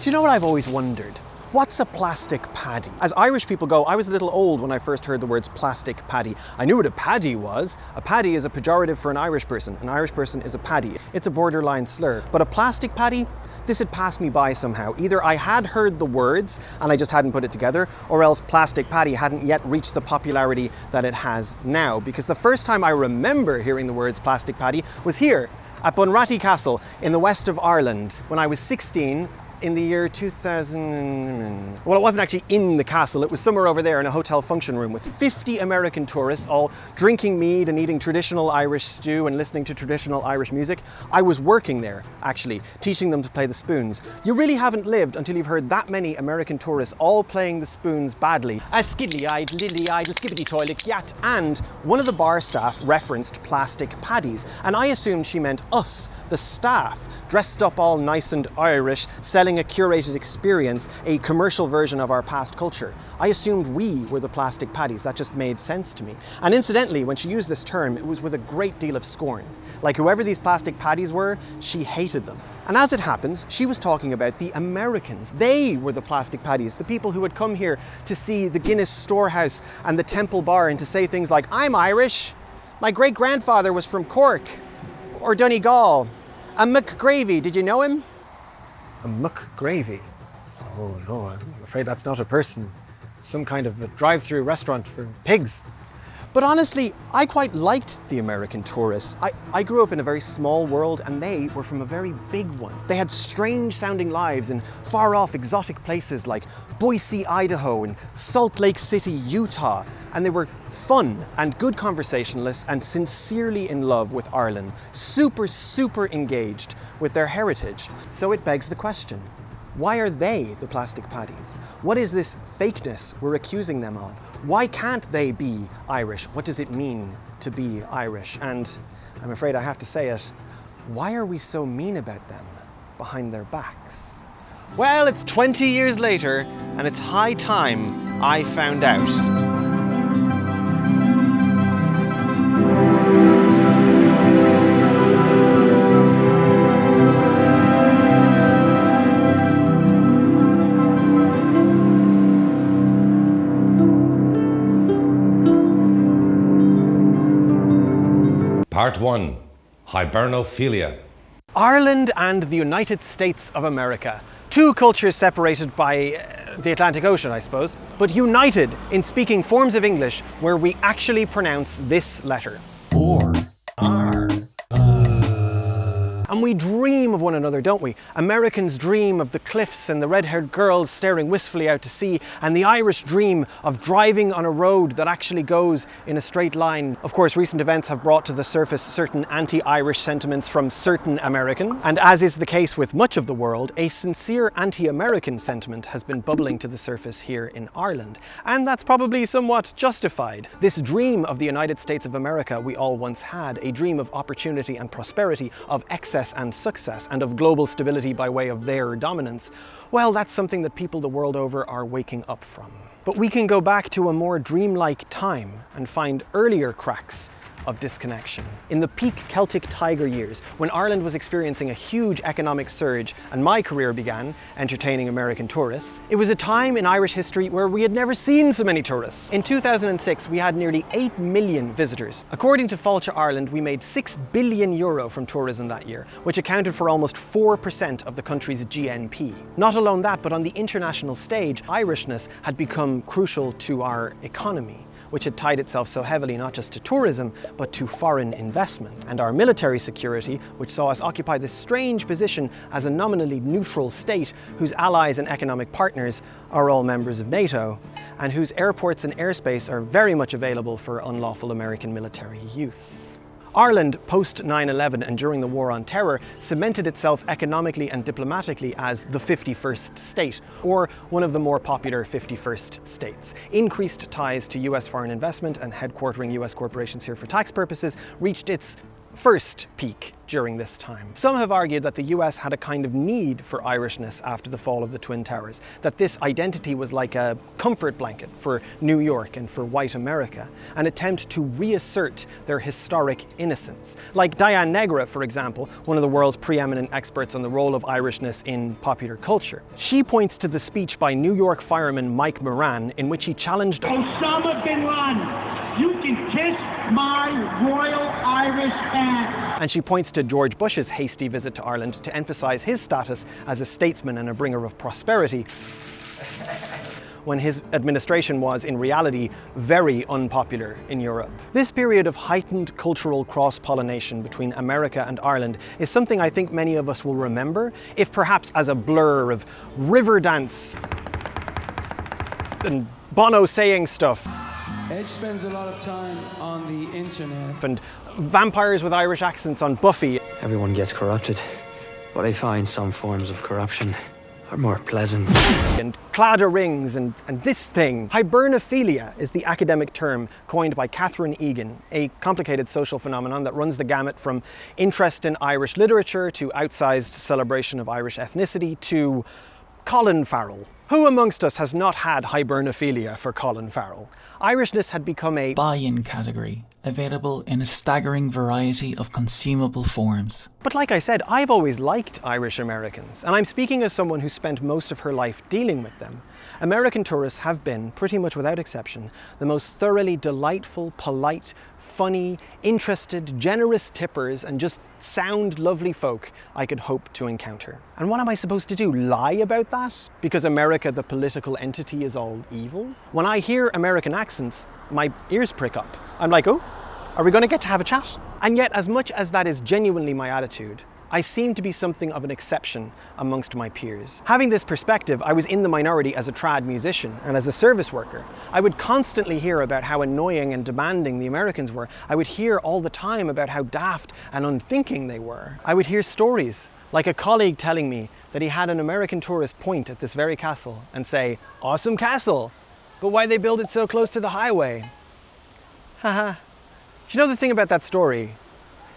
Do you know what I've always wondered? What's a plastic paddy? As Irish people go, I was a little old when I first heard the words plastic paddy. I knew what a paddy was. A paddy is a pejorative for an Irish person. An Irish person is a paddy. It's a borderline slur. But a plastic paddy? This had passed me by somehow. Either I had heard the words and I just hadn't put it together, or else plastic paddy hadn't yet reached the popularity that it has now. Because the first time I remember hearing the words plastic paddy was here at Bunratty Castle in the west of Ireland when I was 16 in the year 2000. Well, it wasn't actually in the castle, it was somewhere over there in a hotel function room with 50 American tourists all drinking mead and eating traditional Irish stew and listening to traditional Irish music. I was working there, actually, teaching them to play the spoons. You really haven't lived until you've heard that many American tourists all playing the spoons badly. A skidly-eyed, lily-eyed, skibbity-toilet, yat. And one of the bar staff referenced plastic paddies, and I assumed she meant us, the staff, dressed up all nice and Irish, selling a curated experience, a commercial version of our past culture. I assumed we were the plastic paddies. That just made sense to me. And incidentally, when she used this term, it was with a great deal of scorn. Like whoever these plastic paddies were, she hated them. And as it happens, she was talking about the Americans. They were the plastic paddies, the people who had come here to see the Guinness Storehouse and the Temple Bar and to say things like, I'm Irish, my great-grandfather was from Cork, or Donegal. A McGravy, did you know him? A McGravy? Oh no, I'm afraid that's not a person. It's some kind of a drive-through restaurant for pigs. But honestly, I quite liked the American tourists. I grew up in a very small world and they were from a very big one. They had strange sounding lives in far off exotic places like Boise, Idaho and Salt Lake City, Utah. And they were fun and good conversationalists and sincerely in love with Ireland. Super engaged with their heritage. So it begs the question, why are they the plastic paddies? What is this fakeness we're accusing them of? Why can't they be Irish? What does it mean to be Irish? And I'm afraid I have to say it, why are we so mean about them behind their backs? Well, it's 20 years later and it's high time I found out. Part 1. Hibernophilia. Ireland and the United States of America. Two cultures separated by the Atlantic Ocean, I suppose, but united in speaking forms of English where we actually pronounce this letter. Or, R. And we dream of one another, don't we? Americans dream of the cliffs and the red-haired girls staring wistfully out to sea, and the Irish dream of driving on a road that actually goes in a straight line. Of course, recent events have brought to the surface certain anti-Irish sentiments from certain Americans, and as is the case with much of the world, a sincere anti-American sentiment has been bubbling to the surface here in Ireland, and that's probably somewhat justified. This dream of the United States of America we all once had, a dream of opportunity and prosperity, of excess and success, and of global stability by way of their dominance, well, that's something that people the world over are waking up from. But we can go back to a more dreamlike time and find earlier cracks of disconnection. In the peak Celtic Tiger years, when Ireland was experiencing a huge economic surge and my career began, entertaining American tourists, it was a time in Irish history where we had never seen so many tourists. In 2006, we had nearly 8 million visitors. According to Fáilte Ireland, we made €6 billion from tourism that year, which accounted for almost 4% of the country's GNP. Not alone that, but on the international stage, Irishness had become crucial to our economy, which had tied itself so heavily not just to tourism, but to foreign investment. And our military security, which saw us occupy this strange position as a nominally neutral state whose allies and economic partners are all members of NATO, and whose airports and airspace are very much available for unlawful American military use. Ireland, post 9/11 and during the War on Terror, cemented itself economically and diplomatically as the 51st state, or one of the more popular 51st states. Increased ties to US foreign investment and headquartering US corporations here for tax purposes reached its first peak during this time. Some have argued that the US had a kind of need for Irishness after the fall of the Twin Towers, that this identity was like a comfort blanket for New York and for white America, an attempt to reassert their historic innocence. Like Diane Negra, for example, one of the world's preeminent experts on the role of Irishness in popular culture. She points to the speech by New York fireman Mike Moran in which he challenged Osama bin Laden, you can kiss my Royal Irish hand. And she points to George Bush's hasty visit to Ireland to emphasise his status as a statesman and a bringer of prosperity, when his administration was, in reality, very unpopular in Europe. This period of heightened cultural cross-pollination between America and Ireland is something I think many of us will remember, if perhaps as a blur of Riverdance and Bono saying stuff. Edge spends a lot of time on the internet. And vampires with Irish accents on Buffy. Everyone gets corrupted, but I find some forms of corruption are more pleasant. And Claddagh rings and this thing. Hibernophilia is the academic term coined by Catherine Egan, a complicated social phenomenon that runs the gamut from interest in Irish literature to outsized celebration of Irish ethnicity to Colin Farrell. Who amongst us has not had hibernophilia for Colin Farrell? Irishness had become a buy-in category, available in a staggering variety of consumable forms. But like I said, I've always liked Irish Americans, and I'm speaking as someone who spent most of her life dealing with them. American tourists have been, pretty much without exception, the most thoroughly delightful, polite, funny, interested, generous tippers and just sound, lovely folk I could hope to encounter. And what am I supposed to do? Lie about that? Because America, the political entity, is all evil? When I hear American accents, my ears prick up. I'm like, oh, are we going to get to have a chat? And yet, as much as that is genuinely my attitude, I seem to be something of an exception amongst my peers. Having this perspective, I was in the minority as a trad musician and as a service worker. I would constantly hear about how annoying and demanding the Americans were. I would hear all the time about how daft and unthinking they were. I would hear stories, like a colleague telling me that he had an American tourist point at this very castle and say, "Awesome castle, but why they build it so close to the highway?" Haha. Do you know the thing about that story?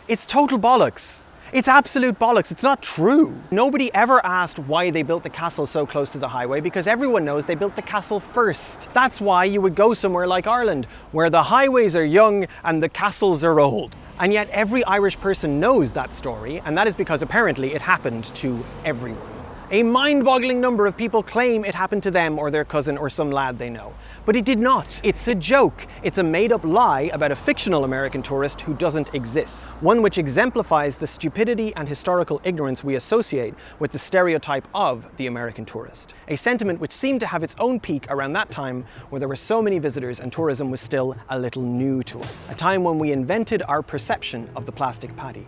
It's total bollocks. It's absolute bollocks. It's not true. Nobody ever asked why they built the castle so close to the highway because everyone knows they built the castle first. That's why you would go somewhere like Ireland, where the highways are young and the castles are old. And yet every Irish person knows that story, and that is because apparently it happened to everyone. A mind-boggling number of people claim it happened to them or their cousin or some lad they know. But it did not. It's a joke. It's a made-up lie about a fictional American tourist who doesn't exist. One which exemplifies the stupidity and historical ignorance we associate with the stereotype of the American tourist. A sentiment which seemed to have its own peak around that time where there were so many visitors and tourism was still a little new to us. A time when we invented our perception of the plastic paddy.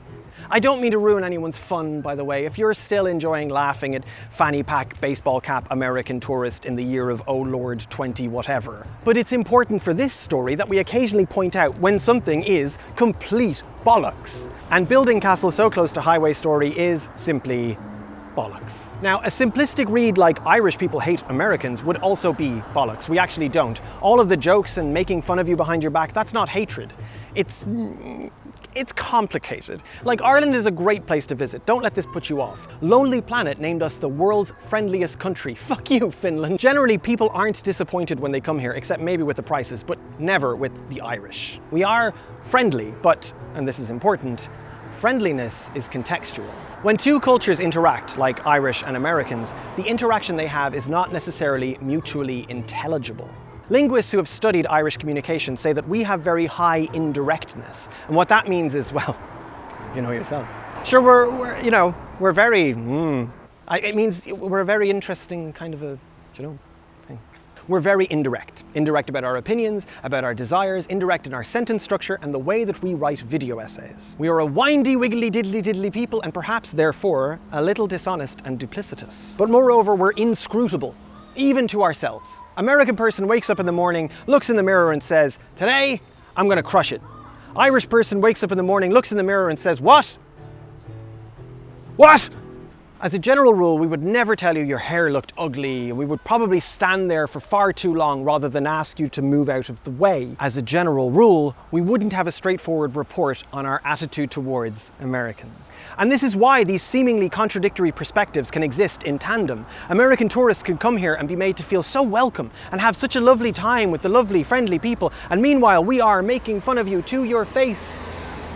I don't mean to ruin anyone's fun, by the way. If you're still enjoying laughing at fanny pack, baseball cap, American tourist in the year of oh Lord 20 whatever. But it's important for this story that we occasionally point out when something is complete bollocks. And building castles so close to highway story is simply bollocks. Now, a simplistic read like Irish people hate Americans would also be bollocks. We actually don't. All of the jokes and making fun of you behind your back, that's not hatred. It's complicated. Like, Ireland is a great place to visit. Don't let this put you off. Lonely Planet named us the world's friendliest country. Fuck you, Finland. Generally, people aren't disappointed when they come here, except maybe with the prices, but never with the Irish. We are friendly, but, and this is important, friendliness is contextual. When two cultures interact, like Irish and Americans, the interaction they have is not necessarily mutually intelligible. Linguists who have studied Irish communication say that we have very high indirectness. And what that means is, well, you know yourself. Sure, we're very, it means we're a very interesting kind of a, thing. We're very indirect. Indirect about our opinions, about our desires, indirect in our sentence structure and the way that we write video essays. We are a windy, wiggly, diddly people and perhaps, therefore, a little dishonest and duplicitous. But moreover, we're inscrutable. Even to ourselves. American person wakes up in the morning, looks in the mirror and says, "Today, I'm gonna crush it." Irish person wakes up in the morning, looks in the mirror and says, "What? What? As a general rule, we would never tell you your hair looked ugly. We would probably stand there for far too long rather than ask you to move out of the way. As a general rule, we wouldn't have a straightforward report on our attitude towards Americans. And this is why these seemingly contradictory perspectives can exist in tandem. American tourists can come here and be made to feel so welcome and have such a lovely time with the lovely, friendly people. And meanwhile, we are making fun of you to your face,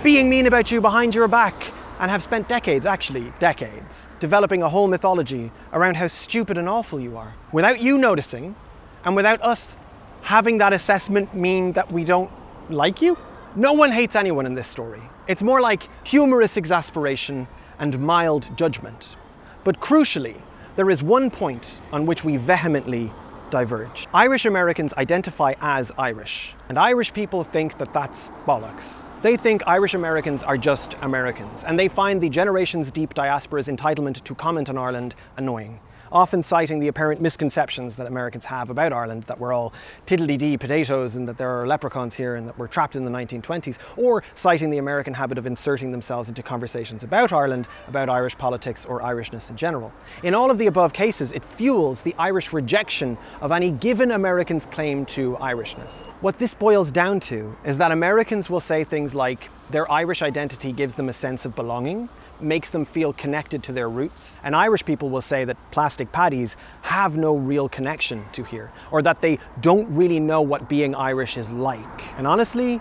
being mean about you behind your back, and have spent decades, developing a whole mythology around how stupid and awful you are. Without you noticing, and without us having that assessment mean that we don't like you. No one hates anyone in this story. It's more like humorous exasperation and mild judgment. But crucially, there is one point on which we vehemently diverge. Irish Americans identify as Irish, and Irish people think that that's bollocks. They think Irish Americans are just Americans, and they find the generations-deep diaspora's entitlement to comment on Ireland annoying, often citing the apparent misconceptions that Americans have about Ireland, that we're all tiddly-dee potatoes and that there are leprechauns here and that we're trapped in the 1920s, or citing the American habit of inserting themselves into conversations about Ireland, about Irish politics or Irishness in general. In all of the above cases, it fuels the Irish rejection of any given American's claim to Irishness. What this boils down to is that Americans will say things like their Irish identity gives them a sense of belonging, makes them feel connected to their roots. And Irish people will say that plastic paddies have no real connection to here, or that they don't really know what being Irish is like. And honestly,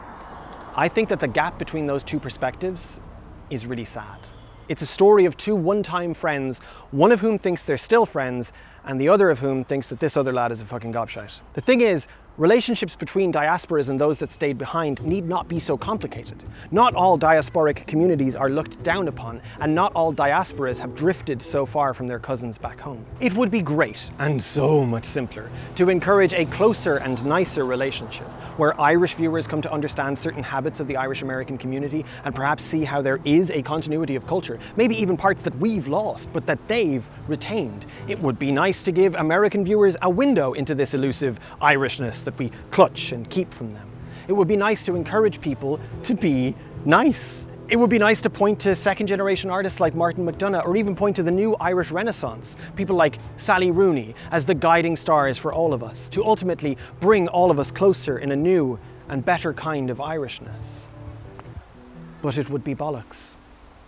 I think that the gap between those two perspectives is really sad. It's a story of two one-time friends, one of whom thinks they're still friends, and the other of whom thinks that this other lad is a fucking gobshite. The thing is, relationships between diasporas and those that stayed behind need not be so complicated. Not all diasporic communities are looked down upon, and not all diasporas have drifted so far from their cousins back home. It would be great, and so much simpler, to encourage a closer and nicer relationship, where Irish viewers come to understand certain habits of the Irish American community and perhaps see how there is a continuity of culture, maybe even parts that we've lost, but that they've retained. It would be nice to give American viewers a window into this elusive Irishness that we clutch and keep from them. It would be nice to encourage people to be nice. It would be nice to point to second-generation artists like Martin McDonagh, or even point to the new Irish Renaissance, people like Sally Rooney, as the guiding stars for all of us, to ultimately bring all of us closer in a new and better kind of Irishness. But it would be bollocks.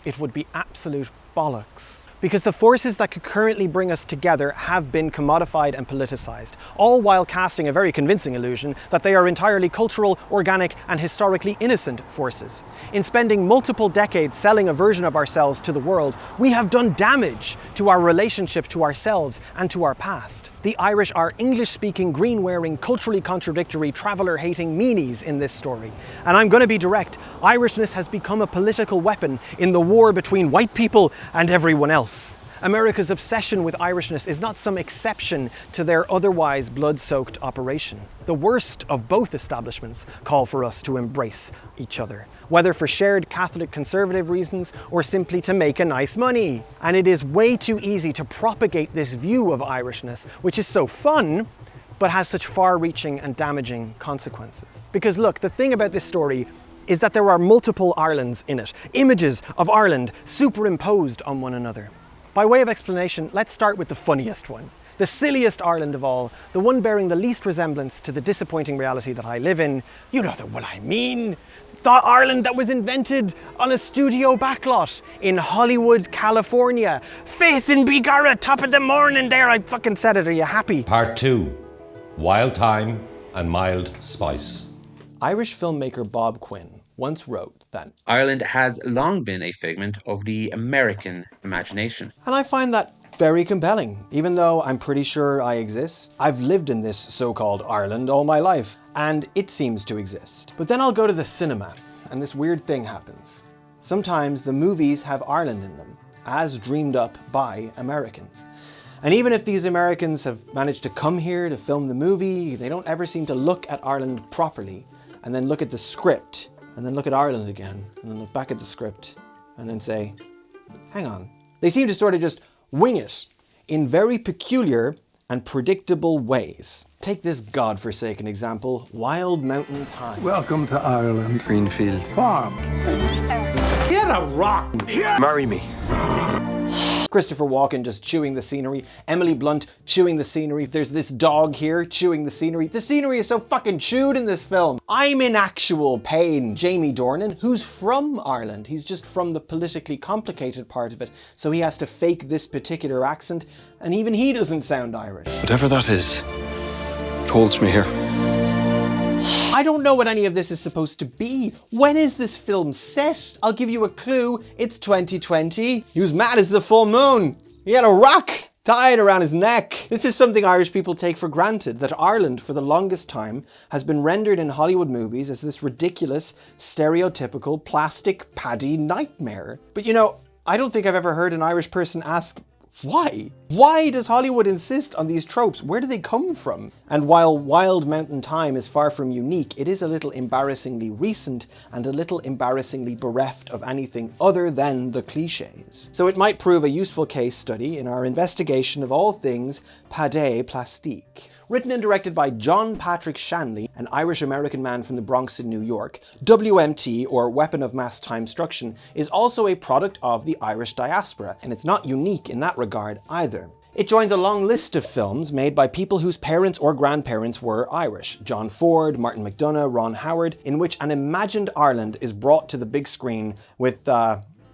It would be absolute bollocks. Because the forces that could currently bring us together have been commodified and politicized, all while casting a very convincing illusion that they are entirely cultural, organic, and historically innocent forces. In spending multiple decades selling a version of ourselves to the world, we have done damage to our relationship to ourselves and to our past. The Irish are English-speaking, green-wearing, culturally contradictory, traveller-hating meanies in this story. And I'm going to be direct, Irishness has become a political weapon in the war between white people and everyone else. America's obsession with Irishness is not some exception to their otherwise blood-soaked operation. The worst of both establishments call for us to embrace each other, whether for shared Catholic conservative reasons or simply to make a nice money. And it is way too easy to propagate this view of Irishness, which is so fun, but has such far-reaching and damaging consequences. Because look, the thing about this story is that there are multiple Irelands in it, images of Ireland superimposed on one another. By way of explanation, let's start with the funniest one. The silliest Ireland of all, the one bearing the least resemblance to the disappointing reality that I live in. You know what I mean. The Ireland that was invented on a studio backlot in Hollywood, California. Faith in Begara, top of the morning there, I fucking said it, are you happy? Part 2. Wild Thyme and Mild Spice. Irish filmmaker Bob Quinn once wrote that Ireland has long been a figment of the American imagination. And I find that very compelling, even though I'm pretty sure I exist. I've lived in this so-called Ireland all my life, and it seems to exist. But then I'll go to the cinema, and this weird thing happens. Sometimes the movies have Ireland in them, as dreamed up by Americans. And even if these Americans have managed to come here to film the movie, they don't ever seem to look at Ireland properly, and then look at the script, and then look at Ireland again, and then look back at the script, and then say, hang on. They seem to sort of just wing it in very peculiar and predictable ways. Take this godforsaken example, Wild Mountain Thyme. Welcome to Ireland. Greenfield Farm. Get a rock. Marry me. Christopher Walken just chewing the scenery. Emily Blunt chewing the scenery. There's this dog here chewing the scenery. The scenery is so fucking chewed in this film. I'm in actual pain. Jamie Dornan, who's from Ireland. He's just from the politically complicated part of it, so he has to fake this particular accent, and even he doesn't sound Irish. Whatever that is, it holds me here. I don't know what any of this is supposed to be. When is this film set? I'll give you a clue. It's 2020. He was mad as the full moon. He had a rock tied around his neck. This is something Irish people take for granted, that Ireland for the longest time has been rendered in Hollywood movies as this ridiculous, stereotypical plastic paddy nightmare. But you know, I don't think I've ever heard an Irish person ask, why? Why does Hollywood insist on these tropes? Where do they come from? And while Wild Mountain Thyme is far from unique, it is a little embarrassingly recent and a little embarrassingly bereft of anything other than the cliches. So it might prove a useful case study in our investigation of all things pâté plastique. Written and directed by John Patrick Shanley, an Irish-American man from the Bronx in New York, WMT, or Weapon of Mass Time Destruction, is also a product of the Irish diaspora, and it's not unique in that regard either. It joins a long list of films made by people whose parents or grandparents were Irish. John Ford, Martin McDonagh, Ron Howard, in which an imagined Ireland is brought to the big screen with,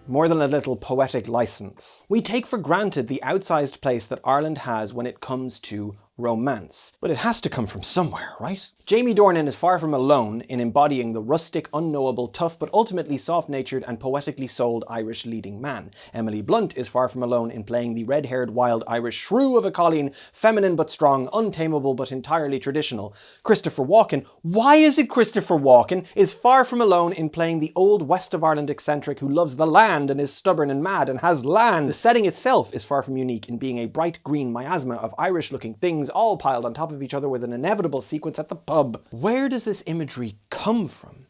more than a little poetic license. We take for granted the outsized place that Ireland has when it comes to romance. But it has to come from somewhere, right? Jamie Dornan is far from alone in embodying the rustic, unknowable, tough, but ultimately soft-natured and poetically souled Irish leading man. Emily Blunt is far from alone in playing the red-haired, wild Irish shrew of a Colleen, feminine but strong, untamable but entirely traditional. Christopher Walken, why is it Christopher Walken, is far from alone in playing the old West of Ireland eccentric who loves the land and is stubborn and mad and has land. The setting itself is far from unique in being a bright green miasma of Irish-looking things all piled on top of each other with an inevitable sequence at the pub. Where does this imagery come from?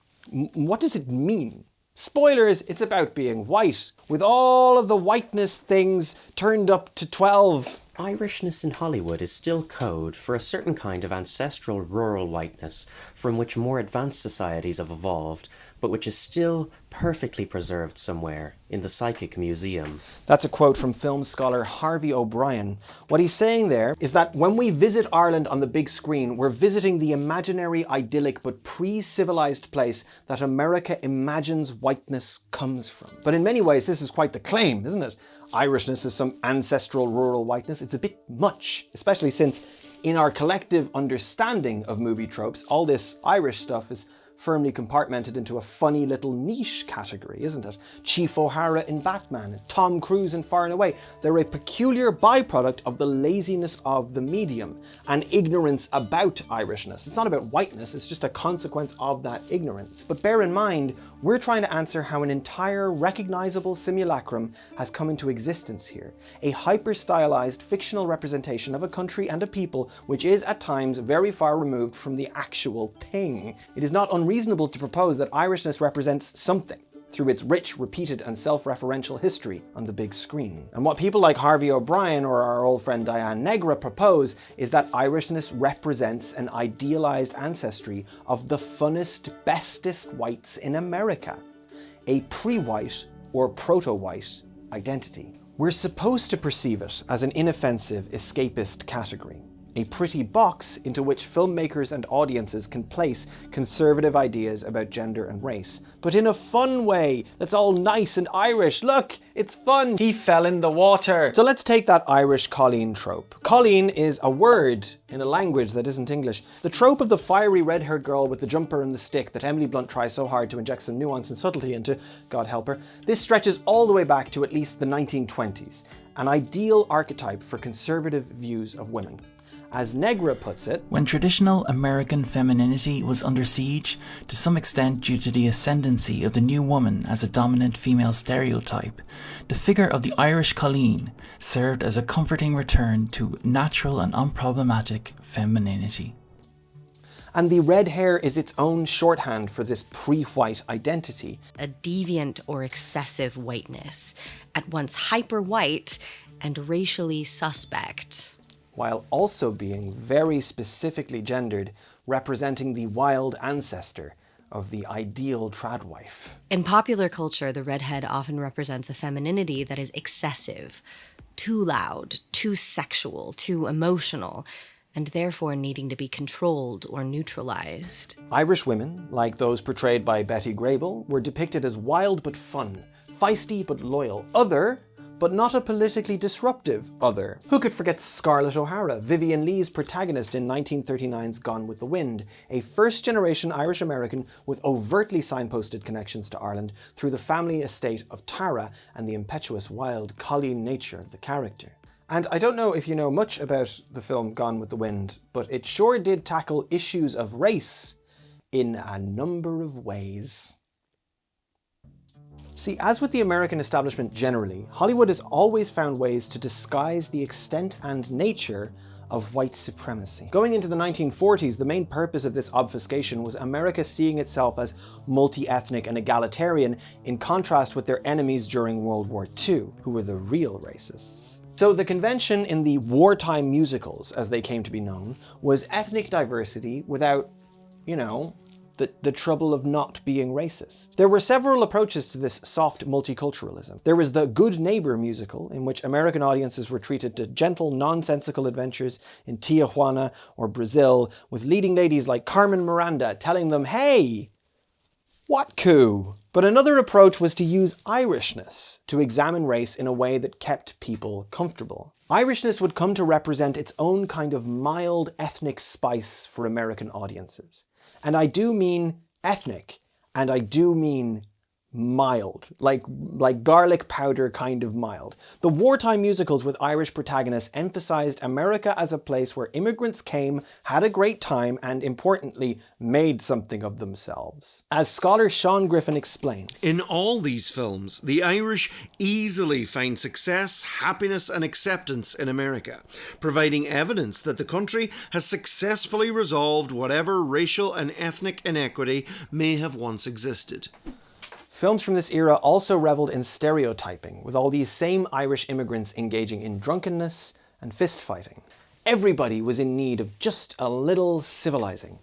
What does it mean? Spoilers, it's about being white, with all of the whiteness things turned up to 12. Irishness in Hollywood is still code for a certain kind of ancestral rural whiteness from which more advanced societies have evolved, but which is still perfectly preserved somewhere in the psychic museum. That's a quote from film scholar Harvey O'Brien. What he's saying there is that when we visit Ireland on the big screen, we're visiting the imaginary, idyllic, but pre-civilized place that America imagines whiteness comes from. But in many ways, this is quite the claim, isn't it? Irishness is some ancestral rural whiteness. It's a bit much, especially since in our collective understanding of movie tropes, all this Irish stuff is firmly compartmented into a funny little niche category, isn't it? Chief O'Hara in Batman, Tom Cruise in Far and Away. They're a peculiar byproduct of the laziness of the medium and ignorance about Irishness. It's not about whiteness, it's just a consequence of that ignorance. But bear in mind, we're trying to answer how an entire recognizable simulacrum has come into existence here. A hyper-stylized fictional representation of a country and a people which is at times very far removed from the actual thing. It is not unreasonable to propose that Irishness represents something through its rich, repeated and self-referential history on the big screen. And what people like Harvey O'Brien or our old friend Diane Negra propose is that Irishness represents an idealized ancestry of the funnest, bestest whites in America. A pre-white or proto-white identity. We're supposed to perceive it as an inoffensive, escapist category. A pretty box into which filmmakers and audiences can place conservative ideas about gender and race, but in a fun way that's all nice and Irish. Look, it's fun. He fell in the water. So let's take that Irish Colleen trope. Colleen is a word in a language that isn't English. The trope of the fiery red-haired girl with the jumper and the stick that Emily Blunt tries so hard to inject some nuance and subtlety into, God help her, this stretches all the way back to at least the 1920s, an ideal archetype for conservative views of women. As Negra puts it, when traditional American femininity was under siege, to some extent due to the ascendancy of the new woman as a dominant female stereotype, the figure of the Irish Colleen served as a comforting return to natural and unproblematic femininity. And the red hair is its own shorthand for this pre-white identity. A deviant or excessive whiteness, at once hyper-white and racially suspect, while also being very specifically gendered, representing the wild ancestor of the ideal tradwife. In popular culture, the redhead often represents a femininity that is excessive, too loud, too sexual, too emotional, and therefore needing to be controlled or neutralized. Irish women, like those portrayed by Betty Grable, were depicted as wild but fun, feisty but loyal, other but not a politically disruptive other. Who could forget Scarlett O'Hara, Vivien Leigh's protagonist in 1939's Gone with the Wind, a first-generation Irish-American with overtly signposted connections to Ireland through the family estate of Tara and the impetuous, wild, colleen nature of the character. And I don't know if you know much about the film Gone with the Wind, but it sure did tackle issues of race in a number of ways. See, as with the American establishment generally, Hollywood has always found ways to disguise the extent and nature of white supremacy. Going into the 1940s, the main purpose of this obfuscation was America seeing itself as multi-ethnic and egalitarian in contrast with their enemies during World War II, who were the real racists. So the convention in the wartime musicals, as they came to be known, was ethnic diversity without, you know, the trouble of not being racist. There were several approaches to this soft multiculturalism. There was the Good Neighbor musical, in which American audiences were treated to gentle, nonsensical adventures in Tijuana or Brazil, with leading ladies like Carmen Miranda telling them, "Hey, what coup?" But another approach was to use Irishness to examine race in a way that kept people comfortable. Irishness would come to represent its own kind of mild ethnic spice for American audiences. And I do mean ethnic, and I do mean mild, like garlic powder kind of mild. The wartime musicals with Irish protagonists emphasized America as a place where immigrants came, had a great time, and importantly, made something of themselves. As scholar Sean Griffin explains, in all these films, the Irish easily find success, happiness, and acceptance in America, providing evidence that the country has successfully resolved whatever racial and ethnic inequity may have once existed. Films from this era also reveled in stereotyping, with all these same Irish immigrants engaging in drunkenness and fist-fighting. Everybody was in need of just a little civilizing.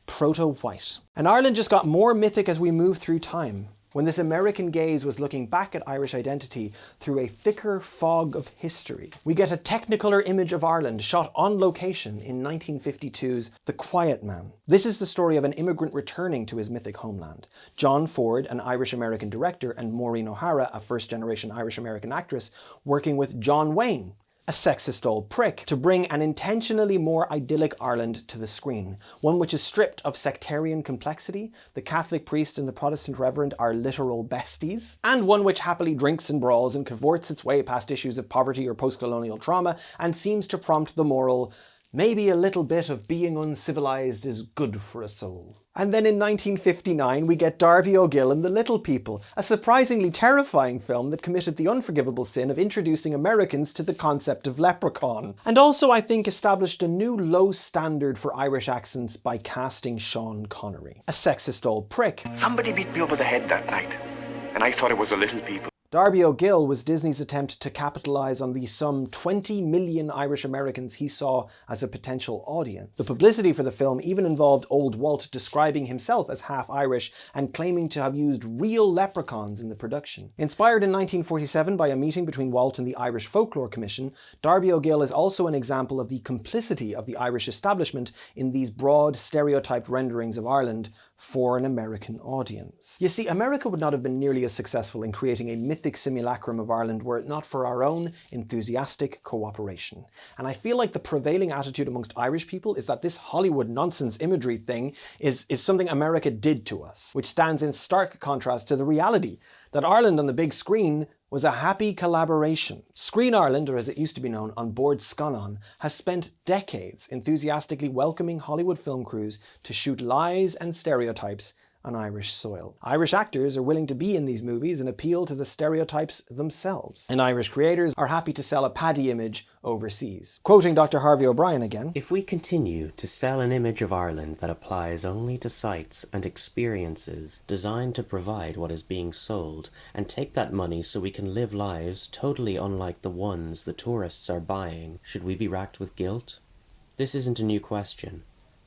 Proto-white. And Ireland just got more mythic as we move through time, when this American gaze was looking back at Irish identity through a thicker fog of history. We get a technicolor image of Ireland shot on location in 1952's The Quiet Man. This is the story of an immigrant returning to his mythic homeland. John Ford, an Irish-American director, and Maureen O'Hara, a first-generation Irish-American actress, working with John Wayne, a sexist old prick, to bring an intentionally more idyllic Ireland to the screen, one which is stripped of sectarian complexity, the Catholic priest and the Protestant reverend are literal besties, and one which happily drinks and brawls and cavorts its way past issues of poverty or post-colonial trauma and seems to prompt the moral, maybe a little bit of being uncivilized is good for a soul. And then in 1959 we get Darby O'Gill and the Little People, a surprisingly terrifying film that committed the unforgivable sin of introducing Americans to the concept of leprechaun. And also I think established a new low standard for Irish accents by casting Sean Connery, a sexist old prick. Somebody beat me over the head that night, and I thought it was the Little People. Darby O'Gill was Disney's attempt to capitalise on the some 20 million Irish Americans he saw as a potential audience. The publicity for the film even involved Old Walt describing himself as half Irish and claiming to have used real leprechauns in the production. Inspired in 1947 by a meeting between Walt and the Irish Folklore Commission, Darby O'Gill is also an example of the complicity of the Irish establishment in these broad, stereotyped renderings of Ireland for an American audience. You see, America would not have been nearly as successful in creating a mythic simulacrum of Ireland were it not for our own enthusiastic cooperation. And I feel like the prevailing attitude amongst Irish people is that this Hollywood nonsense imagery thing is something America did to us, which stands in stark contrast to the reality that Ireland on the big screen was a happy collaboration. Screen Ireland, or as it used to be known, On Board Scannon, has spent decades enthusiastically welcoming Hollywood film crews to shoot lies and stereotypes on Irish soil. Irish actors are willing to be in these movies and appeal to the stereotypes themselves. And Irish creators are happy to sell a paddy image overseas. Quoting Dr. Harvey O'Brien again, "If we continue to sell an image of Ireland that applies only to sights and experiences designed to provide what is being sold, and take that money so we can live lives totally unlike the ones the tourists are buying, should we be racked with guilt? This isn't a new question.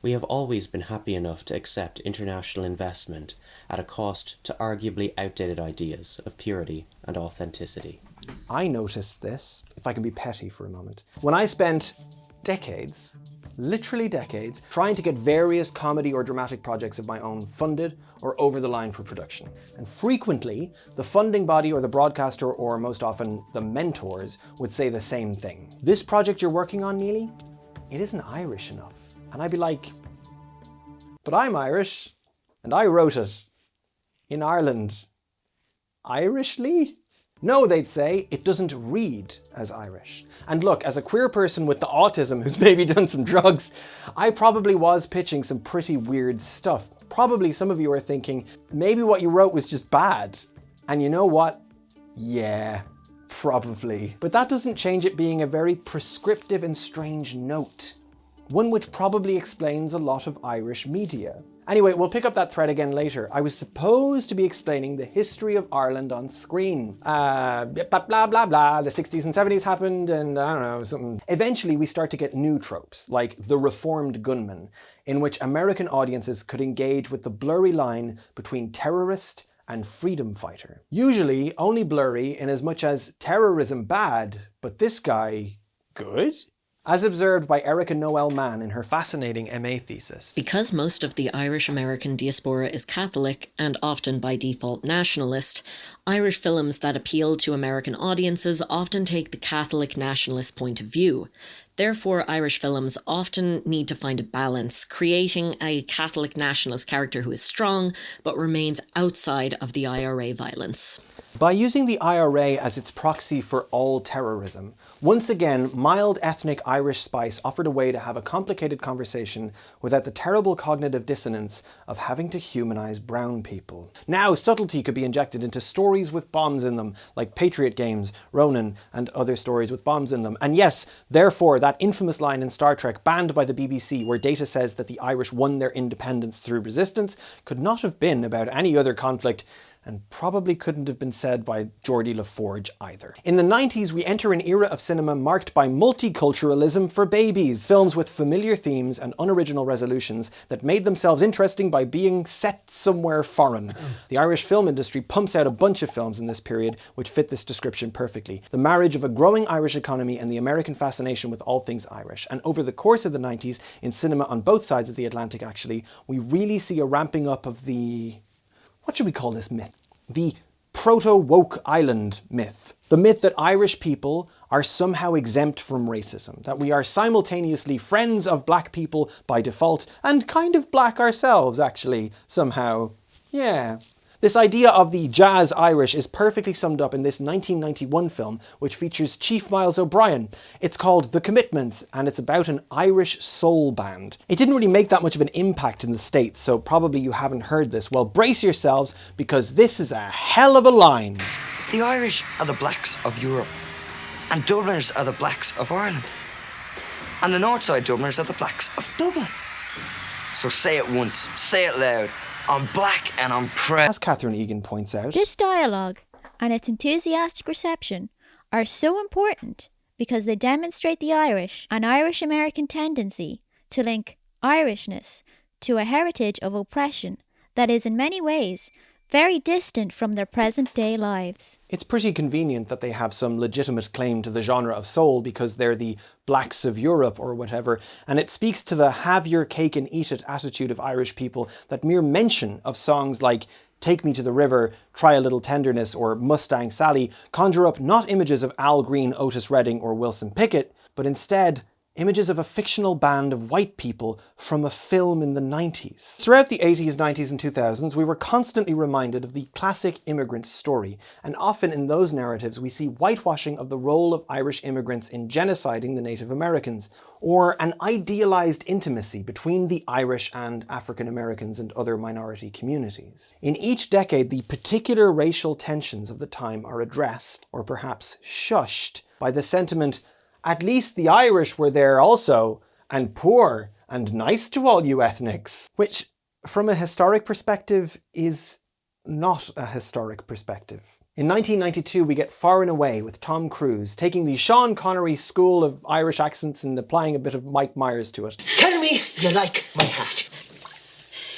We have always been happy enough to accept international investment at a cost to arguably outdated ideas of purity and authenticity. I noticed this, if I can be petty for a moment, when I spent decades, literally decades, trying to get various comedy or dramatic projects of my own funded or over the line for production. And frequently, the funding body or the broadcaster, or most often the mentors, would say the same thing. This project you're working on, Neely, it isn't Irish enough. And I'd be like, but I'm Irish, and I wrote it in Ireland. Irishly? No, they'd say, it doesn't read as Irish. And look, as a queer person with the autism who's maybe done some drugs, I probably was pitching some pretty weird stuff. Probably some of you are thinking, maybe what you wrote was just bad. And you know what? Yeah, probably. But that doesn't change it being a very prescriptive and strange note. One which probably explains a lot of Irish media. Anyway, we'll pick up that thread again later. I was supposed to be explaining the history of Ireland on screen. Blah, blah, blah, blah. The 60s and 70s happened and I don't know, something. Eventually we start to get new tropes, like The Reformed Gunman, in which American audiences could engage with the blurry line between terrorist and freedom fighter. Usually only blurry in as much as terrorism bad, but this guy good? As observed by Erica Noel Mann in her fascinating MA thesis. Because most of the Irish-American diaspora is Catholic, and often by default nationalist, Irish films that appeal to American audiences often take the Catholic nationalist point of view. Therefore, Irish films often need to find a balance, creating a Catholic nationalist character who is strong, but remains outside of the IRA violence. By using the IRA as its proxy for all terrorism, once again, mild ethnic Irish spice offered a way to have a complicated conversation without the terrible cognitive dissonance of having to humanize brown people. Now, subtlety could be injected into stories with bombs in them, like Patriot Games, Ronin, and other stories with bombs in them. And yes, therefore, that infamous line in Star Trek, banned by the BBC, where Data says that the Irish won their independence through resistance, could not have been about any other conflict, and probably couldn't have been said by Geordie LaForge either. In the 90s, we enter an era of cinema marked by multiculturalism for babies, films with familiar themes and unoriginal resolutions that made themselves interesting by being set somewhere foreign. The Irish film industry pumps out a bunch of films in this period which fit this description perfectly. The marriage of a growing Irish economy and the American fascination with all things Irish. And over the course of the 90s, in cinema on both sides of the Atlantic actually, we really see a ramping up of the... what should we call this myth? The proto-woke island myth. The myth that Irish people are somehow exempt from racism, that we are simultaneously friends of black people by default, and kind of black ourselves, actually, somehow. Yeah. This idea of the jazz Irish is perfectly summed up in this 1991 film, which features Chief Miles O'Brien. It's called The Commitments, and it's about an Irish soul band. It didn't really make that much of an impact in the States, so probably you haven't heard this. Well, brace yourselves, because this is a hell of a line. The Irish are the blacks of Europe, and Dubliners are the blacks of Ireland. And the Northside Dubliners are the blacks of Dublin. So say it once, say it loud. I'm black and I'm proud. As Catherine Egan points out, this dialogue and its enthusiastic reception are so important because they demonstrate the Irish and Irish-American tendency to link Irishness to a heritage of oppression that is in many ways very distant from their present-day lives. It's pretty convenient that they have some legitimate claim to the genre of soul because they're the blacks of Europe or whatever, and it speaks to the have your cake and eat it attitude of Irish people that mere mention of songs like Take Me to the River, Try a Little Tenderness, or Mustang Sally conjure up not images of Al Green, Otis Redding, or Wilson Pickett, but instead images of a fictional band of white people from a film in the 90s. Throughout the 80s, 90s, and 2000s, we were constantly reminded of the classic immigrant story, and often in those narratives we see whitewashing of the role of Irish immigrants in genociding the Native Americans, or an idealized intimacy between the Irish and African Americans and other minority communities. In each decade, the particular racial tensions of the time are addressed, or perhaps shushed, by the sentiment, at least the Irish were there also, and poor, and nice to all you ethnics. Which, from a historic perspective, is not a historic perspective. In 1992, we get Far and Away with Tom Cruise, taking the Sean Connery school of Irish accents and applying a bit of Mike Myers to it. Tell me you like my hat.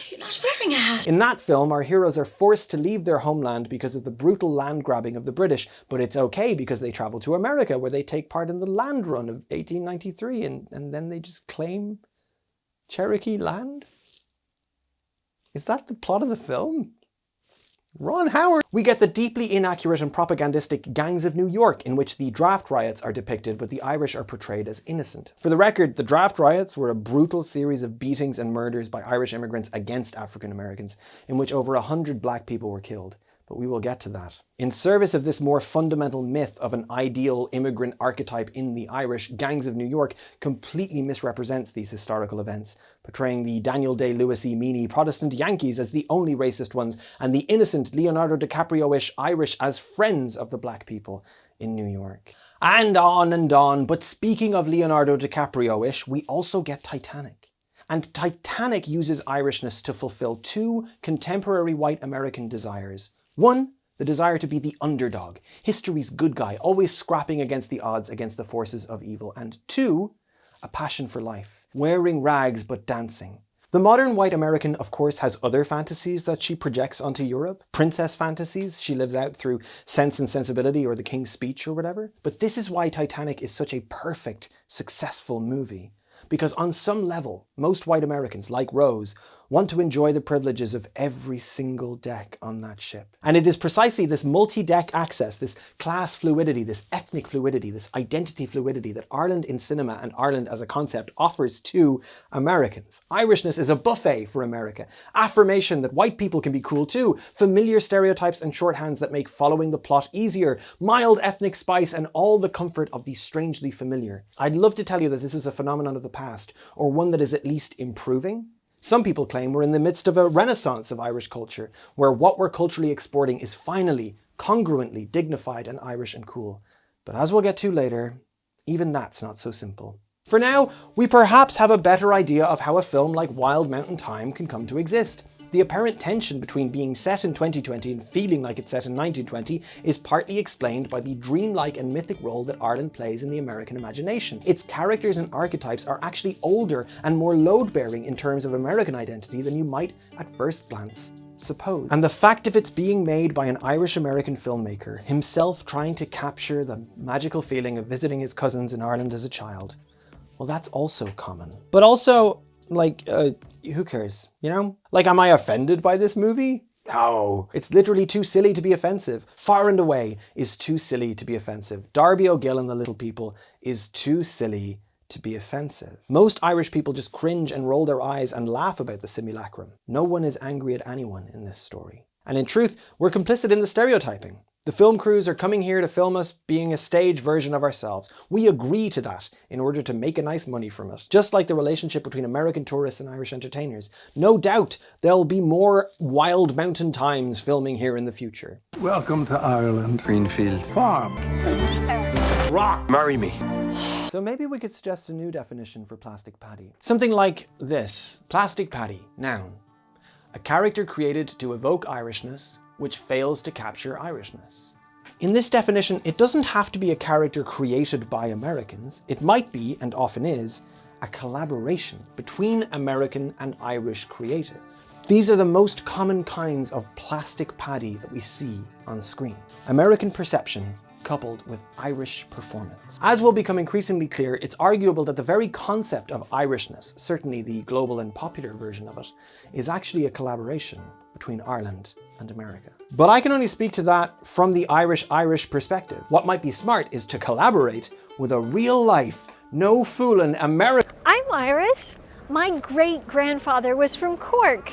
You're not wearing a hat. In that film, our heroes are forced to leave their homeland because of the brutal land grabbing of the British, but it's okay because they travel to America where they take part in the land run of 1893 and then they just claim Cherokee land? Is that the plot of the film? Ron Howard! We get the deeply inaccurate and propagandistic Gangs of New York, in which the draft riots are depicted, but the Irish are portrayed as innocent. For the record, the draft riots were a brutal series of beatings and murders by Irish immigrants against African Americans, in which over 100 black people were killed. But we will get to that. In service of this more fundamental myth of an ideal immigrant archetype in the Irish, Gangs of New York completely misrepresents these historical events, portraying the Daniel Day-Lewis-y meanie Protestant Yankees as the only racist ones, and the innocent Leonardo DiCaprio-ish Irish as friends of the black people in New York. And on, but speaking of Leonardo DiCaprio-ish, we also get Titanic. And Titanic uses Irishness to fulfill two contemporary white American desires. One, the desire to be the underdog, history's good guy, always scrapping against the odds against the forces of evil. And two, a passion for life, wearing rags but dancing. The modern white American, of course, has other fantasies that she projects onto Europe. Princess fantasies she lives out through Sense and Sensibility or The King's Speech or whatever. But this is why Titanic is such a perfect, successful movie. Because on some level, most white Americans, like Rose, want to enjoy the privileges of every single deck on that ship. And it is precisely this multi-deck access, this class fluidity, this ethnic fluidity, this identity fluidity that Ireland in cinema and Ireland as a concept offers to Americans. Irishness is a buffet for America. Affirmation that white people can be cool too. Familiar stereotypes and shorthands that make following the plot easier. Mild ethnic spice and all the comfort of the strangely familiar. I'd love to tell you that this is a phenomenon of the past, or one that is at least improving. Some people claim we're in the midst of a renaissance of Irish culture, where what we're culturally exporting is finally, congruently dignified and Irish and cool. But as we'll get to later, even that's not so simple. For now, we perhaps have a better idea of how a film like Wild Mountain Thyme can come to exist. The apparent tension between being set in 2020 and feeling like it's set in 1920 is partly explained by the dreamlike and mythic role that Ireland plays in the American imagination. Its characters and archetypes are actually older and more load-bearing in terms of American identity than you might, at first glance, suppose. And the fact of it's being made by an Irish-American filmmaker, himself trying to capture the magical feeling of visiting his cousins in Ireland as a child, well, that's also common. But also, who cares, you know? Like, am I offended by this movie? No. It's literally too silly to be offensive. Far and Away is too silly to be offensive. Darby O'Gill and the Little People is too silly to be offensive. Most Irish people just cringe and roll their eyes and laugh about the simulacrum. No one is angry at anyone in this story. And in truth, we're complicit in the stereotyping. The film crews are coming here to film us being a stage version of ourselves. We agree to that in order to make a nice money from it. Just like the relationship between American tourists and Irish entertainers. No doubt there'll be more Wild Mountain Thymes filming here in the future. Welcome to Ireland. Greenfield. Farm. Rock. Marry me. So maybe we could suggest a new definition for plastic paddy. Something like this. Plastic paddy, noun. A character created to evoke Irishness, which fails to capture Irishness. In this definition, it doesn't have to be a character created by Americans. It might be, and often is, a collaboration between American and Irish creatives. These are the most common kinds of plastic paddy that we see on screen. American perception coupled with Irish performance. As will become increasingly clear, it's arguable that the very concept of Irishness, certainly the global and popular version of it, is actually a collaboration between Ireland and America. But I can only speak to that from the Irish perspective. What might be smart is to collaborate with a real-life, no foolin' American. I'm Irish. My great-grandfather was from Cork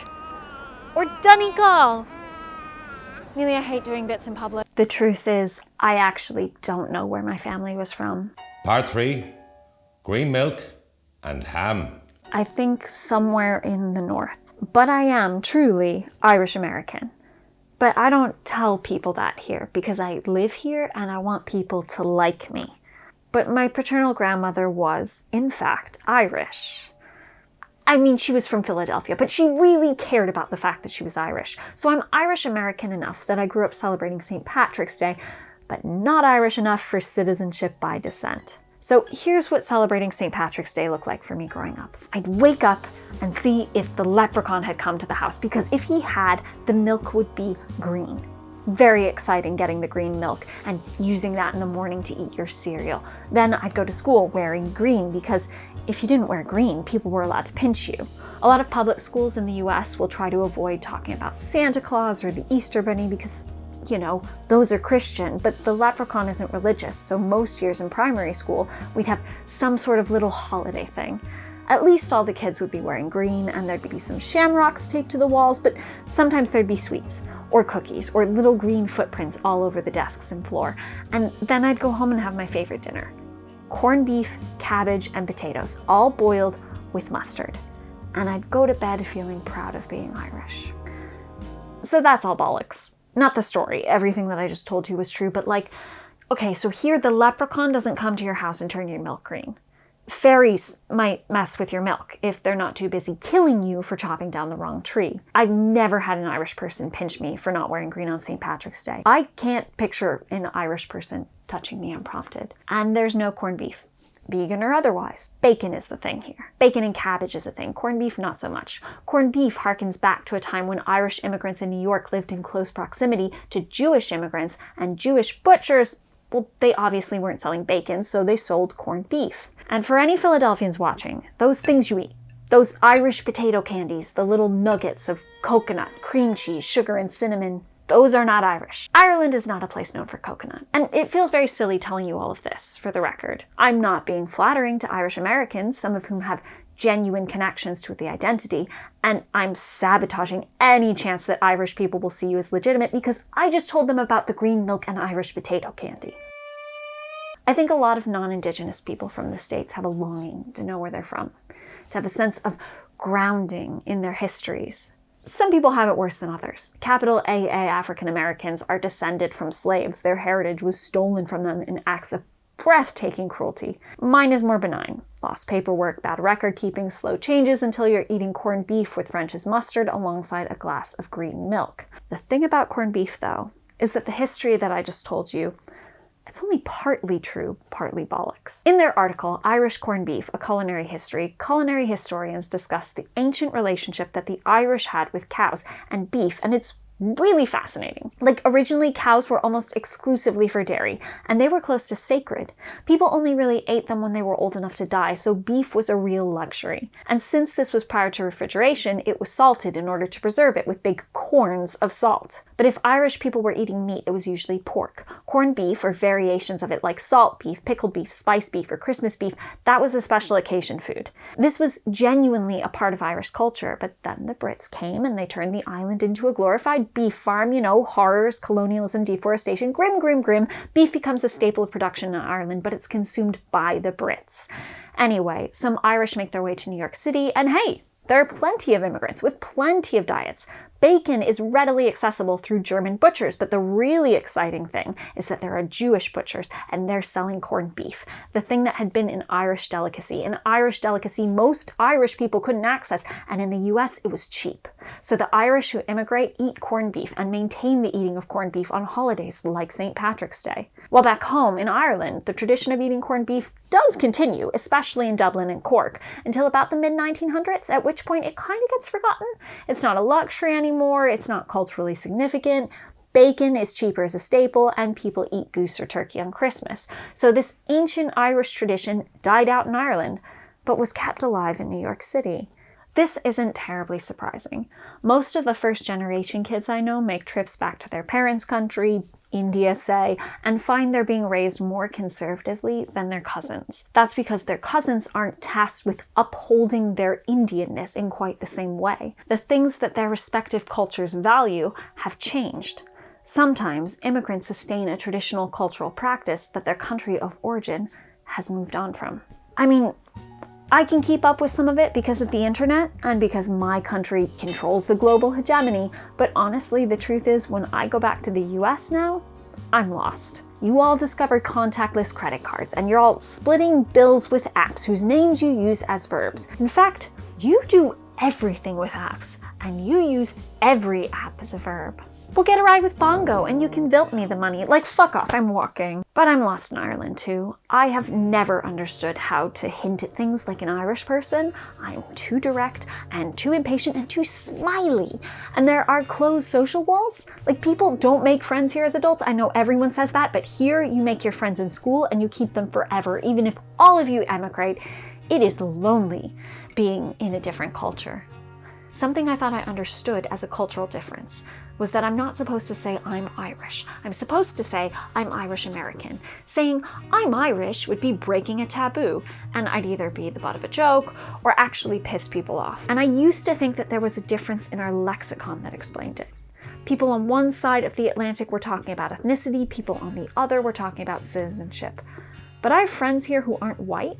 or Donegal. Really, I hate doing bits in public. The truth is, I actually don't know where my family was from. Part 3, green milk and ham. I think somewhere in the north. But I am truly Irish American. But I don't tell people that here because I live here and I want people to like me. But my paternal grandmother was, in fact, Irish. I mean, she was from Philadelphia, but she really cared about the fact that she was Irish. So I'm Irish American enough that I grew up celebrating St. Patrick's Day, but not Irish enough for citizenship by descent. So here's what celebrating St. Patrick's Day looked like for me growing up. I'd wake up and see if the leprechaun had come to the house, because if he had, the milk would be green. Very exciting getting the green milk and using that in the morning to eat your cereal. Then I'd go to school wearing green, because if you didn't wear green, people were allowed to pinch you. A lot of public schools in the US will try to avoid talking about Santa Claus or the Easter Bunny because, you know, those are Christian, but the leprechaun isn't religious, so most years in primary school, we'd have some sort of little holiday thing. At least all the kids would be wearing green, and there'd be some shamrocks taped to the walls, but sometimes there'd be sweets, or cookies, or little green footprints all over the desks and floor. And then I'd go home and have my favorite dinner. Corned beef, cabbage, and potatoes, all boiled with mustard. And I'd go to bed feeling proud of being Irish. So that's all bollocks. Not the story. Everything that I just told you was true, but like, okay, so here the leprechaun doesn't come to your house and turn your milk green. Fairies might mess with your milk if they're not too busy killing you for chopping down the wrong tree. I've never had an Irish person pinch me for not wearing green on St. Patrick's Day. I can't picture an Irish person touching me unprompted. And there's no corned beef, vegan or otherwise. Bacon is the thing here. Bacon and cabbage is a thing. Corned beef, not so much. Corned beef harkens back to a time when Irish immigrants in New York lived in close proximity to Jewish immigrants, and Jewish butchers, well, they obviously weren't selling bacon, so they sold corned beef. And for any Philadelphians watching, those things you eat, those Irish potato candies, the little nuggets of coconut, cream cheese, sugar, and cinnamon, those are not Irish. Ireland is not a place known for coconut. And it feels very silly telling you all of this, for the record. I'm not being flattering to Irish Americans, some of whom have genuine connections to the identity, and I'm sabotaging any chance that Irish people will see you as legitimate because I just told them about the green milk and Irish potato candy. I think a lot of non-Indigenous people from the States have a longing to know where they're from, to have a sense of grounding in their histories. Some people have it worse than others. Capital AA African Americans are descended from slaves. Their heritage was stolen from them in acts of breathtaking cruelty. Mine is more benign. Lost paperwork, bad record keeping, slow changes until you're eating corned beef with French's mustard alongside a glass of green milk. The thing about corned beef, though, is that the history that I just told you, it's only partly true, partly bollocks. In their article, Irish Corned Beef, A Culinary History, culinary historians discuss the ancient relationship that the Irish had with cows and beef, and it's really fascinating. Like, originally cows were almost exclusively for dairy, and they were close to sacred. People only really ate them when they were old enough to die, so beef was a real luxury. And since this was prior to refrigeration, it was salted in order to preserve it with big corns of salt. But if Irish people were eating meat, it was usually pork. Corned beef, or variations of it like salt beef, pickled beef, spice beef, or Christmas beef, that was a special occasion food. This was genuinely a part of Irish culture, but then the Brits came and they turned the island into a glorified beef farm, you know, horrors, colonialism, deforestation, grim, grim, grim. Beef becomes a staple of production in Ireland, but it's consumed by the Brits. Anyway, some Irish make their way to New York City, and hey, there are plenty of immigrants with plenty of diets. Bacon is readily accessible through German butchers, but the really exciting thing is that there are Jewish butchers and they're selling corned beef, the thing that had been an Irish delicacy most Irish people couldn't access, and in the US it was cheap. So the Irish who immigrate eat corned beef and maintain the eating of corned beef on holidays like St. Patrick's Day. While back home in Ireland, the tradition of eating corned beef does continue, especially in Dublin and Cork, until about the mid-1900s, at which point it kind of gets forgotten. It's not a luxury anymore, it's not culturally significant. Bacon is cheaper as a staple, and people eat goose or turkey on Christmas. So this ancient Irish tradition died out in Ireland, but was kept alive in New York City. This isn't terribly surprising. Most of the first-generation kids I know make trips back to their parents' country, India, say, and find they're being raised more conservatively than their cousins. That's because their cousins aren't tasked with upholding their Indianness in quite the same way. The things that their respective cultures value have changed. Sometimes immigrants sustain a traditional cultural practice that their country of origin has moved on from. I mean, I can keep up with some of it because of the internet and because my country controls the global hegemony, but honestly, the truth is when I go back to the US now, I'm lost. You all discovered contactless credit cards, and you're all splitting bills with apps whose names you use as verbs. In fact, you do everything with apps, and you use every app as a verb. We'll get a ride with Bongo, and you can vilt me the money. Like, fuck off, I'm walking. But I'm lost in Ireland too. I have never understood how to hint at things like an Irish person. I'm too direct, and too impatient, and too smiley. And there are closed social walls. Like, people don't make friends here as adults. I know everyone says that, but here you make your friends in school, and you keep them forever. Even if all of you emigrate, it is lonely being in a different culture. Something I thought I understood as a cultural difference was that I'm not supposed to say I'm Irish. I'm supposed to say I'm Irish American. Saying I'm Irish would be breaking a taboo, and I'd either be the butt of a joke or actually piss people off. And I used to think that there was a difference in our lexicon that explained it. People on one side of the Atlantic were talking about ethnicity, people on the other were talking about citizenship. But I have friends here who aren't white,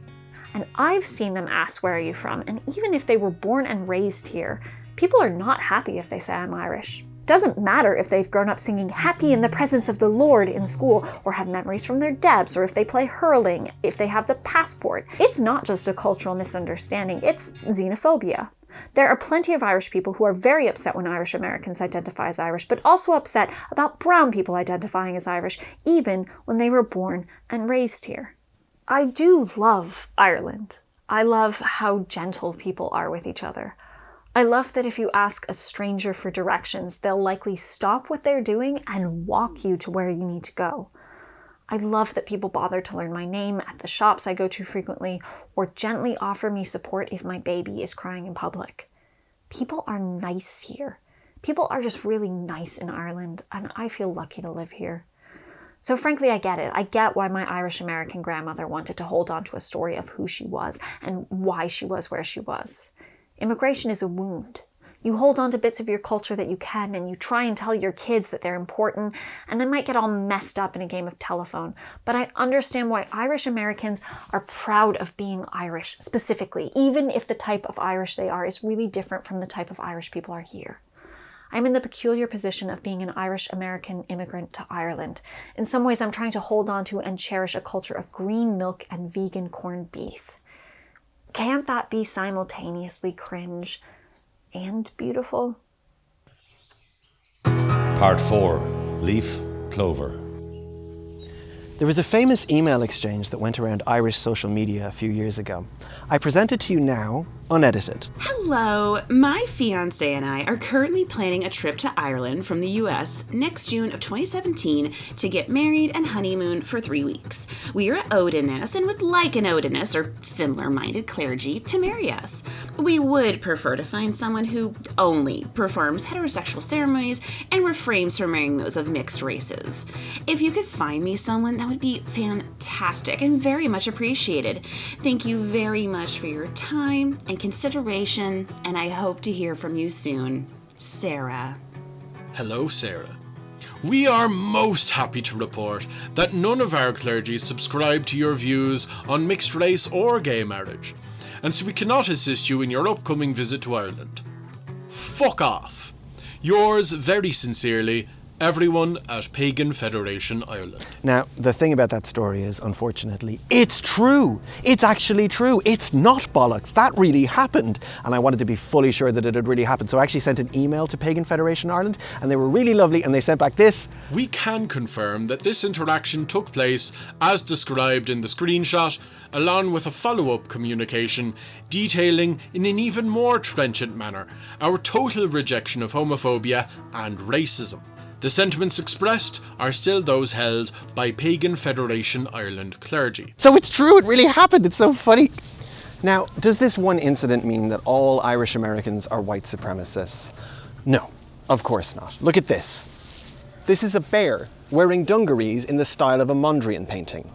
and I've seen them ask, where are you from? And even if they were born and raised here, people are not happy if they say I'm Irish. Doesn't matter if they've grown up singing Happy in the Presence of the Lord in school, or have memories from their debs, or if they play hurling, if they have the passport. It's not just a cultural misunderstanding, it's xenophobia. There are plenty of Irish people who are very upset when Irish Americans identify as Irish, but also upset about brown people identifying as Irish, even when they were born and raised here. I do love Ireland. I love how gentle people are with each other. I love that if you ask a stranger for directions, they'll likely stop what they're doing and walk you to where you need to go. I love that people bother to learn my name at the shops I go to frequently, or gently offer me support if my baby is crying in public. People are nice here. People are just really nice in Ireland, and I feel lucky to live here. So frankly, I get it. I get why my Irish American grandmother wanted to hold on to a story of who she was and why she was where she was. Immigration is a wound. You hold on to bits of your culture that you can, and you try and tell your kids that they're important, and they might get all messed up in a game of telephone. But I understand why Irish Americans are proud of being Irish, specifically, even if the type of Irish they are is really different from the type of Irish people are here. I'm in the peculiar position of being an Irish American immigrant to Ireland. In some ways, I'm trying to hold on to and cherish a culture of green milk and vegan corned beef. Can't that be simultaneously cringe and beautiful? Part 4. Leaf Clover. There was a famous email exchange that went around Irish social media a few years ago. I present it to you now, unedited. Hello, my fiancé and I are currently planning a trip to Ireland from the US next June of 2017 to get married and honeymoon for 3 weeks. We are Odinists and would like an Odinist or similar-minded clergy to marry us. We would prefer to find someone who only performs heterosexual ceremonies and refrains from marrying those of mixed races. If you could find me someone, that would be fantastic and very much appreciated. Thank you very much for your time and consideration, and I hope to hear from you soon. Sarah. Hello, Sarah. We are most happy to report that none of our clergy subscribe to your views on mixed race or gay marriage, and so we cannot assist you in your upcoming visit to Ireland. Fuck off. Yours very sincerely, everyone at Pagan Federation Ireland. Now, the thing about that story is, unfortunately, it's true. It's actually true. It's not bollocks. That really happened. And I wanted to be fully sure that it had really happened. So I actually sent an email to Pagan Federation Ireland, and they were really lovely, and they sent back this. We can confirm that this interaction took place as described in the screenshot, along with a follow-up communication detailing in an even more trenchant manner our total rejection of homophobia and racism. The sentiments expressed are still those held by Pagan Federation Ireland clergy. So it's true, it really happened, it's so funny. Now, does this one incident mean that all Irish Americans are white supremacists? No, of course not. Look at this. This is a bear wearing dungarees in the style of a Mondrian painting.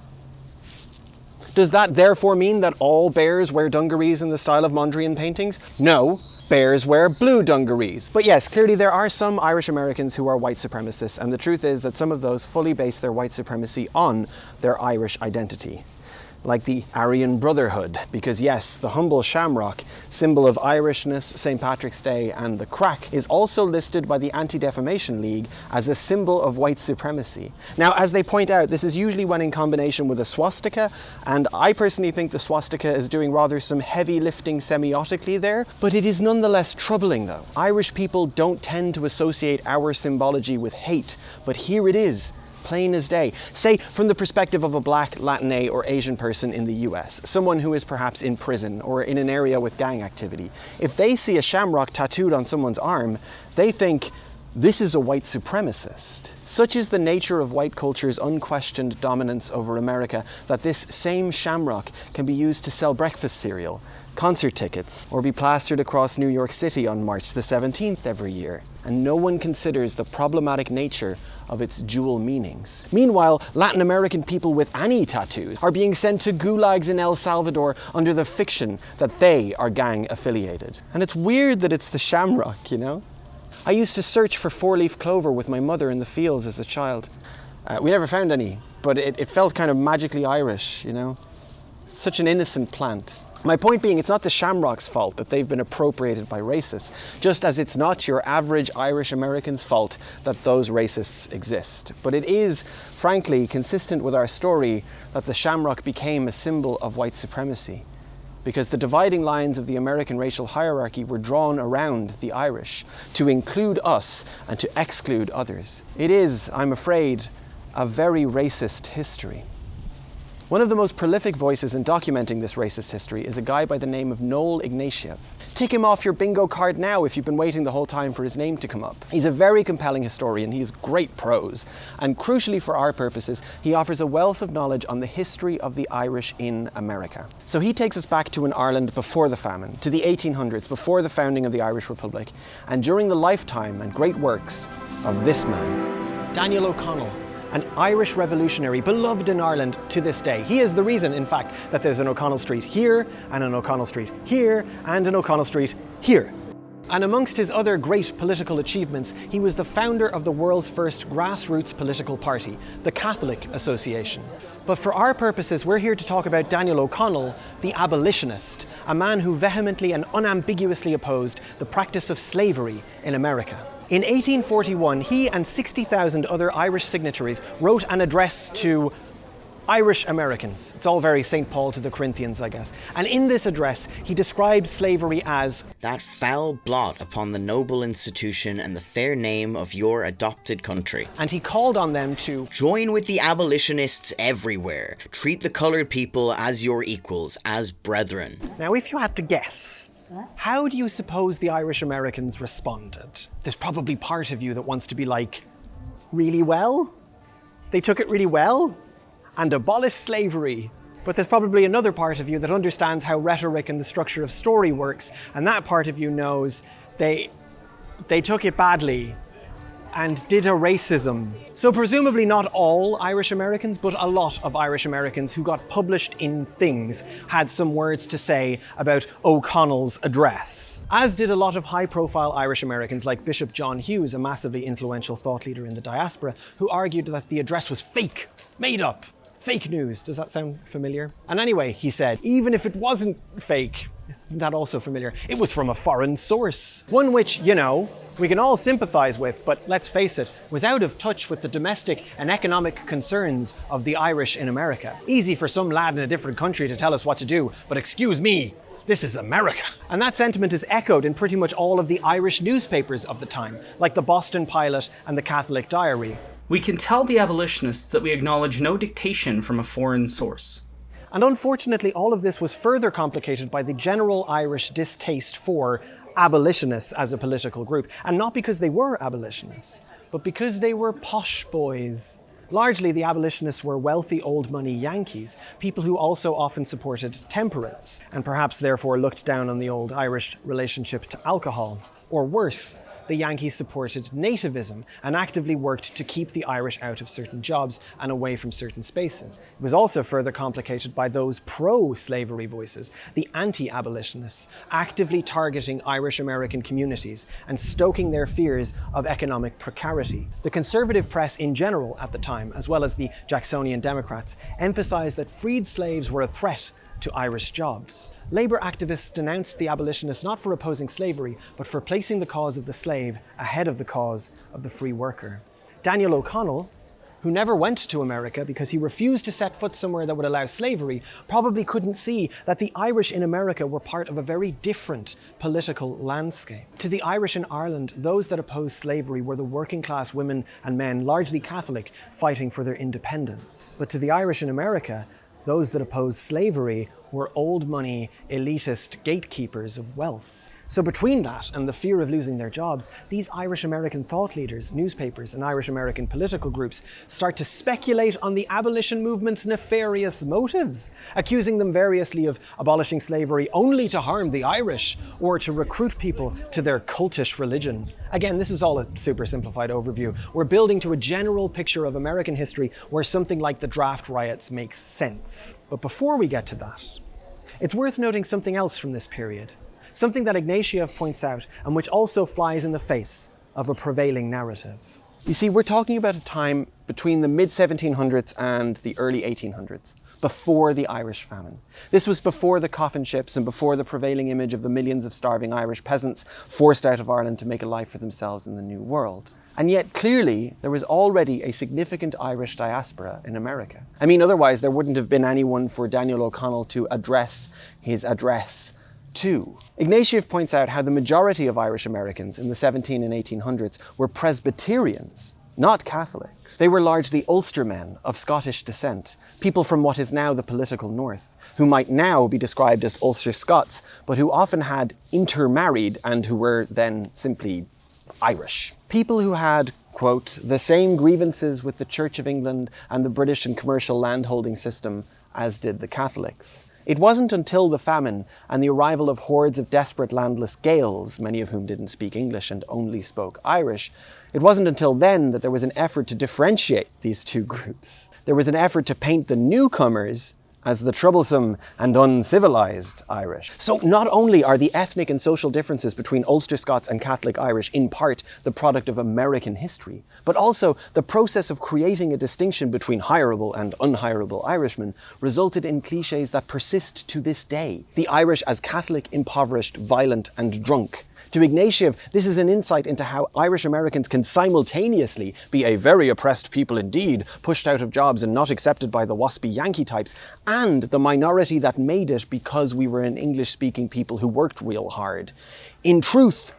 Does that therefore mean that all bears wear dungarees in the style of Mondrian paintings? No. Bears wear blue dungarees. But yes, clearly there are some Irish Americans who are white supremacists, and the truth is that some of those fully base their white supremacy on their Irish identity. like the Aryan Brotherhood, because yes, the humble shamrock, symbol of Irishness, St. Patrick's Day, and the crack, is also listed by the Anti-Defamation League as a symbol of white supremacy. Now, as they point out, this is usually when in combination with a swastika, and I personally think the swastika is doing rather some heavy lifting semiotically there, but it is nonetheless troubling though. Irish people don't tend to associate our symbology with hate, but here it is, plain as day. Say, from the perspective of a black, Latinx, or Asian person in the US, someone who is perhaps in prison or in an area with gang activity. If they see a shamrock tattooed on someone's arm, they think, this is a white supremacist. Such is the nature of white culture's unquestioned dominance over America that this same shamrock can be used to sell breakfast cereal, concert tickets, or be plastered across New York City on March the 17th every year. And no one considers the problematic nature of its dual meanings. Meanwhile, Latin American people with any tattoos are being sent to gulags in El Salvador under the fiction that they are gang affiliated. And it's weird that it's the shamrock, you know? I used to search for four-leaf clover with my mother in the fields as a child. We never found any, but it felt kind of magically Irish, you know? It's such an innocent plant. My point being, it's not the shamrock's fault that they've been appropriated by racists, just as it's not your average Irish American's fault that those racists exist. But it is, frankly, consistent with our story that the shamrock became a symbol of white supremacy, because the dividing lines of the American racial hierarchy were drawn around the Irish to include us and to exclude others. It is, I'm afraid, a very racist history. One of the most prolific voices in documenting this racist history is a guy by the name of Noel Ignatieff. Tick him off your bingo card now if you've been waiting the whole time for his name to come up. He's a very compelling historian, he has great prose, and crucially for our purposes, he offers a wealth of knowledge on the history of the Irish in America. So he takes us back to an Ireland before the famine, to the 1800s, before the founding of the Irish Republic, and during the lifetime and great works of this man, Daniel O'Connell. An Irish revolutionary beloved in Ireland to this day. He is the reason, in fact, that there's an O'Connell Street here, and an O'Connell Street here, and an O'Connell Street here. And amongst his other great political achievements, he was the founder of the world's first grassroots political party, the Catholic Association. But for our purposes, we're here to talk about Daniel O'Connell, the abolitionist, a man who vehemently and unambiguously opposed the practice of slavery in America. In 1841, he and 60,000 other Irish signatories wrote an address to Irish Americans. It's all very St. Paul to the Corinthians, I guess. And in this address, he described slavery as that foul blot upon the noble institution and the fair name of your adopted country. And he called on them to join with the abolitionists everywhere. Treat the colored people as your equals, as brethren. Now, if you had to guess, how do you suppose the Irish Americans responded? There's probably part of you that wants to be like, really well? They took it really well? And abolished slavery. But there's probably another part of you that understands how rhetoric and the structure of story works, and that part of you knows they took it badly and did a racism. So presumably not all Irish Americans, but a lot of Irish Americans who got published in things had some words to say about O'Connell's address. As did a lot of high-profile Irish Americans like Bishop John Hughes, a massively influential thought leader in the diaspora, who argued that the address was fake, made up, fake news. Does that sound familiar? And anyway, he said, even if it wasn't fake, isn't that also familiar? It was from a foreign source. One which, you know, we can all sympathize with, but let's face it, was out of touch with the domestic and economic concerns of the Irish in America. Easy for some lad in a different country to tell us what to do, but excuse me, this is America. And that sentiment is echoed in pretty much all of the Irish newspapers of the time, like the Boston Pilot and the Catholic Diary. We can tell the abolitionists that we acknowledge no dictation from a foreign source. And unfortunately, all of this was further complicated by the general Irish distaste for abolitionists as a political group. And not because they were abolitionists, but because they were posh boys. Largely, the abolitionists were wealthy old money Yankees, people who also often supported temperance, and perhaps therefore looked down on the old Irish relationship to alcohol. Or worse, the Yankees supported nativism and actively worked to keep the Irish out of certain jobs and away from certain spaces. It was also further complicated by those pro-slavery voices, the anti-abolitionists, actively targeting Irish American communities and stoking their fears of economic precarity. The conservative press in general at the time, as well as the Jacksonian Democrats, emphasized that freed slaves were a threat to Irish jobs. Labour activists denounced the abolitionists not for opposing slavery, but for placing the cause of the slave ahead of the cause of the free worker. Daniel O'Connell, who never went to America because he refused to set foot somewhere that would allow slavery, probably couldn't see that the Irish in America were part of a very different political landscape. To the Irish in Ireland, those that opposed slavery were the working class women and men, largely Catholic, fighting for their independence. But to the Irish in America, those that opposed slavery were old money, elitist gatekeepers of wealth. So between that and the fear of losing their jobs, these Irish American thought leaders, newspapers, and Irish American political groups start to speculate on the abolition movement's nefarious motives, accusing them variously of abolishing slavery only to harm the Irish or to recruit people to their cultish religion. Again, this is all a super simplified overview. We're building to a general picture of American history where something like the draft riots makes sense. But before we get to that, it's worth noting something else from this period. Something that Ignatieff points out, and which also flies in the face of a prevailing narrative. You see, we're talking about a time between the mid-1700s and the early 1800s, before the Irish famine. This was before the coffin ships and before the prevailing image of the millions of starving Irish peasants forced out of Ireland to make a life for themselves in the New World. And yet, clearly, there was already a significant Irish diaspora in America. I mean, otherwise there wouldn't have been anyone for Daniel O'Connell to address his address to. Ignatieff points out how the majority of Irish Americans in the 1700s and 1800s were Presbyterians, not Catholics. They were largely Ulstermen of Scottish descent, people from what is now the political north, who might now be described as Ulster Scots, but who often had intermarried and who were then simply Irish. People who had, quote, the same grievances with the Church of England and the British and commercial landholding system as did the Catholics. It wasn't until the famine and the arrival of hordes of desperate landless Gaels, many of whom didn't speak English and only spoke Irish, it wasn't until then that there was an effort to differentiate these two groups. There was an effort to paint the newcomers as the troublesome and uncivilized Irish. So not only are the ethnic and social differences between Ulster Scots and Catholic Irish in part the product of American history, but also the process of creating a distinction between hireable and unhireable Irishmen resulted in cliches that persist to this day. The Irish as Catholic, impoverished, violent, and drunk. To Ignatieff, this is an insight into how Irish Americans can simultaneously be a very oppressed people indeed, pushed out of jobs and not accepted by the waspy Yankee types, and the minority that made it because we were an English-speaking people who worked real hard. In truth,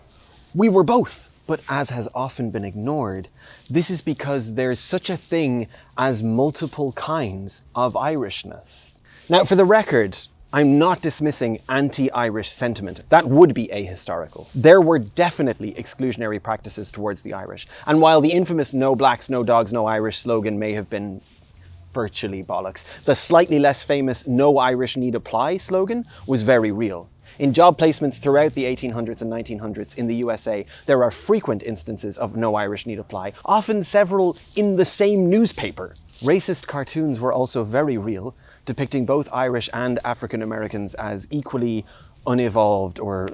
we were both. But as has often been ignored, this is because there's such a thing as multiple kinds of Irishness. Now, for the record, I'm not dismissing anti-Irish sentiment. That would be ahistorical. There were definitely exclusionary practices towards the Irish. And while the infamous "No blacks, no dogs, no Irish" slogan may have been virtually bollocks, the slightly less famous "No Irish Need Apply" slogan was very real. In job placements throughout the 1800s and 1900s in the USA, there are frequent instances of "No Irish Need Apply," often several in the same newspaper. Racist cartoons were also very real, depicting both Irish and African Americans as equally unevolved or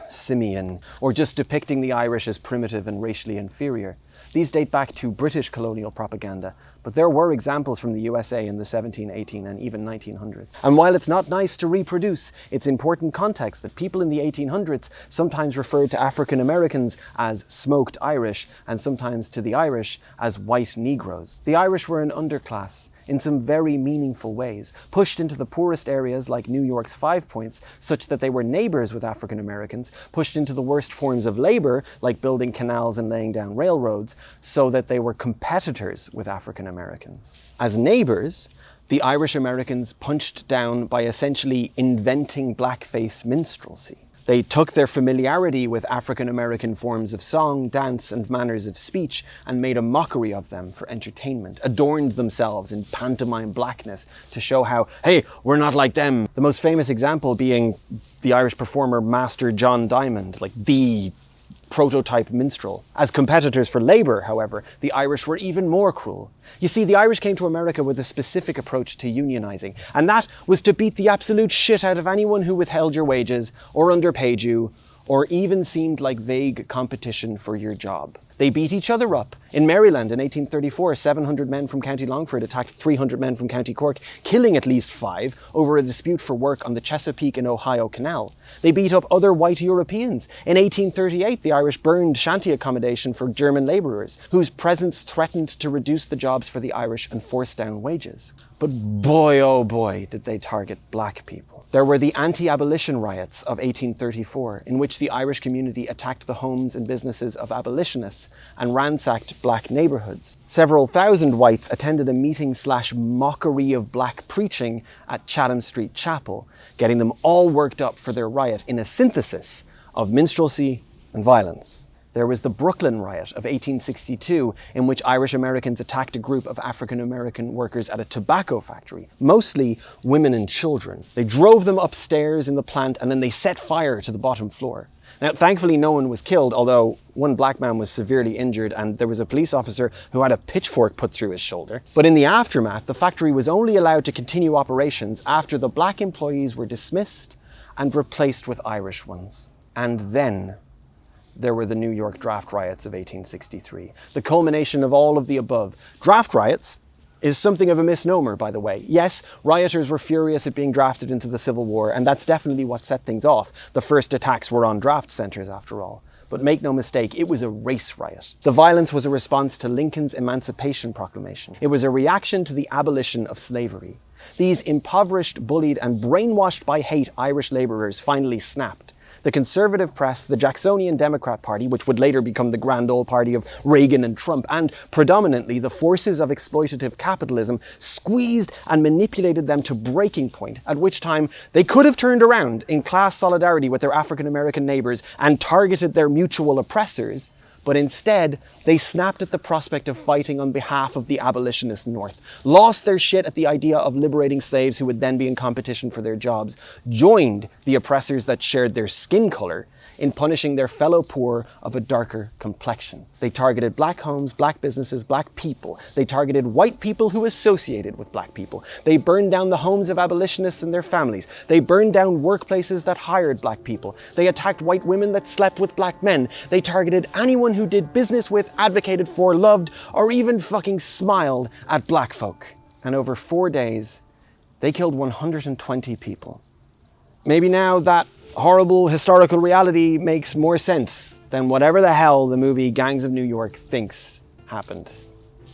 simian, or just depicting the Irish as primitive and racially inferior. These date back to British colonial propaganda, but there were examples from the USA in the 1700s, 1800s, and even 1900s. And while it's not nice to reproduce, it's important context that people in the 1800s sometimes referred to African Americans as smoked Irish, and sometimes to the Irish as white Negroes. The Irish were an underclass in some very meaningful ways, pushed into the poorest areas like New York's Five Points, such that they were neighbors with African Americans, pushed into the worst forms of labor, like building canals and laying down railroads, so that they were competitors with African Americans. As neighbors, the Irish Americans punched down by essentially inventing blackface minstrelsy. They took their familiarity with African American forms of song, dance, and manners of speech and made a mockery of them for entertainment, adorned themselves in pantomime blackness to show how, hey, we're not like them. The most famous example being the Irish performer Master John Diamond, like the prototype minstrel. As competitors for labour, however, the Irish were even more cruel. You see, the Irish came to America with a specific approach to unionising, and that was to beat the absolute shit out of anyone who withheld your wages, or underpaid you, or even seemed like vague competition for your job. They beat each other up. In Maryland in 1834, 700 men from County Longford attacked 300 men from County Cork, killing at least 5 over a dispute for work on the Chesapeake and Ohio Canal. They beat up other white Europeans. In 1838, the Irish burned shanty accommodation for German labourers, whose presence threatened to reduce the jobs for the Irish and force down wages. But boy, oh boy, did they target black people. There were the anti-abolition riots of 1834, in which the Irish community attacked the homes and businesses of abolitionists and ransacked black neighbourhoods. Several thousand whites attended a meeting/mockery of black preaching at Chatham Street Chapel, getting them all worked up for their riot in a synthesis of minstrelsy and violence. There was the Brooklyn Riot of 1862, in which Irish Americans attacked a group of African American workers at a tobacco factory, mostly women and children. They drove them upstairs in the plant and then they set fire to the bottom floor. Now, thankfully, no one was killed, although one black man was severely injured and there was a police officer who had a pitchfork put through his shoulder. But in the aftermath, the factory was only allowed to continue operations after the black employees were dismissed and replaced with Irish ones. And then there were the New York draft riots of 1863, the culmination of all of the above. Draft riots is something of a misnomer, by the way. Yes, rioters were furious at being drafted into the Civil War, and that's definitely what set things off. The first attacks were on draft centres, after all. But make no mistake, it was a race riot. The violence was a response to Lincoln's Emancipation Proclamation. It was a reaction to the abolition of slavery. These impoverished, bullied, and brainwashed by hate Irish labourers finally snapped. The conservative press, the Jacksonian Democrat Party, which would later become the grand old party of Reagan and Trump, and predominantly the forces of exploitative capitalism, squeezed and manipulated them to breaking point, at which time they could have turned around in class solidarity with their African American neighbours and targeted their mutual oppressors, but instead they snapped at the prospect of fighting on behalf of the abolitionist North, lost their shit at the idea of liberating slaves who would then be in competition for their jobs, joined the oppressors that shared their skin colour in punishing their fellow poor of a darker complexion. They targeted black homes, black businesses, black people. They targeted white people who associated with black people. They burned down the homes of abolitionists and their families. They burned down workplaces that hired black people. They attacked white women that slept with black men. They targeted anyone who did business with, advocated for, loved, or even fucking smiled at black folk. And over 4 days, they killed 120 people. Maybe now that horrible historical reality makes more sense than whatever the hell the movie Gangs of New York thinks happened.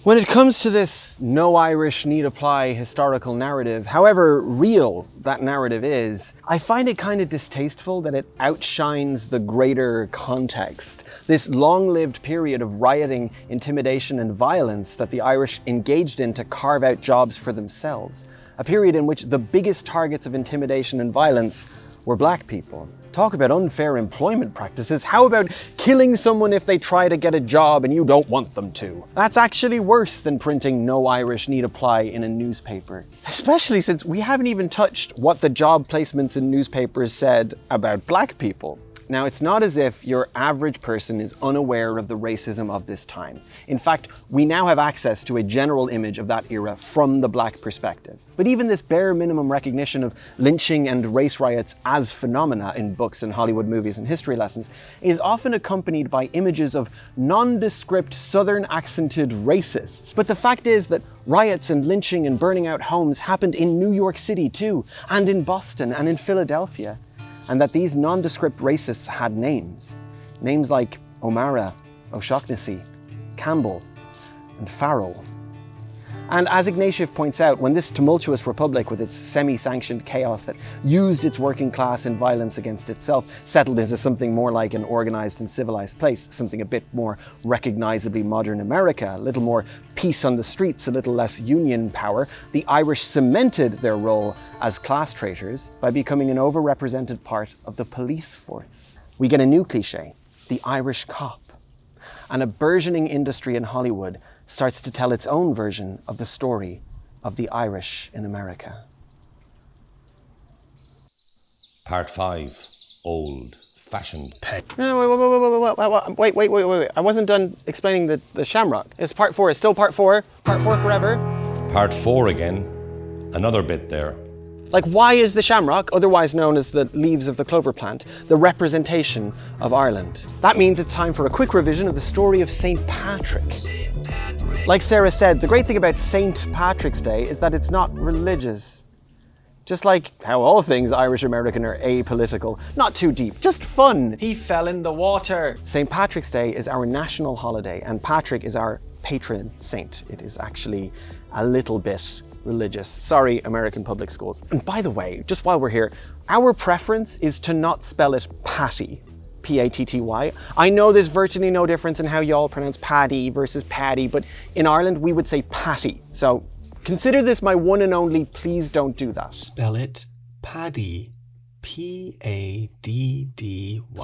When it comes to this no Irish need apply historical narrative, however real that narrative is, I find it kind of distasteful that it outshines the greater context. This long-lived period of rioting, intimidation, and violence that the Irish engaged in to carve out jobs for themselves. A period in which the biggest targets of intimidation and violence were black people. Talk about unfair employment practices. How about killing someone if they try to get a job and you don't want them to? That's actually worse than printing "No Irish Need Apply" in a newspaper. Especially since we haven't even touched what the job placements in newspapers said about black people. Now, it's not as if your average person is unaware of the racism of this time. In fact, we now have access to a general image of that era from the black perspective. But even this bare minimum recognition of lynching and race riots as phenomena in books and Hollywood movies and history lessons is often accompanied by images of nondescript southern accented racists. But the fact is that riots and lynching and burning out homes happened in New York City too, and in Boston and in Philadelphia. And that these nondescript racists had names. Names like O'Mara, O'Shaughnessy, Campbell, and Farrell. And as Ignatieff points out, when this tumultuous republic with its semi-sanctioned chaos that used its working class in violence against itself settled into something more like an organized and civilized place, something a bit more recognizably modern America, a little more peace on the streets, a little less union power, the Irish cemented their role as class traitors by becoming an overrepresented part of the police force. We get a new cliche, the Irish cop. And a burgeoning industry in Hollywood starts to tell its own version of the story of the Irish in America. Part 5. Old fashioned. No, wait. I wasn't done explaining the shamrock. It's part 4. It's still part 4. Part 4 forever. Part 4 again. Another bit there. Like, why is the shamrock, otherwise known as the leaves of the clover plant, the representation of Ireland? That means it's time for a quick revision of the story of St. Patrick. Like Sarah said, the great thing about St. Patrick's Day is that it's not religious. Just like how all things Irish American are apolitical. Not too deep, just fun. He fell in the water. St. Patrick's Day is our national holiday, and Patrick is our patron saint. It is actually a little bit religious. Sorry, American public schools. And by the way, just while we're here, our preference is to not spell it Patty. P-A-T-T-Y. I know there's virtually no difference in how y'all pronounce Paddy versus Paddy, but in Ireland we would say Patty. So consider this my one and only, please don't do that. Spell it Paddy. P-A-D-D-Y.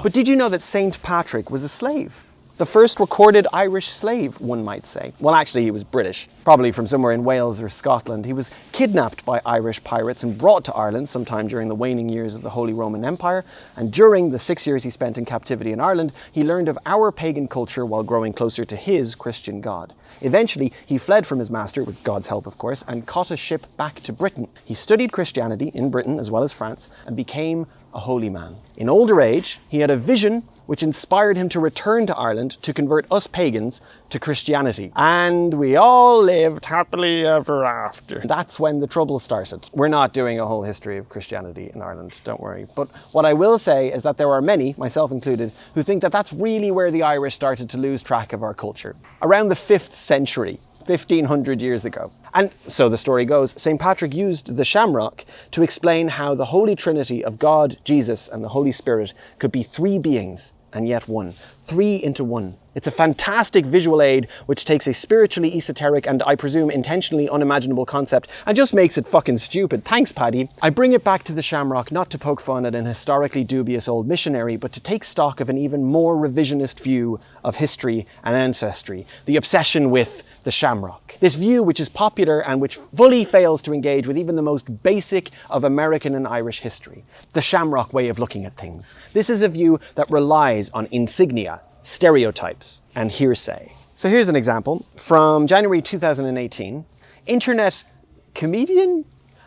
But did you know that St. Patrick was a slave? The first recorded Irish slave, one might say. Well, actually, he was British, probably from somewhere in Wales or Scotland. He was kidnapped by Irish pirates and brought to Ireland sometime during the waning years of the Holy Roman Empire. And during the 6 years he spent in captivity in Ireland, he learned of our pagan culture while growing closer to his Christian God. Eventually, he fled from his master, with God's help of course, and caught a ship back to Britain. He studied Christianity in Britain as well as France and became a holy man. In older age, he had a vision which inspired him to return to Ireland to convert us pagans to Christianity. And we all lived happily ever after. That's when the trouble started. We're not doing a whole history of Christianity in Ireland, don't worry. But what I will say is that there are many, myself included, who think that that's really where the Irish started to lose track of our culture. Around the 5th century, 1500 years ago. And so the story goes, St. Patrick used the shamrock to explain how the Holy Trinity of God, Jesus, and the Holy Spirit could be 3 beings and yet one. 3 into 1. It's a fantastic visual aid which takes a spiritually esoteric and, I presume, intentionally unimaginable concept and just makes it fucking stupid. Thanks, Paddy. I bring it back to the shamrock not to poke fun at an historically dubious old missionary, but to take stock of an even more revisionist view of history and ancestry. The obsession with the shamrock. This view, which is popular and which fully fails to engage with even the most basic of American and Irish history. The shamrock way of looking at things. This is a view that relies on insignia, stereotypes, and hearsay. So here's an example from January 2018. Internet comedian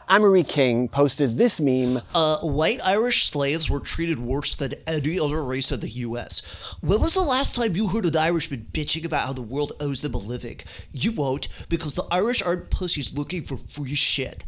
Amory King posted this meme. White Irish slaves were treated worse than any other race in the US. When was the last time you heard an Irishman bitching about how the world owes them a living? You won't, because the Irish aren't pussies looking for free shit.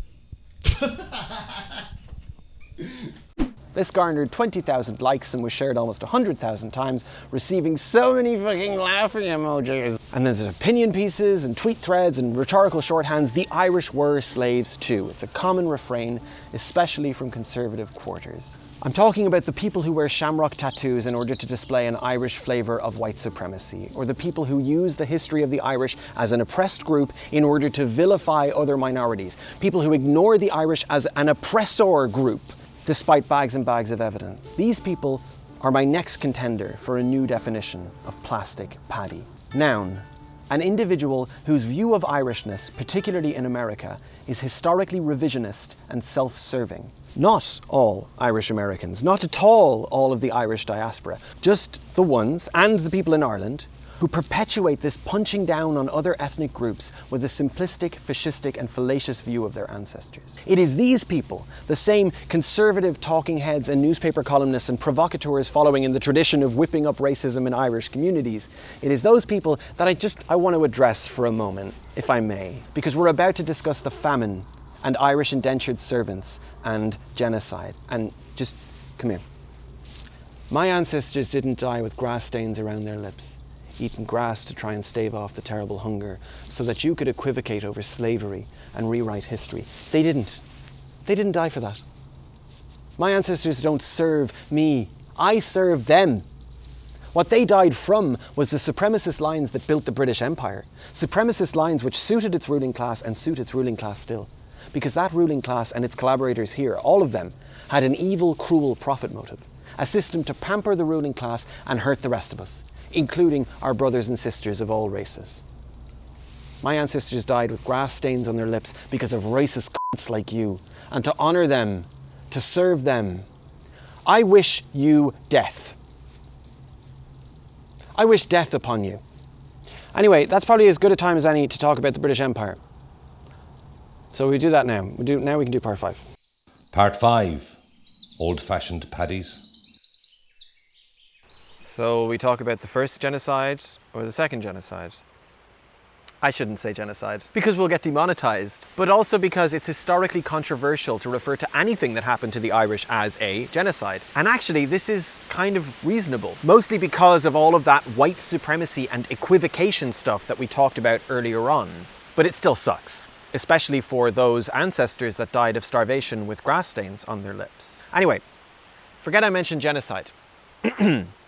This garnered 20,000 likes and was shared almost 100,000 times, receiving so many fucking laughing emojis. And then there's opinion pieces and tweet threads and rhetorical shorthands. The Irish were slaves too. It's a common refrain, especially from conservative quarters. I'm talking about the people who wear shamrock tattoos in order to display an Irish flavour of white supremacy, or the people who use the history of the Irish as an oppressed group in order to vilify other minorities, people who ignore the Irish as an oppressor group, despite bags and bags of evidence. These people are my next contender for a new definition of plastic paddy. Noun, an individual whose view of Irishness, particularly in America, is historically revisionist and self-serving. Not all Irish Americans, not at all of the Irish diaspora, just the ones, and the people in Ireland, who perpetuate this punching down on other ethnic groups with a simplistic, fascistic and fallacious view of their ancestors. It is these people, the same conservative talking heads and newspaper columnists and provocateurs following in the tradition of whipping up racism in Irish communities. It is those people that I want to address for a moment, if I may, because we're about to discuss the famine and Irish indentured servants and genocide. And just come here. My ancestors didn't die with grass stains around their lips, eating grass to try and stave off the terrible hunger so that you could equivocate over slavery and rewrite history. They didn't. They didn't die for that. My ancestors don't serve me. I serve them. What they died from was the supremacist lines that built the British Empire. Supremacist lines which suited its ruling class and suit its ruling class still. Because that ruling class and its collaborators here, all of them, had an evil, cruel profit motive. A system to pamper the ruling class and hurt the rest of us, including our brothers and sisters of all races. My ancestors died with grass stains on their lips because of racist cunts like you, and to honour them, to serve them, I wish you death. I wish death upon you. Anyway, that's probably as good a time as any to talk about the British Empire. So we do that now. Now we can do part 5. Part 5. Old-fashioned paddies. So we talk about the first genocide or the second genocide? I shouldn't say genocide, because we'll get demonetized, but also because it's historically controversial to refer to anything that happened to the Irish as a genocide. And actually, this is kind of reasonable, mostly because of all of that white supremacy and equivocation stuff that we talked about earlier on. But it still sucks, especially for those ancestors that died of starvation with grass stains on their lips. Anyway, forget I mentioned genocide.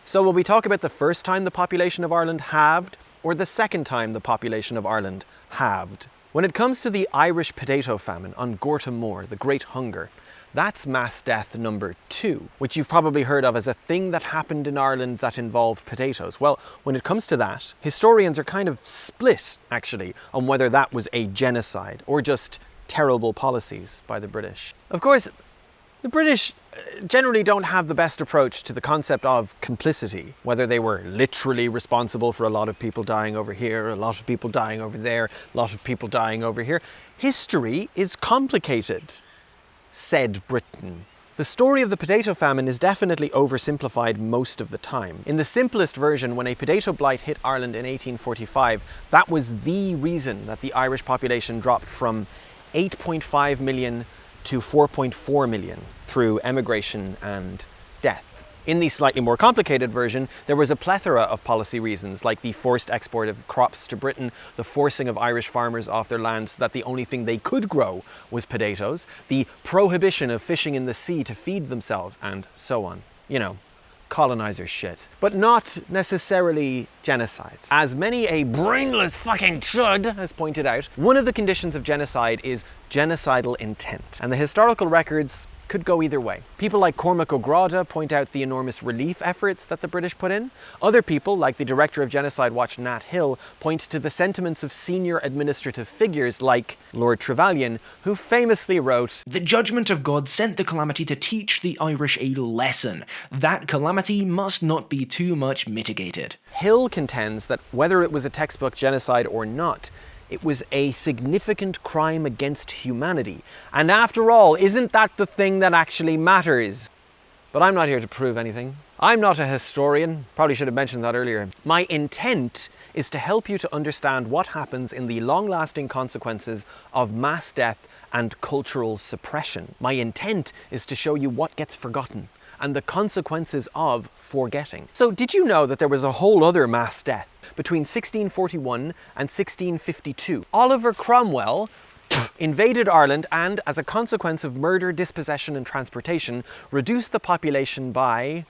So will we talk about the first time the population of Ireland halved, or the second time the population of Ireland halved? When it comes to the Irish potato famine on Gorta Moor, the Great Hunger, that's mass death number 2, which you've probably heard of as a thing that happened in Ireland that involved potatoes. Well, when it comes to that, historians are kind of split, actually, on whether that was a genocide or just terrible policies by the British. Of course, the British generally don't have the best approach to the concept of complicity, whether they were literally responsible for a lot of people dying over here, a lot of people dying over there, a lot of people dying over here. History is complicated, said Britain. The story of the potato famine is definitely oversimplified most of the time. In the simplest version, when a potato blight hit Ireland in 1845, that was the reason that the Irish population dropped from 8.5 million to 4.4 million through emigration and death. In the slightly more complicated version, there was a plethora of policy reasons, like the forced export of crops to Britain, the forcing of Irish farmers off their land so that the only thing they could grow was potatoes, the prohibition of fishing in the sea to feed themselves, and so on. You know, colonizer shit. But not necessarily genocide. As many a brainless fucking chud has pointed out, one of the conditions of genocide is genocidal intent. And the historical records could go either way. People like Cormac O'Grada point out the enormous relief efforts that the British put in. Other people, like the director of Genocide Watch, Nat Hill, point to the sentiments of senior administrative figures like Lord Trevelyan, who famously wrote, "The judgment of God sent the calamity to teach the Irish a lesson. That calamity must not be too much mitigated." Hill contends that whether it was a textbook genocide or not, it was a significant crime against humanity. And after all, isn't that the thing that actually matters? But I'm not here to prove anything. I'm not a historian. Probably should have mentioned that earlier. My intent is to help you to understand what happens in the long-lasting consequences of mass death and cultural suppression. My intent is to show you what gets forgotten and the consequences of forgetting. So did you know that there was a whole other mass death between 1641 and 1652? Oliver Cromwell invaded Ireland and, as a consequence of murder, dispossession and transportation, reduced the population by,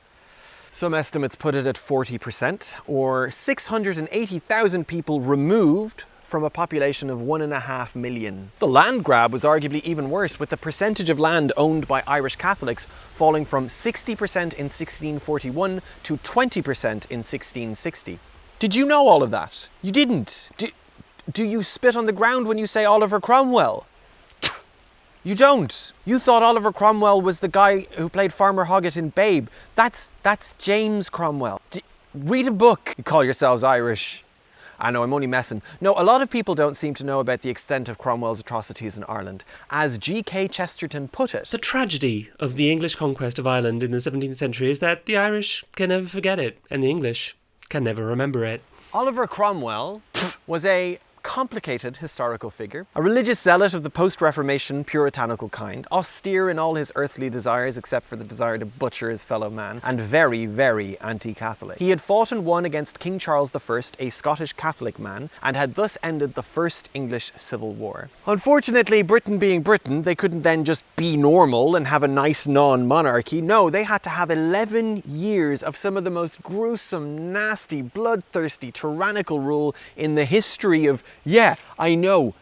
some estimates put it at 40%, or 680,000 people removed from a population of 1.5 million. The land grab was arguably even worse, with the percentage of land owned by Irish Catholics falling from 60% in 1641 to 20% in 1660. Did you know all of that? You didn't. Do you spit on the ground when you say Oliver Cromwell? You don't. You thought Oliver Cromwell was the guy who played Farmer Hoggett in Babe. That's James Cromwell. Read a book. You call yourselves Irish. I know, I'm only messing. No, a lot of people don't seem to know about the extent of Cromwell's atrocities in Ireland. As G.K. Chesterton put it, "The tragedy of the English conquest of Ireland in the 17th century is that the Irish can never forget it, and the English can never remember it." Oliver Cromwell was a complicated historical figure, a religious zealot of the post-Reformation puritanical kind, austere in all his earthly desires except for the desire to butcher his fellow man, and very, very anti-Catholic. He had fought and won against King Charles I, a Scottish Catholic man, and had thus ended the First English Civil War. Unfortunately, Britain being Britain, they couldn't then just be normal and have a nice non-monarchy. No, they had to have 11 years of some of the most gruesome, nasty, bloodthirsty, tyrannical rule in the history of, yeah, I know,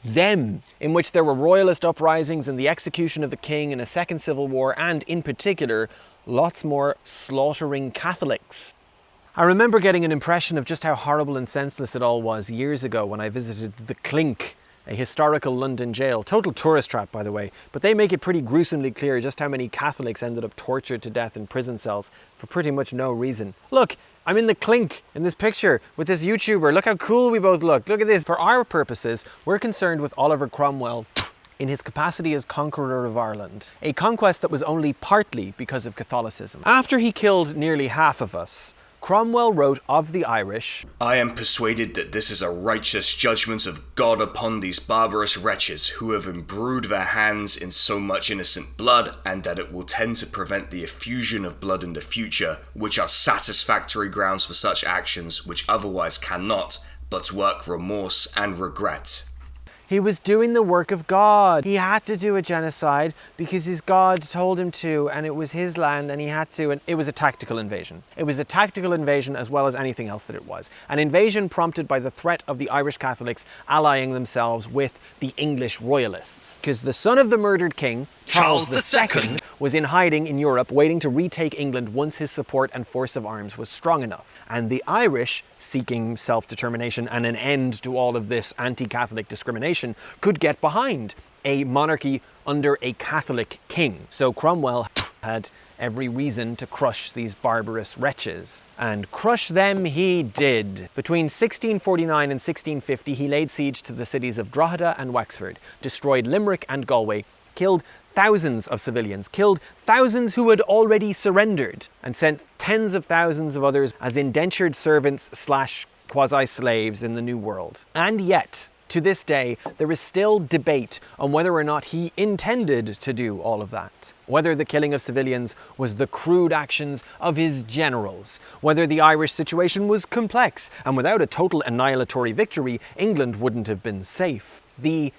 them, in which there were royalist uprisings and the execution of the king in a second civil war, and in particular, lots more slaughtering Catholics. I remember getting an impression of just how horrible and senseless it all was years ago when I visited the Clink a historical London jail. Total tourist trap, by the way, but they make it pretty gruesomely clear just how many Catholics ended up tortured to death in prison cells for pretty much no reason. Look, I'm in the clink in this picture with this YouTuber. Look how cool we both look. Look at this. For our purposes, we're concerned with Oliver Cromwell in his capacity as conqueror of Ireland, a conquest that was only partly because of Catholicism. After he killed nearly half of us, Cromwell wrote of the Irish, I am persuaded that this is a righteous judgment of God upon these barbarous wretches who have imbrued their hands in so much innocent blood, and that it will tend to prevent the effusion of blood in the future, which are satisfactory grounds for such actions which otherwise cannot but work remorse and regret. he was doing the work of God. He had to do a genocide because his God told him to, and it was his land and he had to, and it was a tactical invasion. It was a tactical invasion as well as anything else that it was. An invasion prompted by the threat of the Irish Catholics allying themselves with the English royalists. Because the son of the murdered king, Charles II, was in hiding in Europe waiting to retake England once his support and force of arms was strong enough. And the Irish, seeking self-determination and an end to all of this anti-Catholic discrimination, could get behind a monarchy under a Catholic king. So Cromwell had every reason to crush these barbarous wretches. And crush them he did. Between 1649 and 1650, he laid siege to the cities of Drogheda and Wexford, destroyed Limerick and Galway, killed thousands of civilians, killed thousands who had already surrendered, and sent tens of thousands of others as indentured servants / quasi-slaves in the New World. And yet, to this day, there is still debate on whether or not he intended to do all of that. Whether the killing of civilians was the crude actions of his generals. Whether the Irish situation was complex, and without a total annihilatory victory, England wouldn't have been safe. The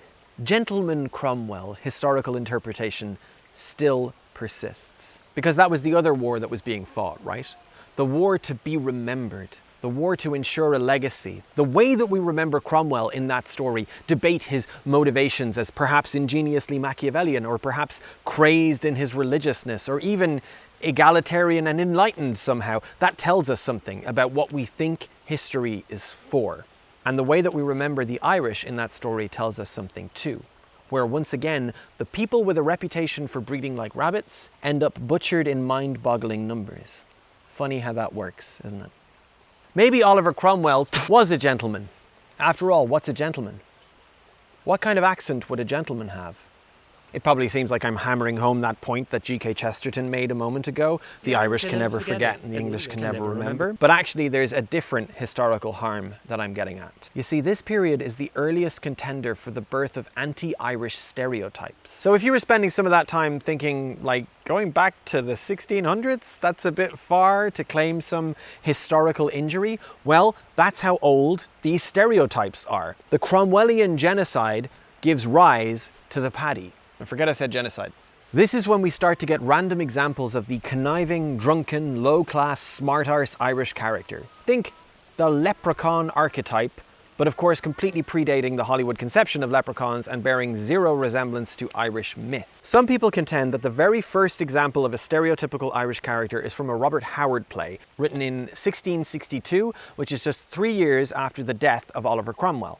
Gentleman Cromwell historical interpretation still persists. Because that was the other war that was being fought, right? The war to be remembered. The war to ensure a legacy. The way that we remember Cromwell in that story, debate his motivations as perhaps ingeniously Machiavellian, or perhaps crazed in his religiousness, or even egalitarian and enlightened somehow, that tells us something about what we think history is for. And the way that we remember the Irish in that story tells us something too, where once again, the people with a reputation for breeding like rabbits end up butchered in mind-boggling numbers. Funny how that works, isn't it? Maybe Oliver Cromwell was a gentleman. After all, what's a gentleman? What kind of accent would a gentleman have? It probably seems like I'm hammering home that point that G.K. Chesterton made a moment ago. The Irish can never forget and the English can never remember. But actually there's a different historical harm that I'm getting at. You see, this period is the earliest contender for the birth of anti-Irish stereotypes. So if you were spending some of that time thinking, like, going back to the 1600s, that's a bit far to claim some historical injury, well, that's how old these stereotypes are. The Cromwellian genocide gives rise to the paddy. And forget I said genocide. This is when we start to get random examples of the conniving, drunken, low-class, smart-arse Irish character. Think the leprechaun archetype, but of course completely predating the Hollywood conception of leprechauns and bearing zero resemblance to Irish myth. Some people contend that the very first example of a stereotypical Irish character is from a Robert Howard play, written in 1662, which is just 3 years after the death of Oliver Cromwell.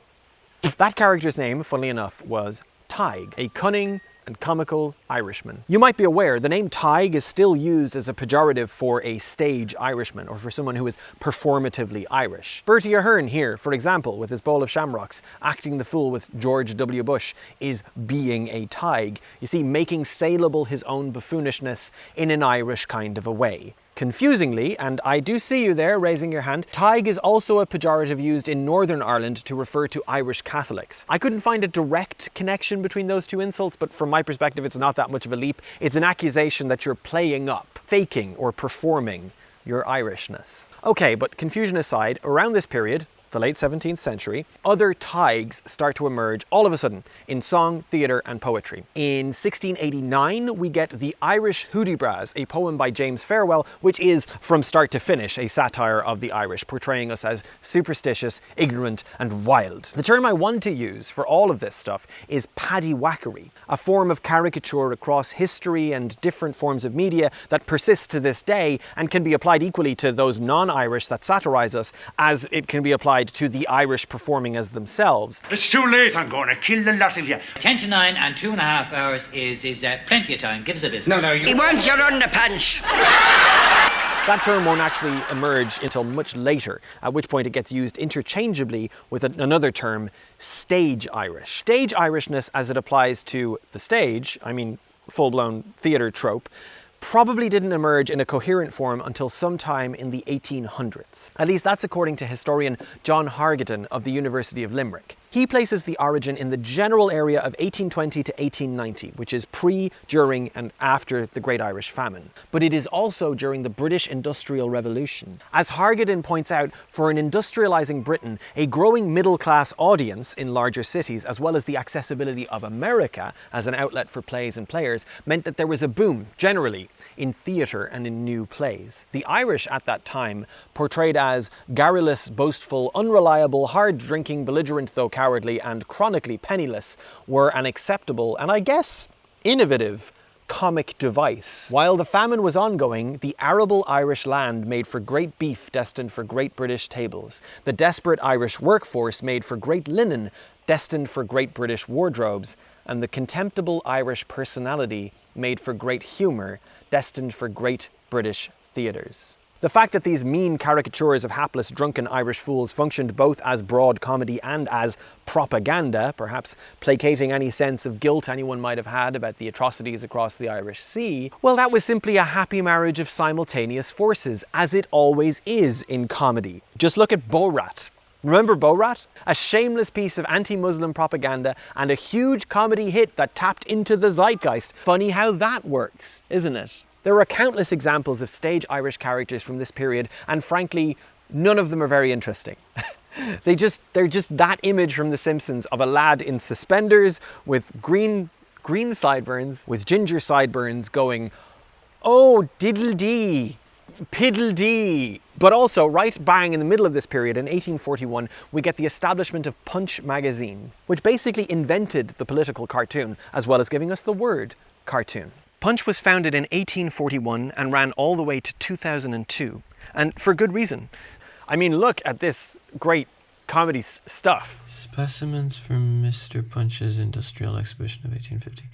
That character's name, funnily enough, was Tig, a cunning and comical Irishman. You might be aware the name Tig is still used as a pejorative for a stage Irishman, or for someone who is performatively Irish. Bertie Ahern here, for example, with his bowl of shamrocks, acting the fool with George W. Bush, is being a Tig. You see, making saleable his own buffonishness in an Irish kind of a way. Confusingly, and I do see you there raising your hand, Tig is also a pejorative used in Northern Ireland to refer to Irish Catholics. I couldn't find a direct connection between those two insults, but from my perspective it's not that much of a leap. It's an accusation that you're playing up, faking or performing your Irishness. Okay, but confusion aside, around this period, the late 17th century, other Tigs start to emerge all of a sudden in song, theatre and poetry. In 1689 we get The Irish Hudibras, a poem by James Farwell, which is, from start to finish, a satire of the Irish, portraying us as superstitious, ignorant and wild. The term I want to use for all of this stuff is paddywhackery, a form of caricature across history and different forms of media that persists to this day and can be applied equally to those non-Irish that satirize us as it can be applied side to the Irish performing as themselves. It's too late, I'm going to kill the lot of you. 10 to 9 and 2.5 hours is plenty of time. Give us a business. No, He wants your underpants. That term won't actually emerge until much later, at which point it gets used interchangeably with another term, stage Irish. Stage Irishness, as it applies to the stage, I mean full-blown theatre trope, probably didn't emerge in a coherent form until sometime in the 1800s. At least that's according to historian John Hargadon of the University of Limerick. He places the origin in the general area of 1820 to 1890, which is pre, during, and after the Great Irish Famine. But it is also during the British Industrial Revolution. As Hargadon points out, for an industrializing Britain, a growing middle-class audience in larger cities, as well as the accessibility of America as an outlet for plays and players, meant that there was a boom, generally, in theatre and in new plays. The Irish at that time, portrayed as garrulous, boastful, unreliable, hard-drinking, belligerent though cowardly, and chronically penniless, were an acceptable, and I guess innovative, comic device. While the famine was ongoing, the arable Irish land made for great beef destined for great British tables. The desperate Irish workforce made for great linen destined for great British wardrobes, and the contemptible Irish personality made for great humour destined for great British theatres. The fact that these mean caricatures of hapless, drunken Irish fools functioned both as broad comedy and as propaganda, perhaps placating any sense of guilt anyone might have had about the atrocities across the Irish Sea, well, that was simply a happy marriage of simultaneous forces, as it always is in comedy. Just look at Borat. Remember Borat? A shameless piece of anti-Muslim propaganda and a huge comedy hit that tapped into the zeitgeist. Funny how that works, isn't it? There are countless examples of stage Irish characters from this period, and frankly, none of them are very interesting. They're just that image from The Simpsons of a lad in suspenders with green sideburns, with ginger sideburns going, "Oh, diddle-dee, piddle-dee." But also, right bang in the middle of this period, in 1841, we get the establishment of Punch magazine, which basically invented the political cartoon, as well as giving us the word cartoon. Punch was founded in 1841 and ran all the way to 2002, and for good reason. I mean, look at this great comedy stuff. Specimens from Mr. Punch's Industrial Exhibition of 1850.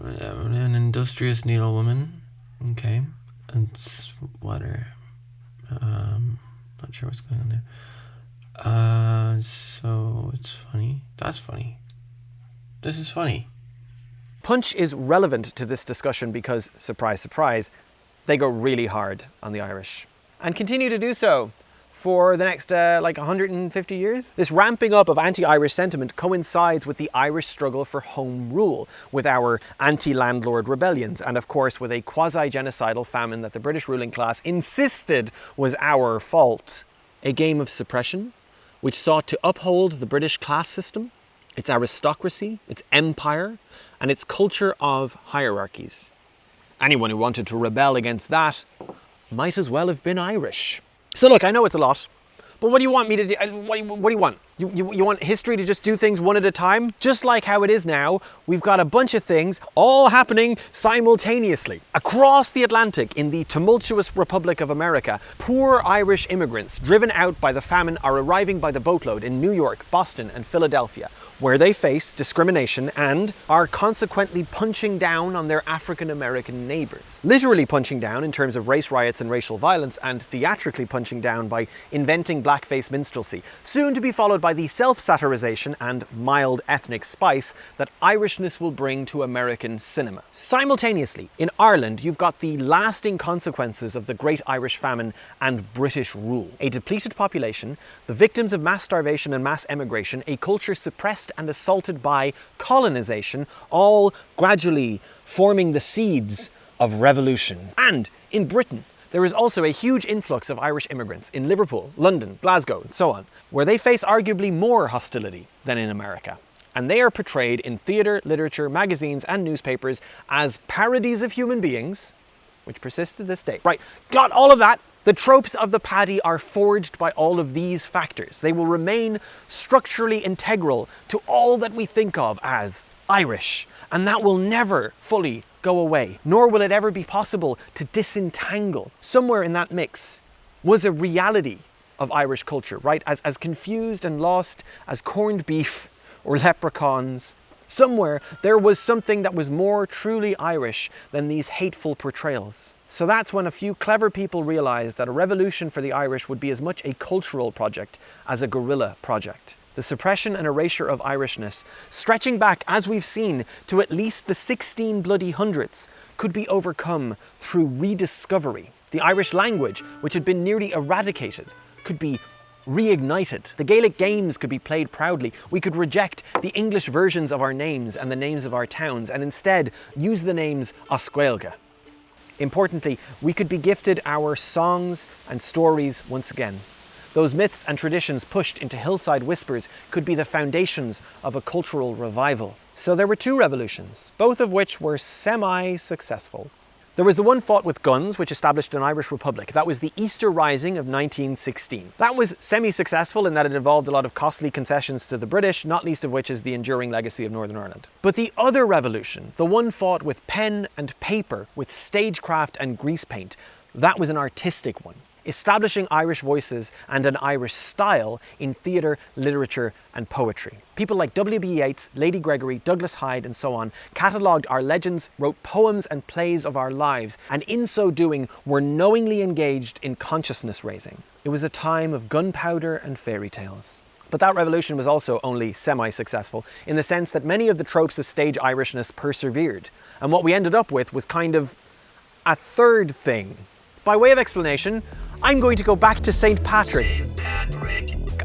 An industrious needlewoman. Okay. And sweater. Not sure what's going on there. So it's funny. That's funny. This is funny. Punch is relevant to this discussion because, surprise, surprise, they go really hard on the Irish. And continue to do so for the next, 150 years. This ramping up of anti-Irish sentiment coincides with the Irish struggle for home rule, with our anti-landlord rebellions, and of course with a quasi-genocidal famine that the British ruling class insisted was our fault. A game of suppression, which sought to uphold the British class system, its aristocracy, its empire, and its culture of hierarchies. Anyone who wanted to rebel against that might as well have been Irish. So look, I know it's a lot, but what do you want me to do? What do you want? You want history to just do things one at a time? Just like how it is now, we've got a bunch of things all happening simultaneously. Across the Atlantic, in the tumultuous Republic of America, poor Irish immigrants driven out by the famine are arriving by the boatload in New York, Boston, and Philadelphia, where they face discrimination and are consequently punching down on their African-American neighbours. Literally punching down in terms of race riots and racial violence, and theatrically punching down by inventing blackface minstrelsy, soon to be followed by the self-satirization and mild ethnic spice that Irishness will bring to American cinema. Simultaneously, in Ireland, you've got the lasting consequences of the Great Irish Famine and British rule. A depleted population, the victims of mass starvation and mass emigration, a culture suppressed and assaulted by colonization, all gradually forming the seeds of revolution. And in Britain, there is also a huge influx of Irish immigrants in Liverpool, London, Glasgow, and so on, where they face arguably more hostility than in America. And they are portrayed in theatre, literature, magazines, and newspapers as parodies of human beings, which persist to this day. Right, got all of that. The tropes of the paddy are forged by all of these factors. They will remain structurally integral to all that we think of as Irish, and that will never fully go away, nor will it ever be possible to disentangle. Somewhere in that mix was a reality of Irish culture, right? As confused and lost as corned beef or leprechauns. Somewhere there was something that was more truly Irish than these hateful portrayals. So that's when a few clever people realised that a revolution for the Irish would be as much a cultural project as a guerrilla project. The suppression and erasure of Irishness, stretching back, as we've seen, to at least the 16 bloody hundreds, could be overcome through rediscovery. The Irish language, which had been nearly eradicated, could be reignited. The Gaelic games could be played proudly. We could reject the English versions of our names and the names of our towns and instead use the names Oscuelga. Importantly, we could be gifted our songs and stories once again. Those myths and traditions pushed into hillside whispers could be the foundations of a cultural revival. So there were two revolutions, both of which were semi-successful. There was the one fought with guns, which established an Irish Republic. That was the Easter Rising of 1916. That was semi-successful in that it involved a lot of costly concessions to the British, not least of which is the enduring legacy of Northern Ireland. But the other revolution, the one fought with pen and paper, with stagecraft and grease paint, that was an artistic one, establishing Irish voices and an Irish style in theatre, literature and poetry. People like W.B. Yeats, Lady Gregory, Douglas Hyde and so on catalogued our legends, wrote poems and plays of our lives, and in so doing were knowingly engaged in consciousness raising. It was a time of gunpowder and fairy tales. But that revolution was also only semi-successful, in the sense that many of the tropes of stage Irishness persevered, and what we ended up with was kind of a third thing. By way of explanation, I'm going to go back to St. Patrick.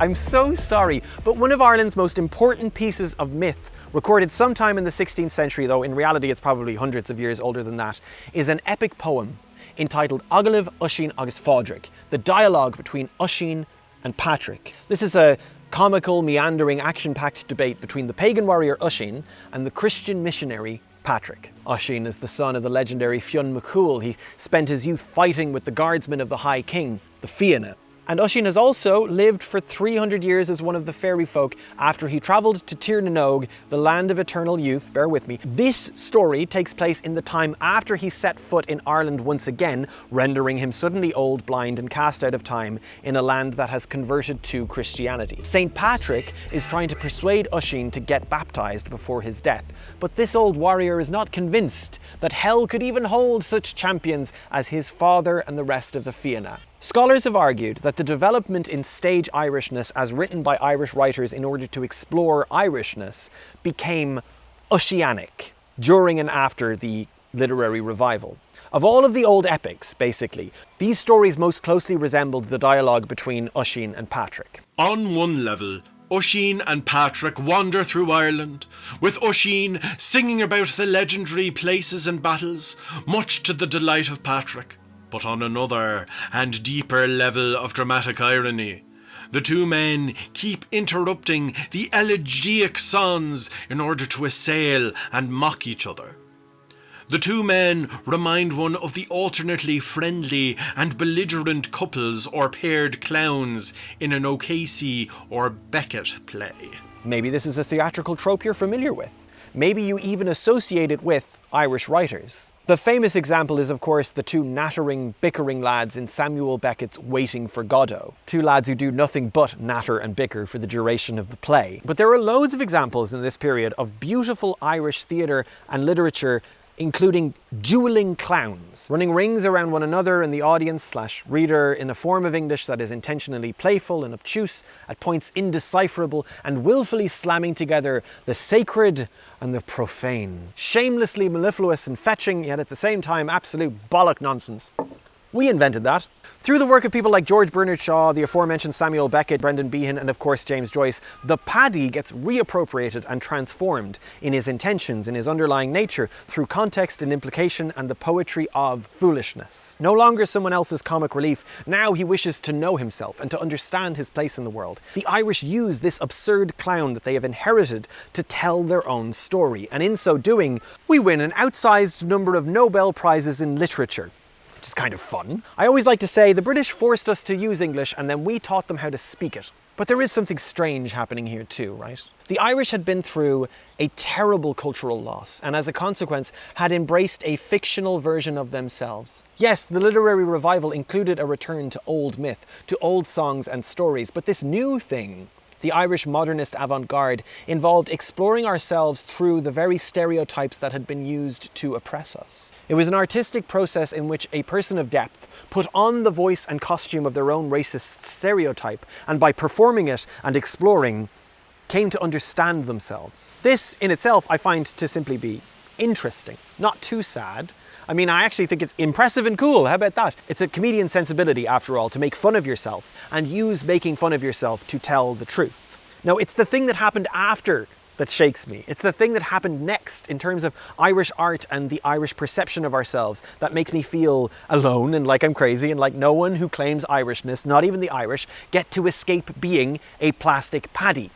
I'm so sorry, but one of Ireland's most important pieces of myth, recorded sometime in the 16th century, though in reality it's probably hundreds of years older than that, is an epic poem entitled Agaliv Uiscin agus Fádric, the dialogue between Uiscin and Patrick. This is a comical, meandering, action-packed debate between the pagan warrior Uiscin and the Christian missionary Patrick. Uiscin is the son of the legendary Fionn McCool. He spent his youth fighting with the guardsmen of the High King, the Fianna. And Uiscin has also lived for 300 years as one of the fairy folk after he travelled to Tir na nÓg, the land of eternal youth. Bear with me. This story takes place in the time after he set foot in Ireland once again, rendering him suddenly old, blind and cast out of time in a land that has converted to Christianity. St. Patrick is trying to persuade Uiscin to get baptised before his death, but this old warrior is not convinced that hell could even hold such champions as his father and the rest of the Fianna. Scholars have argued that the development in stage Irishness as written by Irish writers in order to explore Irishness became Uiscianic during and after the literary revival. Of all of the old epics, basically, these stories most closely resembled the dialogue between Uiscin and Patrick. On one level, Uiscin and Patrick wander through Ireland, with Uiscin singing about the legendary places and battles, much to the delight of Patrick. But on another and deeper level of dramatic irony, the two men keep interrupting the elegiac songs in order to assail and mock each other. The two men remind one of the alternately friendly and belligerent couples or paired clowns in an O'Casey or Beckett play. Maybe this is a theatrical trope you're familiar with. Maybe you even associate it with Irish writers. The famous example is, of course, the two nattering, bickering lads in Samuel Beckett's Waiting for Godot. Two lads who do nothing but natter and bicker for the duration of the play. But there are loads of examples in this period of beautiful Irish theatre and literature, including dueling clowns, running rings around one another in the audience/reader in a form of English that is intentionally playful and obtuse, at points indecipherable, and willfully slamming together the sacred and the profane. Shamelessly mellifluous and fetching, yet at the same time absolute bollock nonsense. We invented that. Through the work of people like George Bernard Shaw, the aforementioned Samuel Beckett, Brendan Behan, and of course James Joyce, the paddy gets reappropriated and transformed in his intentions, in his underlying nature, through context and implication and the poetry of foolishness. No longer someone else's comic relief, now he wishes to know himself and to understand his place in the world. The Irish use this absurd clown that they have inherited to tell their own story, and in so doing, we win an outsized number of Nobel Prizes in literature. which is kind of fun. I always like to say the British forced us to use English and then we taught them how to speak it. But there is something strange happening here too, right? The Irish had been through a terrible cultural loss and as a consequence had embraced a fictional version of themselves. Yes, the literary revival included a return to old myth, to old songs and stories, but this new thing, the Irish modernist avant-garde, involved exploring ourselves through the very stereotypes that had been used to oppress us. It was an artistic process in which a person of depth put on the voice and costume of their own racist stereotype, and by performing it and exploring, came to understand themselves. This in itself I find to simply be interesting, not too sad. I mean, I actually think it's impressive and cool. How about that? It's a comedian sensibility, after all, to make fun of yourself and use making fun of yourself to tell the truth. No, it's the thing that happened after that shakes me. It's the thing that happened next in terms of Irish art and the Irish perception of ourselves that makes me feel alone and like I'm crazy and like no one who claims Irishness, not even the Irish, get to escape being a plastic paddy.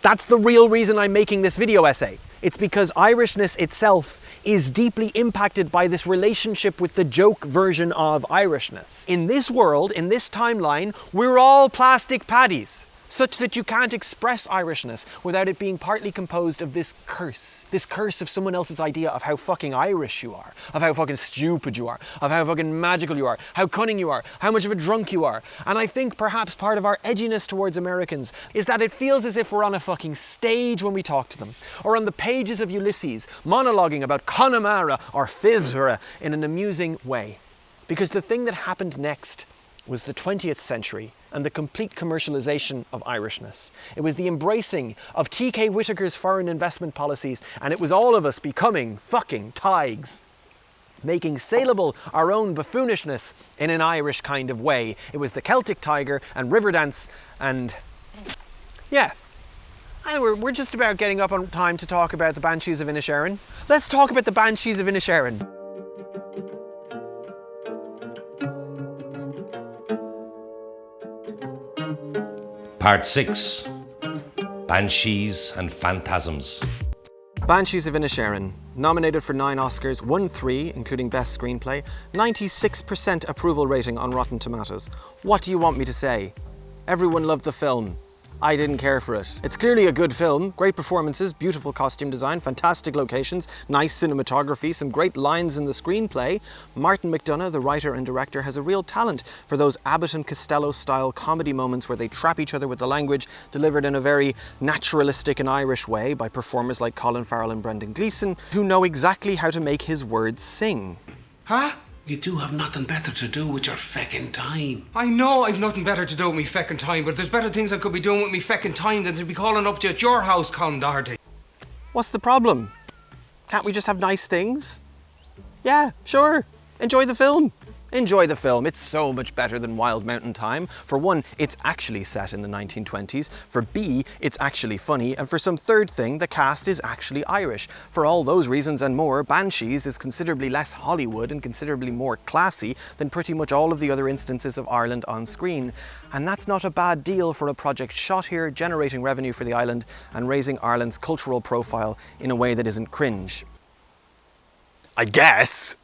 That's the real reason I'm making this video essay. It's because Irishness itself is deeply impacted by this relationship with the joke version of Irishness. In this world, in this timeline, we're all plastic paddies, such that you can't express Irishness without it being partly composed of this curse of someone else's idea of how fucking Irish you are, of how fucking stupid you are, of how fucking magical you are, how cunning you are, how much of a drunk you are. And I think perhaps part of our edginess towards Americans is that it feels as if we're on a fucking stage when we talk to them, or on the pages of Ulysses, monologuing about Connemara or Fithra in an amusing way. Because the thing that happened next was the 20th century and the complete commercialization of Irishness. It was the embracing of T.K. Whitaker's foreign investment policies, and it was all of us becoming fucking Tigers, making saleable our own buffoonishness in an Irish kind of way. It was the Celtic Tiger and Riverdance and yeah. And we're just about getting up on time to talk about the Banshees of Inisherin. Let's talk about the Banshees of Inisherin. Part 6. Banshees and Phantasms. Banshees of Inisherin, nominated for 9 Oscars, won 3, including Best Screenplay, 96% approval rating on Rotten Tomatoes. What do you want me to say? Everyone loved the film. I didn't care for it. It's clearly a good film, great performances, beautiful costume design, fantastic locations, nice cinematography, some great lines in the screenplay. Martin McDonagh, the writer and director, has a real talent for those Abbott and Costello style comedy moments where they trap each other with the language, delivered in a very naturalistic and Irish way by performers like Colin Farrell and Brendan Gleeson, who know exactly how to make his words sing. Huh? You do have nothing better to do with your feckin' time. I know I've nothing better to do with me feckin' time, but there's better things I could be doing with me feckin' time than to be calling up to you at your house, Con Doherty. What's the problem? Can't we just have nice things? Yeah, sure. Enjoy the film. Enjoy the film. It's so much better than Wild Mountain Thyme. For one, it's actually set in the 1920s. For B, it's actually funny. And for some third thing, the cast is actually Irish. For all those reasons and more, Banshees is considerably less Hollywood and considerably more classy than pretty much all of the other instances of Ireland on screen. And that's not a bad deal for a project shot here, generating revenue for the island and raising Ireland's cultural profile in a way that isn't cringe. I guess.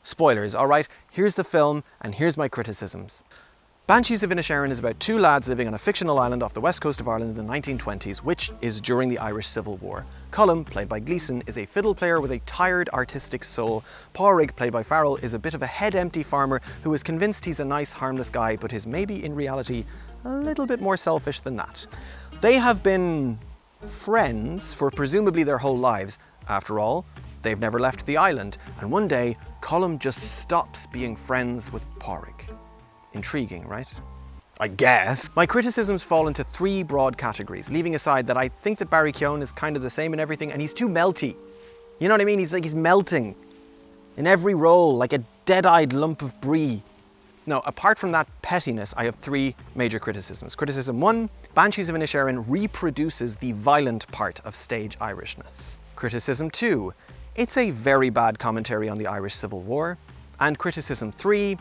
Spoilers, alright? Here's the film, and here's my criticisms. Banshees of Inisherin is about 2 lads living on a fictional island off the west coast of Ireland in the 1920s, which is during the Irish Civil War. Colm, played by Gleeson, is a fiddle player with a tired artistic soul. Pádraig, played by Farrell, is a bit of a head-empty farmer who is convinced he's a nice, harmless guy, but is maybe in reality a little bit more selfish than that. They have been friends for presumably their whole lives. After all, they've never left the island, and one day, Colm just stops being friends with Pádraig. Intriguing, right? I guess. My criticisms fall into 3 broad categories, leaving aside that I think that Barry Keoghan is kind of the same in everything, and he's too melty. You know what I mean? He's melting in every role, like a dead-eyed lump of brie. Now, apart from that pettiness, I have 3 major criticisms. Criticism 1, Banshees of Inisherin reproduces the violent part of stage Irishness. Criticism 2, it's a very bad commentary on the Irish Civil War. And criticism 3,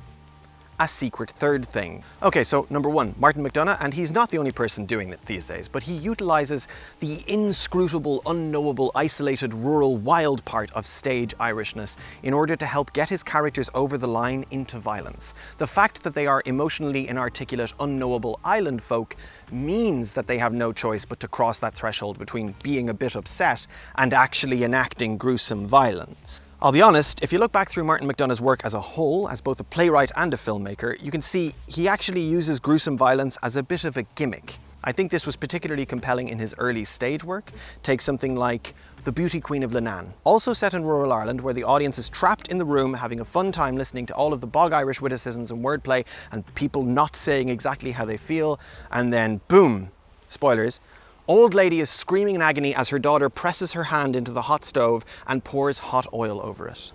a secret third thing. Okay, so number one, Martin McDonagh, and he's not the only person doing it these days, but he utilizes the inscrutable, unknowable, isolated, rural, wild part of stage Irishness in order to help get his characters over the line into violence. The fact that they are emotionally inarticulate, unknowable island folk means that they have no choice but to cross that threshold between being a bit upset and actually enacting gruesome violence. I'll be honest, if you look back through Martin McDonagh's work as a whole, as both a playwright and a filmmaker, you can see he actually uses gruesome violence as a bit of a gimmick. I think this was particularly compelling in his early stage work. Take something like The Beauty Queen of Leenane, also set in rural Ireland, where the audience is trapped in the room having a fun time listening to all of the bog Irish witticisms and wordplay and people not saying exactly how they feel, and then boom, spoilers, old lady is screaming in agony as her daughter presses her hand into the hot stove and pours hot oil over it.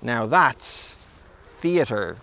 Now that's theatre,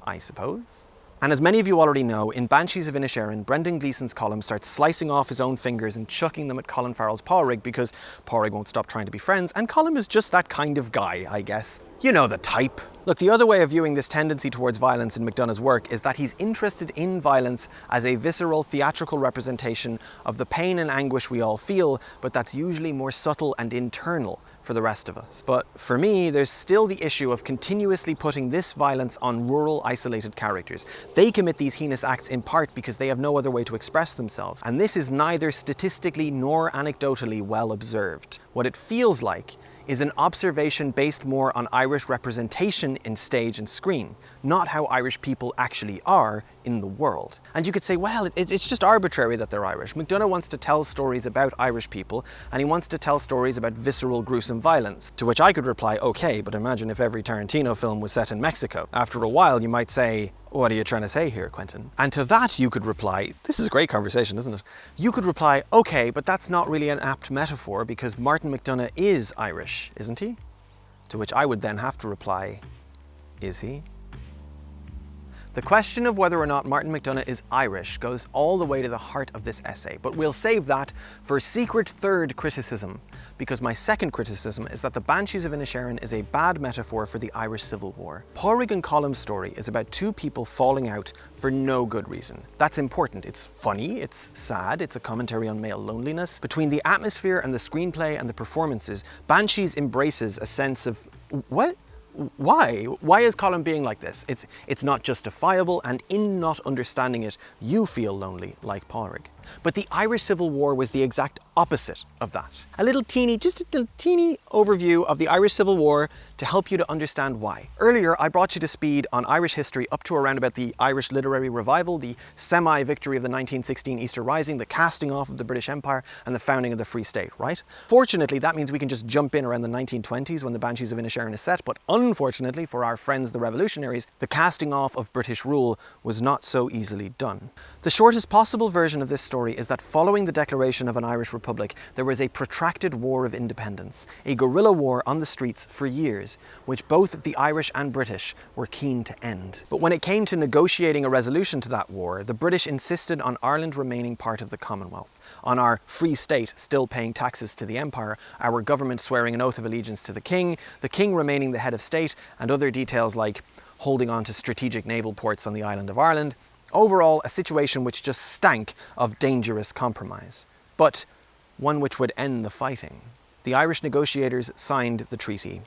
I suppose. And as many of you already know, in Banshees of Inisherin, Brendan Gleeson's Colm starts slicing off his own fingers and chucking them at Colin Farrell's Pádraig because Pádraig won't stop trying to be friends, and Colm is just that kind of guy, I guess. You know the type. Look, the other way of viewing this tendency towards violence in McDonagh's work is that he's interested in violence as a visceral theatrical representation of the pain and anguish we all feel, but that's usually more subtle and internal for the rest of us. But for me, there's still the issue of continuously putting this violence on rural, isolated characters. They commit these heinous acts in part because they have no other way to express themselves, and this is neither statistically nor anecdotally well observed. What it feels like is an observation based more on Irish representation in stage and screen, not how Irish people actually are in the world. And you could say, well, it's just arbitrary that they're Irish. McDonagh wants to tell stories about Irish people, and he wants to tell stories about visceral, gruesome violence. To which I could reply, okay, but imagine if every Tarantino film was set in Mexico. After a while, you might say, what are you trying to say here, Quentin? And to that you could reply, this is a great conversation, isn't it? You could reply, okay, but that's not really an apt metaphor because Martin McDonagh is Irish, isn't he? To which I would then have to reply, is he? The question of whether or not Martin McDonagh is Irish goes all the way to the heart of this essay, but we'll save that for secret third criticism, because my second criticism is that the Banshees of Inisherin is a bad metaphor for the Irish Civil War. Pádraig and Colm's story is about two people falling out for no good reason. That's important. It's funny, it's sad, it's a commentary on male loneliness. Between the atmosphere and the screenplay and the performances, Banshees embraces a sense of, what? Why? Why is Colm being like this? It's not justifiable, and in not understanding it, you feel lonely, like Pádraig. But the Irish Civil War was the exact opposite of that. Just a little teeny overview of the Irish Civil War to help you to understand why. Earlier, I brought you to speed on Irish history up to around about the Irish Literary Revival, the semi-victory of the 1916 Easter Rising, the casting off of the British Empire, and the founding of the Free State, right? Fortunately, that means we can just jump in around the 1920s when the Banshees of Inisherin is set, but unfortunately for our friends the revolutionaries, the casting off of British rule was not so easily done. The shortest possible version of this story is that following the declaration of an Irish Republic, there was a protracted war of independence, a guerrilla war on the streets for years, which both the Irish and British were keen to end. But when it came to negotiating a resolution to that war, the British insisted on Ireland remaining part of the Commonwealth, on our Free State still paying taxes to the Empire, our government swearing an oath of allegiance to the King remaining the head of state, and other details like holding on to strategic naval ports on the island of Ireland. Overall, a situation which just stank of dangerous compromise, but one which would end the fighting. The Irish negotiators signed the treaty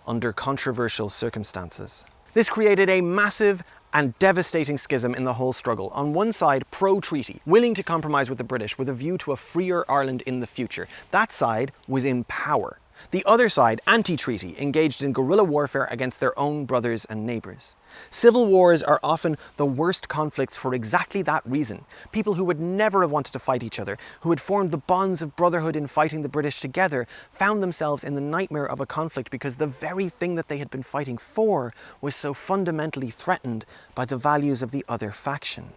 under controversial circumstances. This created a massive and devastating schism in the whole struggle. On one side, pro-treaty, willing to compromise with the British with a view to a freer Ireland in the future. That side was in power. The other side, anti-treaty, engaged in guerrilla warfare against their own brothers and neighbours. Civil wars are often the worst conflicts for exactly that reason. People who would never have wanted to fight each other, who had formed the bonds of brotherhood in fighting the British together, found themselves in the nightmare of a conflict because the very thing that they had been fighting for was so fundamentally threatened by the values of the other faction.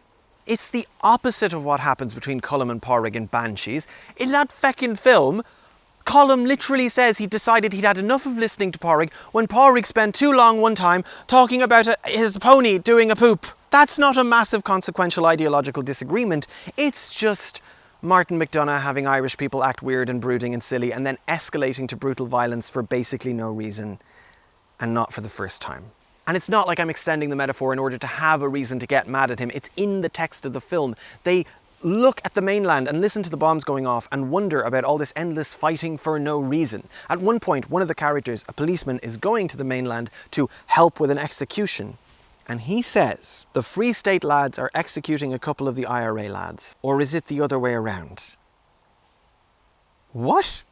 It's the opposite of what happens between Colm and Pádraig in Banshees. In that feckin' film, Colm literally says he decided he'd had enough of listening to Pádraig when Pádraig spent too long one time talking about his pony doing a poop. That's not a massive consequential ideological disagreement. It's just Martin McDonagh having Irish people act weird and brooding and silly and then escalating to brutal violence for basically no reason, and not for the first time. And it's not like I'm extending the metaphor in order to have a reason to get mad at him. It's in the text of the film. They look at the mainland and listen to the bombs going off and wonder about all this endless fighting for no reason. At one point, one of the characters, a policeman, is going to the mainland to help with an execution. And he says, the Free State lads are executing a couple of the IRA lads. Or is it the other way around? What?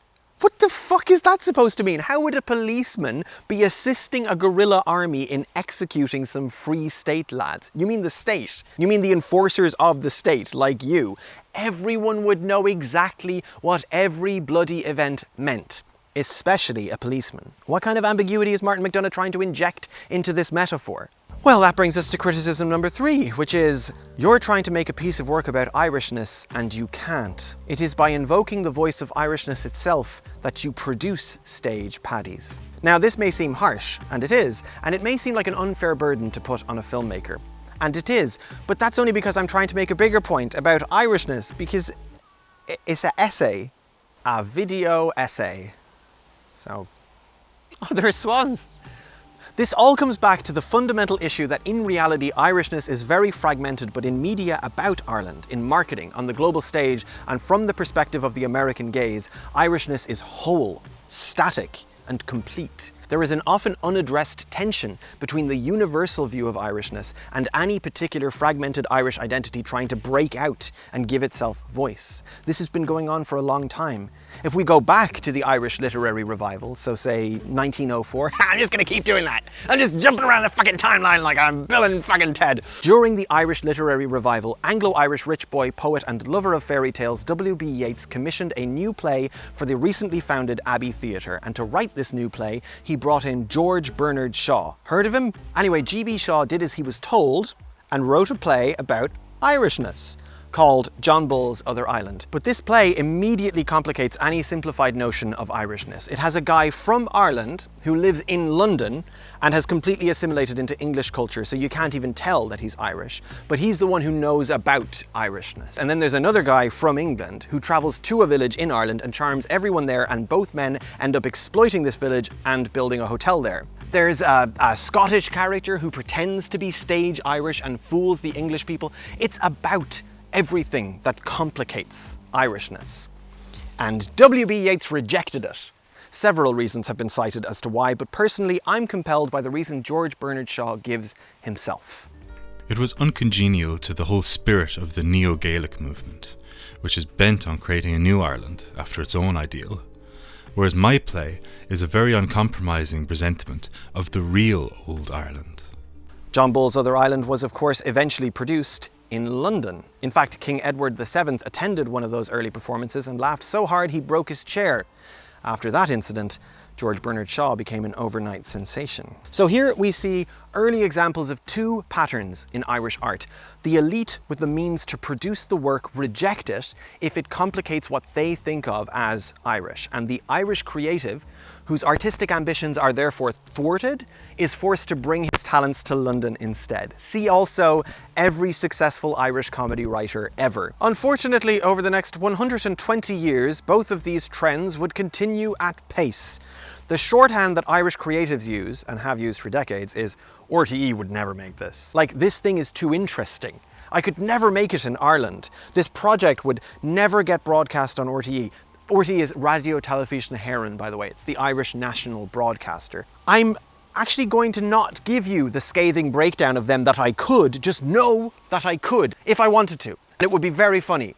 What the fuck is that supposed to mean? How would a policeman be assisting a guerrilla army in executing some Free State lads? You mean the state? You mean the enforcers of the state, like you? Everyone would know exactly what every bloody event meant, especially a policeman. What kind of ambiguity is Martin McDonagh trying to inject into this metaphor? Well, that brings us to criticism number 3, which is, you're trying to make a piece of work about Irishness and you can't. It is by invoking the voice of Irishness itself that you produce stage paddies. Now, this may seem harsh, and it is, and it may seem like an unfair burden to put on a filmmaker. And it is, but that's only because I'm trying to make a bigger point about Irishness, because it's an essay, a video essay. So, oh, there are swans. This all comes back to the fundamental issue that in reality Irishness is very fragmented, but in media about Ireland, in marketing, on the global stage, and from the perspective of the American gaze, Irishness is whole, static, and complete. There is an often unaddressed tension between the universal view of Irishness and any particular fragmented Irish identity trying to break out and give itself voice. This has been going on for a long time. If we go back to the Irish literary revival, so say 1904, I'm just gonna keep doing that. I'm just jumping around the fucking timeline like I'm Bill and fucking Ted. During the Irish literary revival, Anglo-Irish rich boy, poet and lover of fairy tales W.B. Yeats commissioned a new play for the recently founded Abbey Theatre, and to write this new play, he brought in George Bernard Shaw. Heard of him? Anyway, G.B. Shaw did as he was told and wrote a play about Irishness called John Bull's Other Island. But this play immediately complicates any simplified notion of Irishness. It has a guy from Ireland who lives in London and has completely assimilated into English culture, so you can't even tell that he's Irish, but he's the one who knows about Irishness. And then there's another guy from England who travels to a village in Ireland and charms everyone there, and both men end up exploiting this village and building a hotel there. There's a Scottish character who pretends to be stage Irish and fools the English people. It's about everything that complicates Irishness. And W.B. Yeats rejected it. Several reasons have been cited as to why, but personally I'm compelled by the reason George Bernard Shaw gives himself. It was uncongenial to the whole spirit of the Neo-Gaelic movement, which is bent on creating a new Ireland after its own ideal, whereas my play is a very uncompromising presentment of the real old Ireland. John Bull's Other Island was of course eventually produced in London. In fact, King Edward VII attended one of those early performances and laughed so hard he broke his chair. After that incident, George Bernard Shaw became an overnight sensation. So here we see early examples of two patterns in Irish art. The elite with the means to produce the work reject it if it complicates what they think of as Irish, and the Irish creative, whose artistic ambitions are therefore thwarted, is forced to bring his talents to London instead. See also every successful Irish comedy writer ever. Unfortunately, over the next 120 years, both of these trends would continue at pace. The shorthand that Irish creatives use, and have used for decades, is RTE would never make this. Like, this thing is too interesting. I could never make it in Ireland. This project would never get broadcast on RTE. RTE is Radio Television Héireann, by the way. It's the Irish national broadcaster. I'm actually going to not give you the scathing breakdown of them that I could, just know that I could, if I wanted to. And it would be very funny.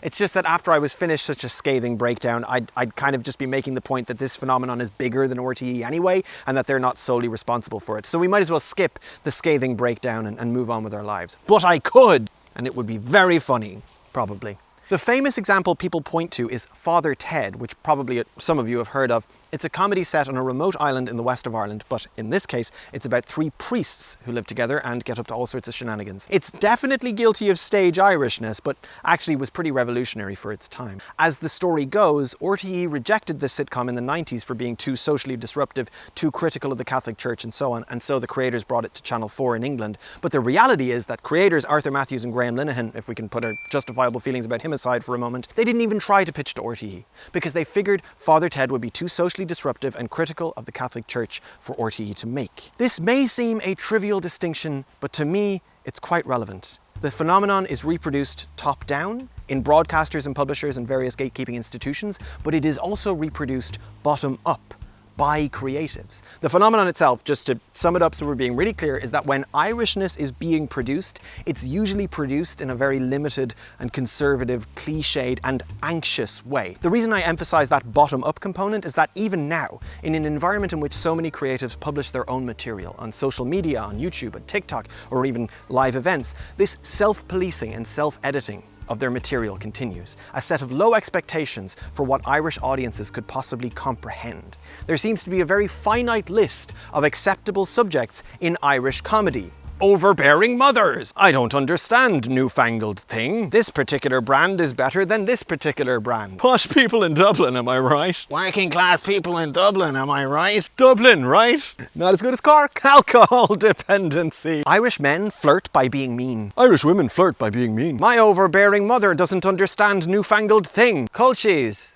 It's just that after I was finished such a scathing breakdown, I'd kind of just be making the point that this phenomenon is bigger than RTE anyway, and that they're not solely responsible for it. So we might as well skip the scathing breakdown and move on with our lives. But I could, and it would be very funny, probably. The famous example people point to is Father Ted, which probably some of you have heard of. It's a comedy set on a remote island in the west of Ireland, but in this case, it's about three priests who live together and get up to all sorts of shenanigans. It's definitely guilty of stage Irishness, but actually was pretty revolutionary for its time. As the story goes, RTE rejected this sitcom in the 90s for being too socially disruptive, too critical of the Catholic Church and so on, and so the creators brought it to Channel 4 in England. But the reality is that creators Arthur Matthews and Graham Linehan, if we can put our justifiable feelings about him aside for a moment, they didn't even try to pitch to RTE, because they figured Father Ted would be too socially disruptive and critical of the Catholic Church for RTE to make. This may seem a trivial distinction, but to me, it's quite relevant. The phenomenon is reproduced top-down in broadcasters and publishers and various gatekeeping institutions, but it is also reproduced bottom-up by creatives. The phenomenon itself, just to sum it up so we're being really clear, is that when Irishness is being produced, it's usually produced in a very limited and conservative, cliched and anxious way. The reason I emphasize that bottom-up component is that even now, in an environment in which so many creatives publish their own material on social media, on YouTube and TikTok, or even live events, this self-policing and self-editing of their material continues, a set of low expectations for what Irish audiences could possibly comprehend. There seems to be a very finite list of acceptable subjects in Irish comedy. Overbearing mothers. I don't understand, newfangled thing. This particular brand is better than this particular brand. Posh people in Dublin, am I right? Working class people in Dublin, am I right? Dublin, right? Not as good as Cork. Alcohol dependency. Irish men flirt by being mean. Irish women flirt by being mean. My overbearing mother doesn't understand newfangled thing. Culchies.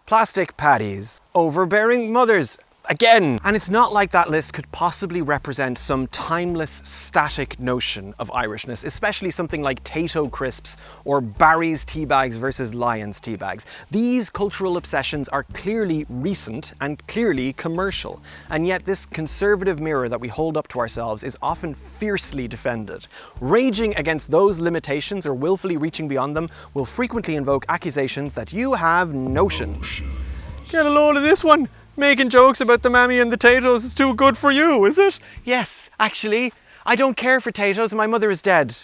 Plastic paddies. Overbearing mothers. Again, and it's not like that list could possibly represent some timeless, static notion of Irishness, especially something like Tayto crisps or Barry's teabags versus Lyons teabags. These cultural obsessions are clearly recent and clearly commercial, and yet this conservative mirror that we hold up to ourselves is often fiercely defended. Raging against those limitations or willfully reaching beyond them will frequently invoke accusations that you have notions. Get a load of this one! Making jokes about the mammy and the Taytos is too good for you, is it? Yes, actually, I don't care for Taytos and my mother is dead.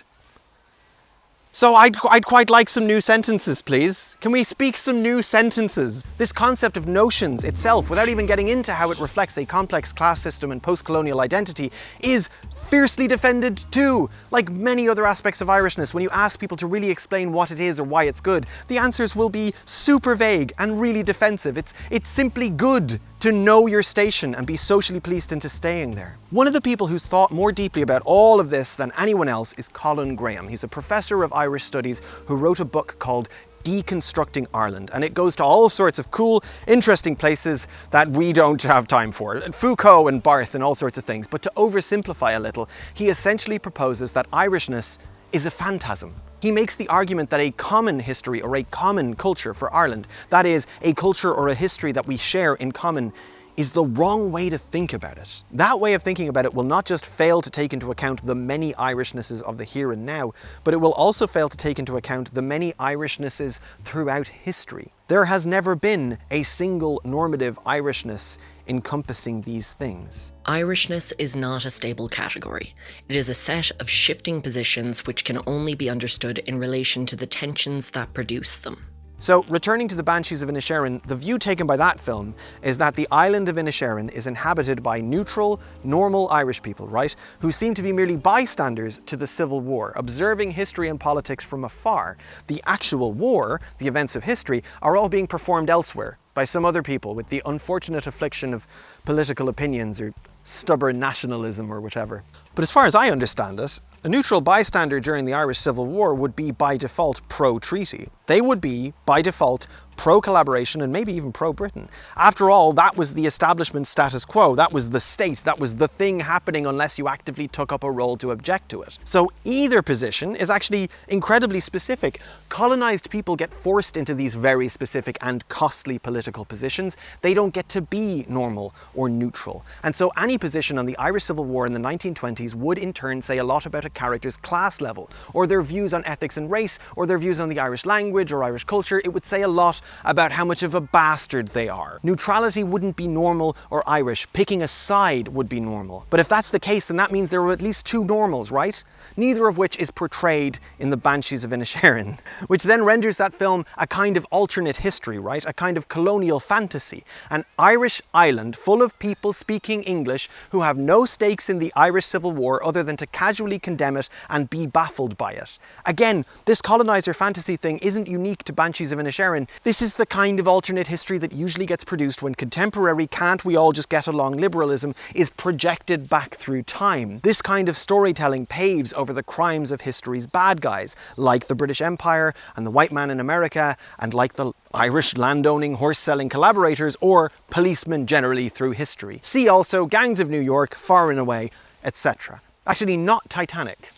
So I'd quite like some new sentences, please. Can we speak some new sentences? This concept of notions itself, without even getting into how it reflects a complex class system and post-colonial identity, is fiercely defended too. Like many other aspects of Irishness, when you ask people to really explain what it is or why it's good, the answers will be super vague and really defensive. It's simply good to know your station and be socially policed into staying there. One of the people who's thought more deeply about all of this than anyone else is Colin Graham. He's a professor of Irish studies who wrote a book called Deconstructing Ireland, and it goes to all sorts of cool, interesting places that we don't have time for. Foucault and Barth and all sorts of things. But to oversimplify a little, he essentially proposes that Irishness is a phantasm. He makes the argument that a common history or a common culture for Ireland, that is, a culture or a history that we share in common, is the wrong way to think about it. That way of thinking about it will not just fail to take into account the many Irishnesses of the here and now, but it will also fail to take into account the many Irishnesses throughout history. There has never been a single normative Irishness encompassing these things. Irishness is not a stable category. It is a set of shifting positions which can only be understood in relation to the tensions that produce them. So, returning to the Banshees of Inisherin, the view taken by that film is that the island of Inisherin is inhabited by neutral, normal Irish people, right? Who seem to be merely bystanders to the Civil War, observing history and politics from afar. The actual war, the events of history, are all being performed elsewhere by some other people with the unfortunate affliction of political opinions or stubborn nationalism or whatever. But as far as I understand it, a neutral bystander during the Irish Civil War would be by default pro-treaty. They would be, by default, pro-collaboration and maybe even pro-Britain. After all, that was the establishment status quo. That was the state. That was the thing happening unless you actively took up a role to object to it. So either position is actually incredibly specific. Colonized people get forced into these very specific and costly political positions. They don't get to be normal or neutral. And so any position on the Irish Civil War in the 1920s would in turn say a lot about a character's class level, or their views on ethics and race, or their views on the Irish language or Irish culture. It would say a lot about how much of a bastard they are. Neutrality wouldn't be normal or Irish. Picking a side would be normal. But if that's the case, then that means there are at least two normals, right? Neither of which is portrayed in the Banshees of Inisherin, which then renders that film a kind of alternate history, right? A kind of colonial fantasy. An Irish island full of people speaking English who have no stakes in the Irish Civil War other than to casually condemn it and be baffled by it. Again, this colonizer fantasy thing isn't isn't unique to Banshees of Inisherin. This is the kind of alternate history that usually gets produced when contemporary can't we all just get along liberalism is projected back through time. This kind of storytelling paves over the crimes of history's bad guys, like the British Empire and the white man in America, and like the Irish landowning, horse-selling collaborators, or policemen generally through history. See also Gangs of New York, Far and Away, etc. Actually, not Titanic.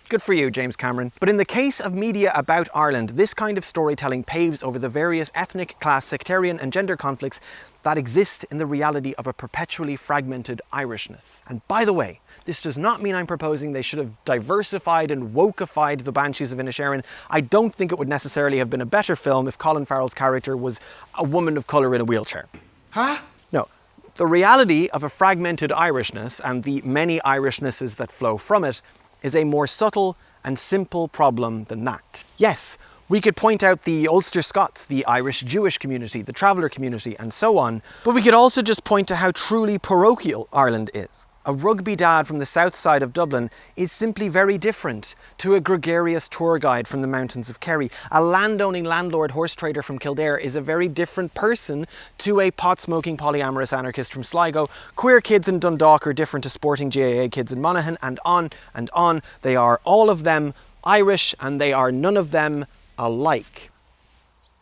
Good for you, James Cameron. But in the case of media about Ireland, this kind of storytelling paves over the various ethnic, class, sectarian and gender conflicts that exist in the reality of a perpetually fragmented Irishness. And by the way, this does not mean I'm proposing they should have diversified and wokeified the Banshees of Inisherin. I don't think it would necessarily have been a better film if Colin Farrell's character was a woman of colour in a wheelchair. Huh? No. The reality of a fragmented Irishness and the many Irishnesses that flow from it is a more subtle and simple problem than that. Yes, we could point out the Ulster Scots, the Irish Jewish community, the traveller community, and so on, but we could also just point to how truly parochial Ireland is. A rugby dad from the south side of Dublin is simply very different to a gregarious tour guide from the mountains of Kerry. A landowning landlord horse trader from Kildare is a very different person to a pot-smoking polyamorous anarchist from Sligo. Queer kids in Dundalk are different to sporting GAA kids in Monaghan, and on and on. They are all of them Irish, and they are none of them alike.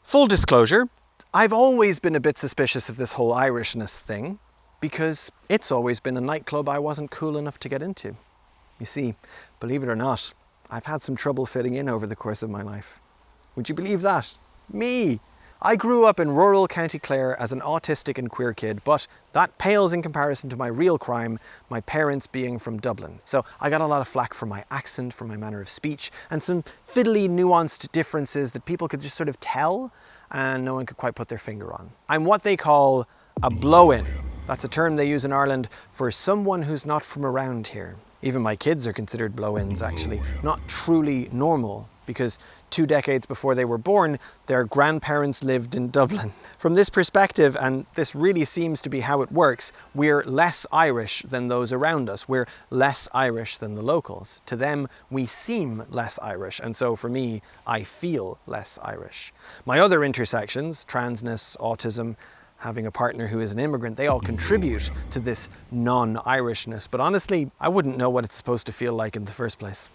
Full disclosure, I've always been a bit suspicious of this whole Irishness thing, because it's always been a nightclub I wasn't cool enough to get into. You see, believe it or not, I've had some trouble fitting in over the course of my life. Would you believe that? Me! I grew up in rural County Clare as an autistic and queer kid, but that pales in comparison to my real crime, my parents being from Dublin. So I got a lot of flack for my accent, for my manner of speech, and some fiddly, nuanced differences that people could just sort of tell, and no one could quite put their finger on. I'm what they call a blow-in. That's a term they use in Ireland for someone who's not from around here. Even my kids are considered blow-ins, actually. Not truly normal, because 2 decades before they were born, their grandparents lived in Dublin. From this perspective, and this really seems to be how it works, we're less Irish than those around us. We're less Irish than the locals. To them, we seem less Irish, and so for me, I feel less Irish. My other intersections, transness, autism, having a partner who is an immigrant, they all contribute to this non-Irishness. But honestly, I wouldn't know what it's supposed to feel like in the first place.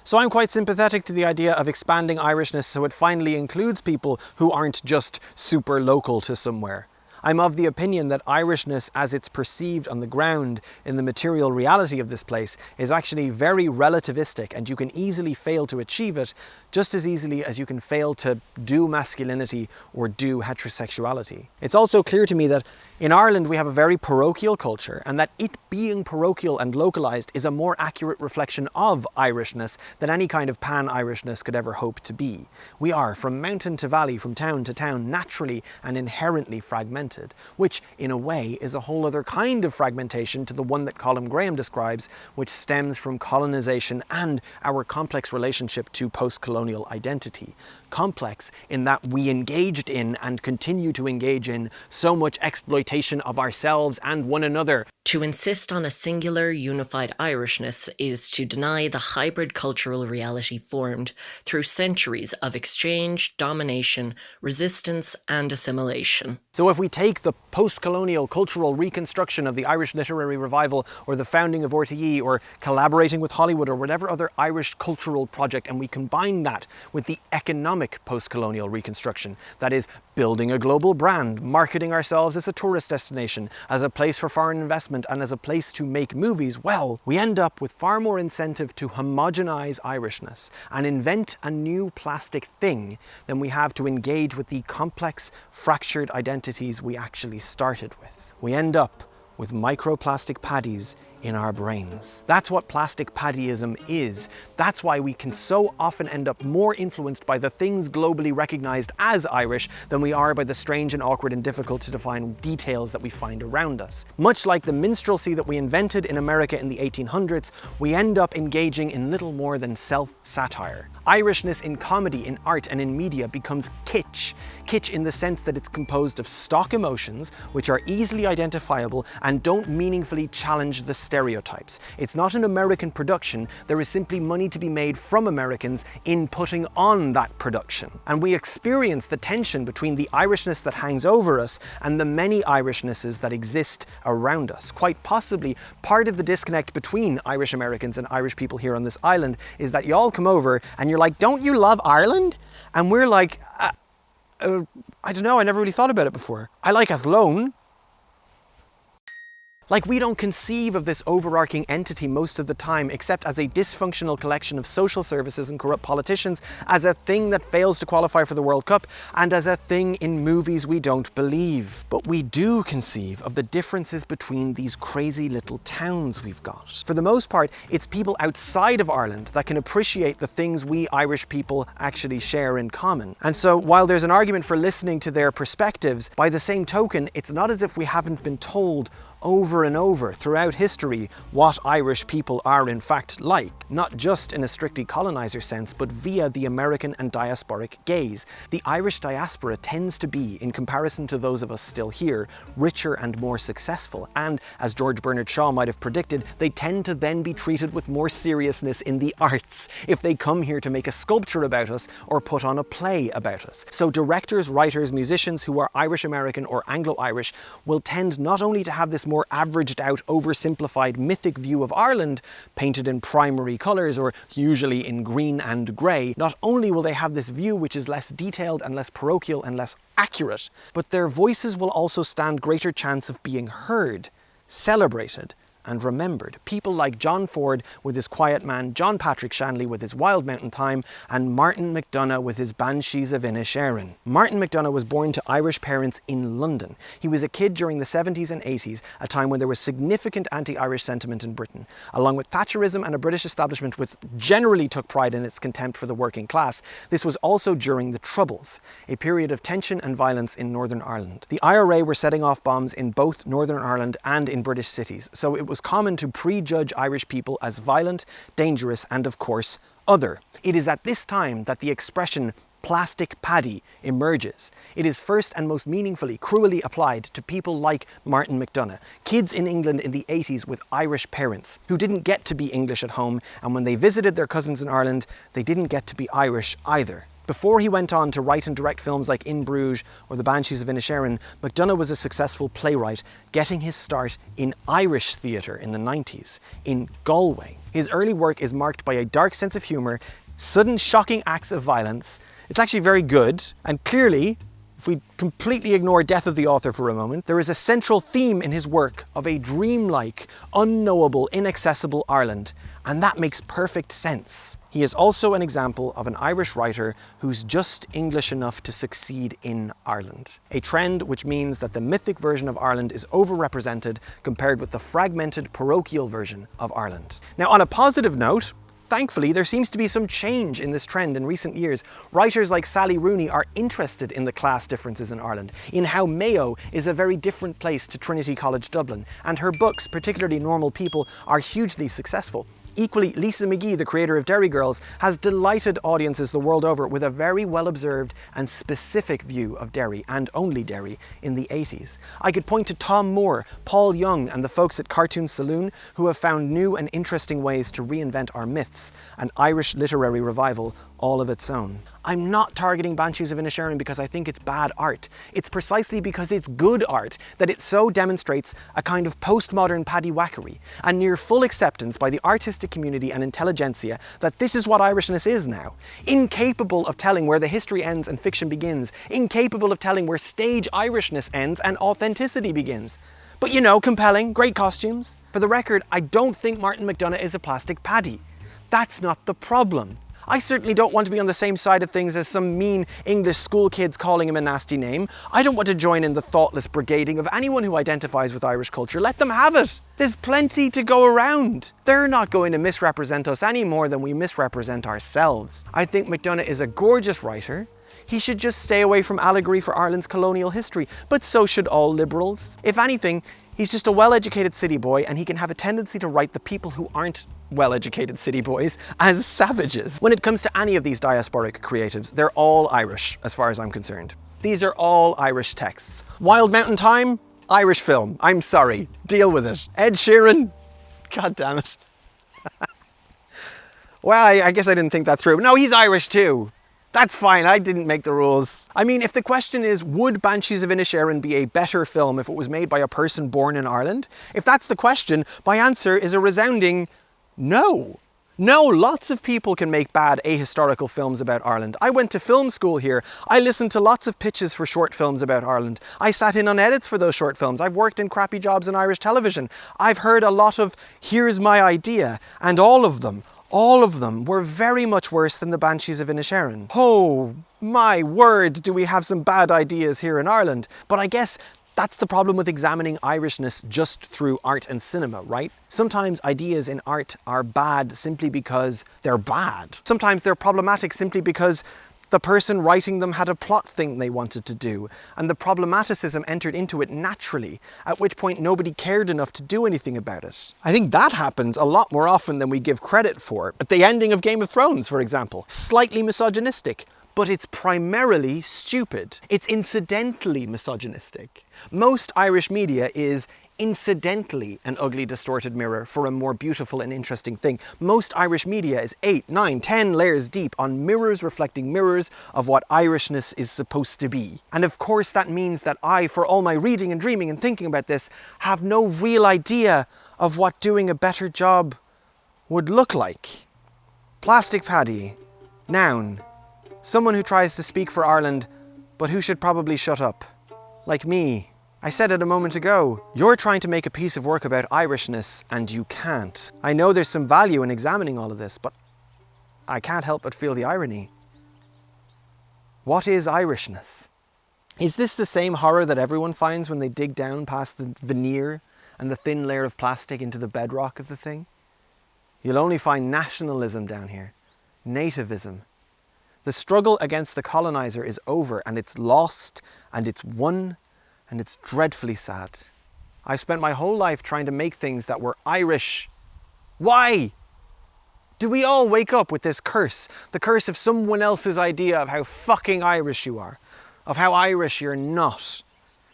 So I'm quite sympathetic to the idea of expanding Irishness so it finally includes people who aren't just super local to somewhere. I'm of the opinion that Irishness, as it's perceived on the ground in the material reality of this place, is actually very relativistic, and you can easily fail to achieve it just as easily as you can fail to do masculinity or do heterosexuality. It's also clear to me that in Ireland we have a very parochial culture, and that it being parochial and localised is a more accurate reflection of Irishness than any kind of pan-Irishness could ever hope to be. We are, from mountain to valley, from town to town, naturally and inherently fragmented, which in a way is a whole other kind of fragmentation to the one that Colin Graham describes, which stems from colonisation and our complex relationship to post-colonial identity. Complex in that we engaged in and continue to engage in so much exploitation of ourselves and one another. To insist on a singular, unified Irishness is to deny the hybrid cultural reality formed through centuries of exchange, domination, resistance, and assimilation. So if we take the post-colonial cultural reconstruction of the Irish literary revival, or the founding of RTE, or collaborating with Hollywood, or whatever other Irish cultural project, and we combine that with the economic post-colonial reconstruction, that is, building a global brand, marketing ourselves as a tourist destination, as a place for foreign investment, and as a place to make movies, well, we end up with far more incentive to homogenize Irishness and invent a new plastic thing than we have to engage with the complex, fractured identities we actually started with. We end up with microplastic paddies in our brains. That's what plastic paddyism is. That's why we can so often end up more influenced by the things globally recognized as Irish than we are by the strange and awkward and difficult to define details that we find around us. Much like the minstrelsy that we invented in America in the 1800s, we end up engaging in little more than self-satire. Irishness in comedy, in art, and in media becomes kitsch. Kitsch in the sense that it's composed of stock emotions, which are easily identifiable and don't meaningfully challenge the stereotypes. It's not an American production, there is simply money to be made from Americans in putting on that production. And we experience the tension between the Irishness that hangs over us and the many Irishnesses that exist around us. Quite possibly, part of the disconnect between Irish Americans and Irish people here on this island is that y'all come over and you're like, don't you love Ireland? And we're like, I don't know, I never really thought about it before. I like Athlone. Like, we don't conceive of this overarching entity most of the time except as a dysfunctional collection of social services and corrupt politicians, as a thing that fails to qualify for the World Cup, and as a thing in movies we don't believe. But we do conceive of the differences between these crazy little towns we've got. For the most part, it's people outside of Ireland that can appreciate the things we Irish people actually share in common. And so, while there's an argument for listening to their perspectives, by the same token, it's not as if we haven't been told over and over throughout history what Irish people are in fact like, not just in a strictly colonizer sense, but via the American and diasporic gaze. The Irish diaspora tends to be, in comparison to those of us still here, richer and more successful, and as George Bernard Shaw might have predicted, they tend to then be treated with more seriousness in the arts if they come here to make a sculpture about us or put on a play about us. So directors, writers, musicians who are Irish American or Anglo-Irish will tend not only to have this more averaged out, oversimplified mythic view of Ireland, painted in primary colours or usually in green and grey, not only will they have this view which is less detailed and less parochial and less accurate, but their voices will also stand greater chance of being heard, celebrated, and remembered. People like John Ford with his Quiet Man, John Patrick Shanley with his Wild Mountain Thyme, and Martin McDonagh with his Banshees of Inisherin. Martin McDonagh was born to Irish parents in London. He was a kid during the 70s and 80s, a time when there was significant anti-Irish sentiment in Britain. Along with Thatcherism and a British establishment which generally took pride in its contempt for the working class, this was also during the Troubles, a period of tension and violence in Northern Ireland. The IRA were setting off bombs in both Northern Ireland and in British cities, so it was common to prejudge Irish people as violent, dangerous, and of course, other. It is at this time that the expression plastic paddy emerges. It is first and most meaningfully, cruelly applied to people like Martin McDonagh, kids in England in the 80s with Irish parents who didn't get to be English at home, and when they visited their cousins in Ireland, they didn't get to be Irish either. Before he went on to write and direct films like In Bruges or The Banshees of Inisherin, McDonagh was a successful playwright, getting his start in Irish theatre in the 90s, in Galway. His early work is marked by a dark sense of humour, sudden shocking acts of violence. It's actually very good, and clearly, if we completely ignore death of the author for a moment, there is a central theme in his work of a dreamlike, unknowable, inaccessible Ireland, and that makes perfect sense. He is also an example of an Irish writer who's just English enough to succeed in Ireland. A trend which means that the mythic version of Ireland is overrepresented compared with the fragmented parochial version of Ireland. Now, on a positive note, thankfully, there seems to be some change in this trend in recent years. Writers like Sally Rooney are interested in the class differences in Ireland, in how Mayo is a very different place to Trinity College Dublin, and her books, particularly Normal People, are hugely successful. Equally, Lisa McGee, the creator of Derry Girls, has delighted audiences the world over with a very well-observed and specific view of Derry, and only Derry, in the 80s. I could point to Tom Moore, Paul Young, and the folks at Cartoon Saloon who have found new and interesting ways to reinvent our myths, an Irish literary revival all of its own. I'm not targeting Banshees of Inisherin because I think it's bad art. It's precisely because it's good art that it so demonstrates a kind of postmodern paddywhackery, a near full acceptance by the artistic community and intelligentsia that this is what Irishness is now. Incapable of telling where the history ends and fiction begins, incapable of telling where stage Irishness ends and authenticity begins. But you know, compelling, great costumes. For the record, I don't think Martin McDonagh is a plastic paddy. That's not the problem. I certainly don't want to be on the same side of things as some mean English school kids calling him a nasty name. I don't want to join in the thoughtless brigading of anyone who identifies with Irish culture. Let them have it. There's plenty to go around. They're not going to misrepresent us any more than we misrepresent ourselves. I think McDonagh is a gorgeous writer. He should just stay away from allegory for Ireland's colonial history, but so should all liberals. If anything, He's just a well-educated city boy, and he can have a tendency to write the people who aren't well-educated city boys as savages. When it comes to any of these diasporic creatives, they're all Irish, as far as I'm concerned. These are all Irish texts. Wild Mountain Thyme, Irish film. I'm sorry. Deal with it. Ed Sheeran, god damn it. Well, I guess I didn't think that through. No, he's Irish too. That's fine, I didn't make the rules. I mean, if the question is, would Banshees of Inisherin be a better film if it was made by a person born in Ireland? If that's the question, my answer is a resounding no. No, lots of people can make bad ahistorical films about Ireland. I went to film school here. I listened to lots of pitches for short films about Ireland. I sat in on edits for those short films. I've worked in crappy jobs in Irish television. I've heard a lot of, here's my idea, and all of them were very much worse than the Banshees of Inisherin. Oh my word, do we have some bad ideas here in Ireland. But I guess that's the problem with examining Irishness just through art and cinema, right? Sometimes ideas in art are bad simply because they're bad. Sometimes they're problematic simply because the person writing them had a plot thing they wanted to do, and the problematicism entered into it naturally, at which point nobody cared enough to do anything about it. I think that happens a lot more often than we give credit for. At the ending of Game of Thrones, for example, slightly misogynistic, but it's primarily stupid. It's incidentally misogynistic. Most Irish media is incidentally an ugly, distorted mirror for a more beautiful and interesting thing. Most Irish media is 8, 9, 10 layers deep on mirrors reflecting mirrors of what Irishness is supposed to be. And of course that means that I, for all my reading and dreaming and thinking about this, have no real idea of what doing a better job would look like. Plastic Paddy. Noun. Someone who tries to speak for Ireland, but who should probably shut up. Like me. I said it a moment ago. You're trying to make a piece of work about Irishness, and you can't. I know there's some value in examining all of this, but I can't help but feel the irony. What is Irishness? Is this the same horror that everyone finds when they dig down past the veneer and the thin layer of plastic into the bedrock of the thing? You'll only find nationalism down here. Nativism. The struggle against the colonizer is over, and it's lost, and it's won, and it's dreadfully sad. I've spent my whole life trying to make things that were Irish. Why? Do we all wake up with this curse? The curse of someone else's idea of how fucking Irish you are, of how Irish you're not.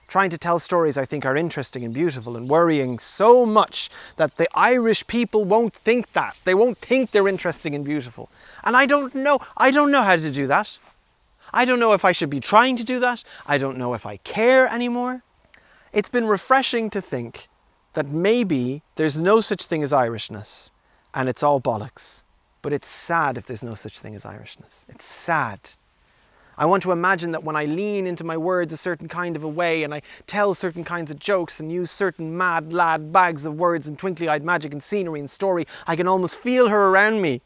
Trying to tell stories I think are interesting and beautiful, and worrying so much that the Irish people won't think that. They won't think they're interesting and beautiful. And I don't know how to do that. I don't know if I should be trying to do that. I don't know if I care anymore. It's been refreshing to think that maybe there's no such thing as Irishness, and it's all bollocks. But it's sad if there's no such thing as Irishness. It's sad. I want to imagine that when I lean into my words a certain kind of a way, and I tell certain kinds of jokes and use certain mad lad bags of words and twinkly-eyed magic and scenery and story, I can almost feel her around me.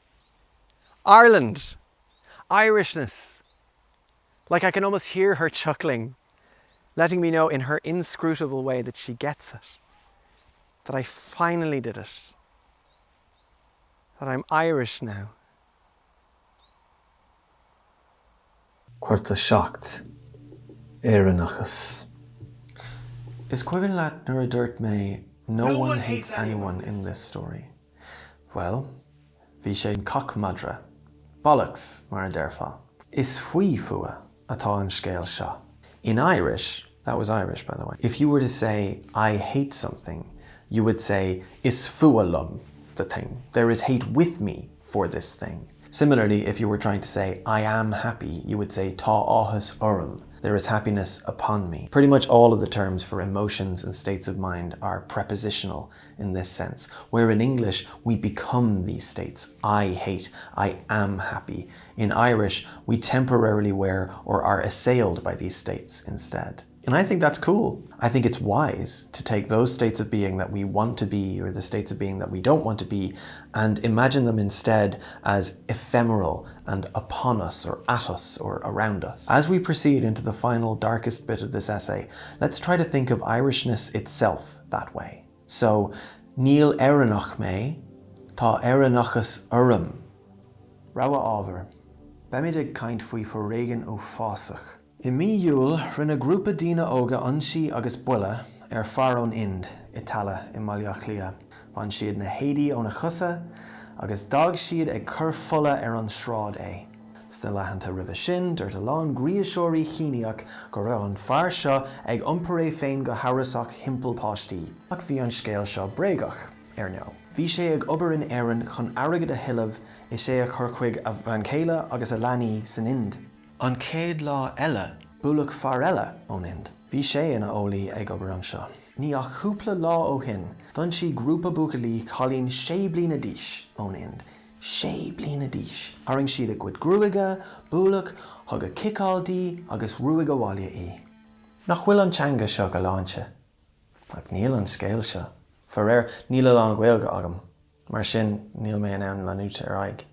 Ireland. Irishness. Like I can almost hear her chuckling, letting me know in her inscrutable way that she gets it. That I finally did it. That I'm Irish now. Cuirta Seacht, Éireannachas. Is Cuivan Lat nor a dirt may, no one hates anyone in this story. Well, bhí sé cock madra. Bollocks, mar a derfa. Is fui fua atá an scéal seo. In Irish, that was Irish by the way, if you were to say, I hate something, you would say, is fualum the thing. There is hate with me for this thing. Similarly, if you were trying to say, I am happy, you would say, tá áthas orm. There is happiness upon me. Pretty much all of the terms for emotions and states of mind are prepositional in this sense, where in English, we become these states. I hate, I am happy. In Irish, we temporarily wear or are assailed by these states instead. And I think that's cool. I think it's wise to take those states of being that we want to be, or the states of being that we don't want to be, and imagine them instead as ephemeral and upon us, or at us, or around us. As we proceed into the final darkest bit of this essay, let's try to think of Irishness itself that way. So, Níl éireannach mé, tá éireannachas orm. Rawa ábhar, bemidig kaint fui for Reagan ó fásach. I mi yúl rinne grúpa dína óga ansi agus buile far ón Ind, Itala I Maileach Lia. Van siad na héidi ó na chusa, agus dag siad ag cur fulla an sráid é. Sta lehananta ribh sin, dúirt a lán gríoseoirí chineach go raibh an fear seo ag iompar é féin go hárasach himpel páistí. Ach bhí an scéal seo bréagach nó. Bhí sé ag obair in éireann chun airgid a hiilimh is sé a chur chuig a bhain céile agus a leanaí san Ind. An céad lá eile, bualadh fear eile ón Ind. Bhí sé ina ólaí ag obair an seo. Ní ach chúpla lá ó hin, don si grúpa bucalaí chalín 6 bliana d'aois ón Ind. 6 bliana d'aois. Haring siad a gcuid grúige, bualadh, thug a cicáildaí agus ruúig a bháile í. Nach bhfuil an teanga seo go láinte. Ach níl an scéal seo. For réir, níl an Gaeilge agam. Mar sin, níl mé an ann leanúint aig.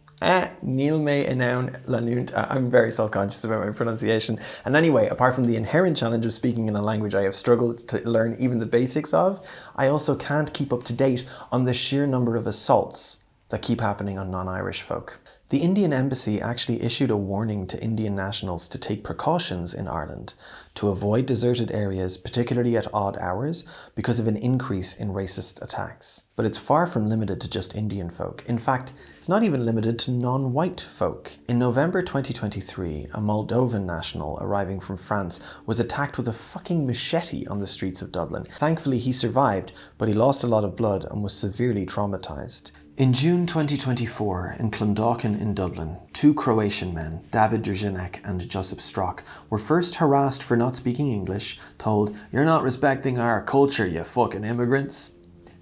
Níl mé an ann leanúint. I'm very self-conscious about my pronunciation. And anyway, apart from the inherent challenge of speaking in a language I have struggled to learn even the basics of, I also can't keep up to date on the sheer number of assaults that keep happening on non-Irish folk. The Indian Embassy actually issued a warning to Indian nationals to take precautions in Ireland to avoid deserted areas, particularly at odd hours, because of an increase in racist attacks. But it's far from limited to just Indian folk. In fact, it's not even limited to non-white folk. In November 2023, a Moldovan national arriving from France was attacked with a fucking machete on the streets of Dublin. Thankfully, he survived, but he lost a lot of blood and was severely traumatized. In June 2024, in Clondalkin in Dublin, 2 Croatian men, David Držinek and Josip Strok, were first harassed for not speaking English, told, "You're not respecting our culture, you fucking immigrants,"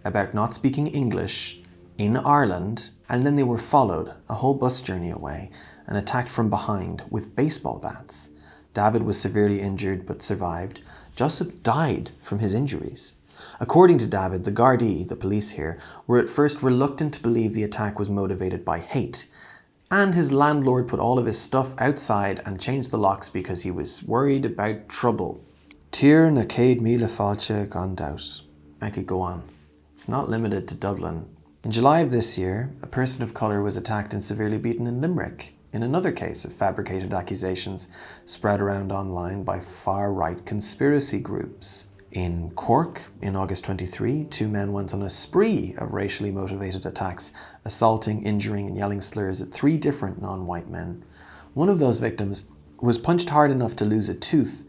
about not speaking English in Ireland, and then they were followed a whole bus journey away and attacked from behind with baseball bats. David was severely injured but survived. Josip died from his injuries. According to David, the Gardaí, the police here, were at first reluctant to believe the attack was motivated by hate, and his landlord put all of his stuff outside and changed the locks because he was worried about trouble. Tír na céad míle fáilte gan doubt. I could go on. It's not limited to Dublin. In July of this year, a person of colour was attacked and severely beaten in Limerick, in another case of fabricated accusations spread around online by far-right conspiracy groups. In Cork, in August 23, 2 men went on a spree of racially motivated attacks, assaulting, injuring and yelling slurs at 3 different non-white men. One of those victims was punched hard enough to lose a tooth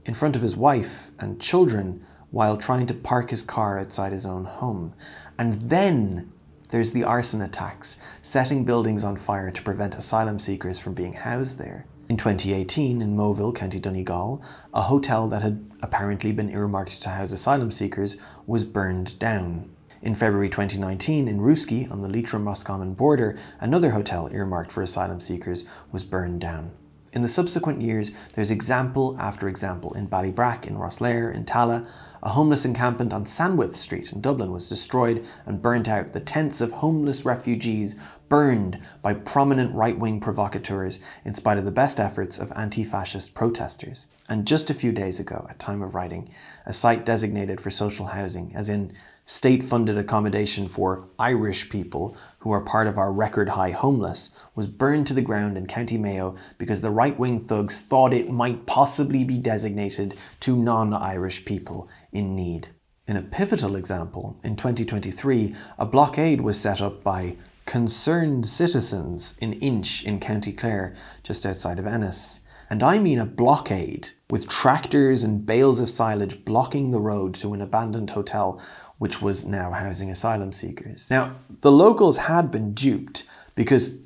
in front of his wife and children while trying to park his car outside his own home. And then there's the arson attacks, setting buildings on fire to prevent asylum seekers from being housed there. In 2018, in Moville, County Donegal, a hotel that had apparently been earmarked to house asylum seekers was burned down. In February 2019, in Ruski, on the Leitrim-Roscommon border, another hotel earmarked for asylum seekers was burned down. In the subsequent years, there's example after example. In Ballybrack, in Rosslare, in Tala, a homeless encampment on Sandwith Street in Dublin was destroyed and burnt out. The tents of homeless refugees burned by prominent right-wing provocateurs in spite of the best efforts of anti-fascist protesters. And just a few days ago, at time of writing, a site designated for social housing, as in state-funded accommodation for Irish people who are part of our record-high homeless, was burned to the ground in County Mayo because the right-wing thugs thought it might possibly be designated to non-Irish people in need. In a pivotal example, in 2023, a blockade was set up by concerned citizens in Inch in County Clare, just outside of Ennis. And I mean a blockade, with tractors and bales of silage blocking the road to an abandoned hotel which was now housing asylum seekers. Now, the locals had been duped because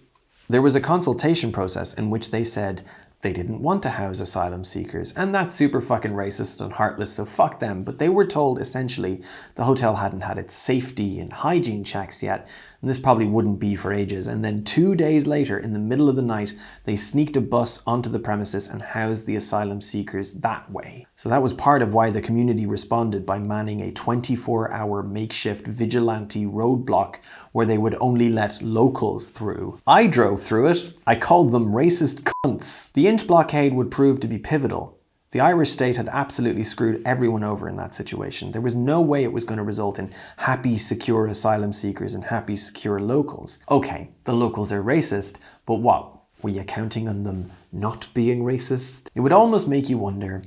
there was a consultation process in which they said they didn't want to house asylum seekers, and that's super fucking racist and heartless, so fuck them. But they were told essentially the hotel hadn't had its safety and hygiene checks yet, and this probably wouldn't be for ages. And then 2 days later, in the middle of the night, they sneaked a bus onto the premises and housed the asylum seekers that way. So that was part of why the community responded by manning a 24-hour makeshift vigilante roadblock where they would only let locals through. I drove through it. I called them racist cunts. The Inch blockade would prove to be pivotal. The Irish state had absolutely screwed everyone over in that situation. There was no way it was going to result in happy, secure asylum seekers and happy, secure locals. Okay, the locals are racist, but what? Were you counting on them not being racist? It would almost make you wonder,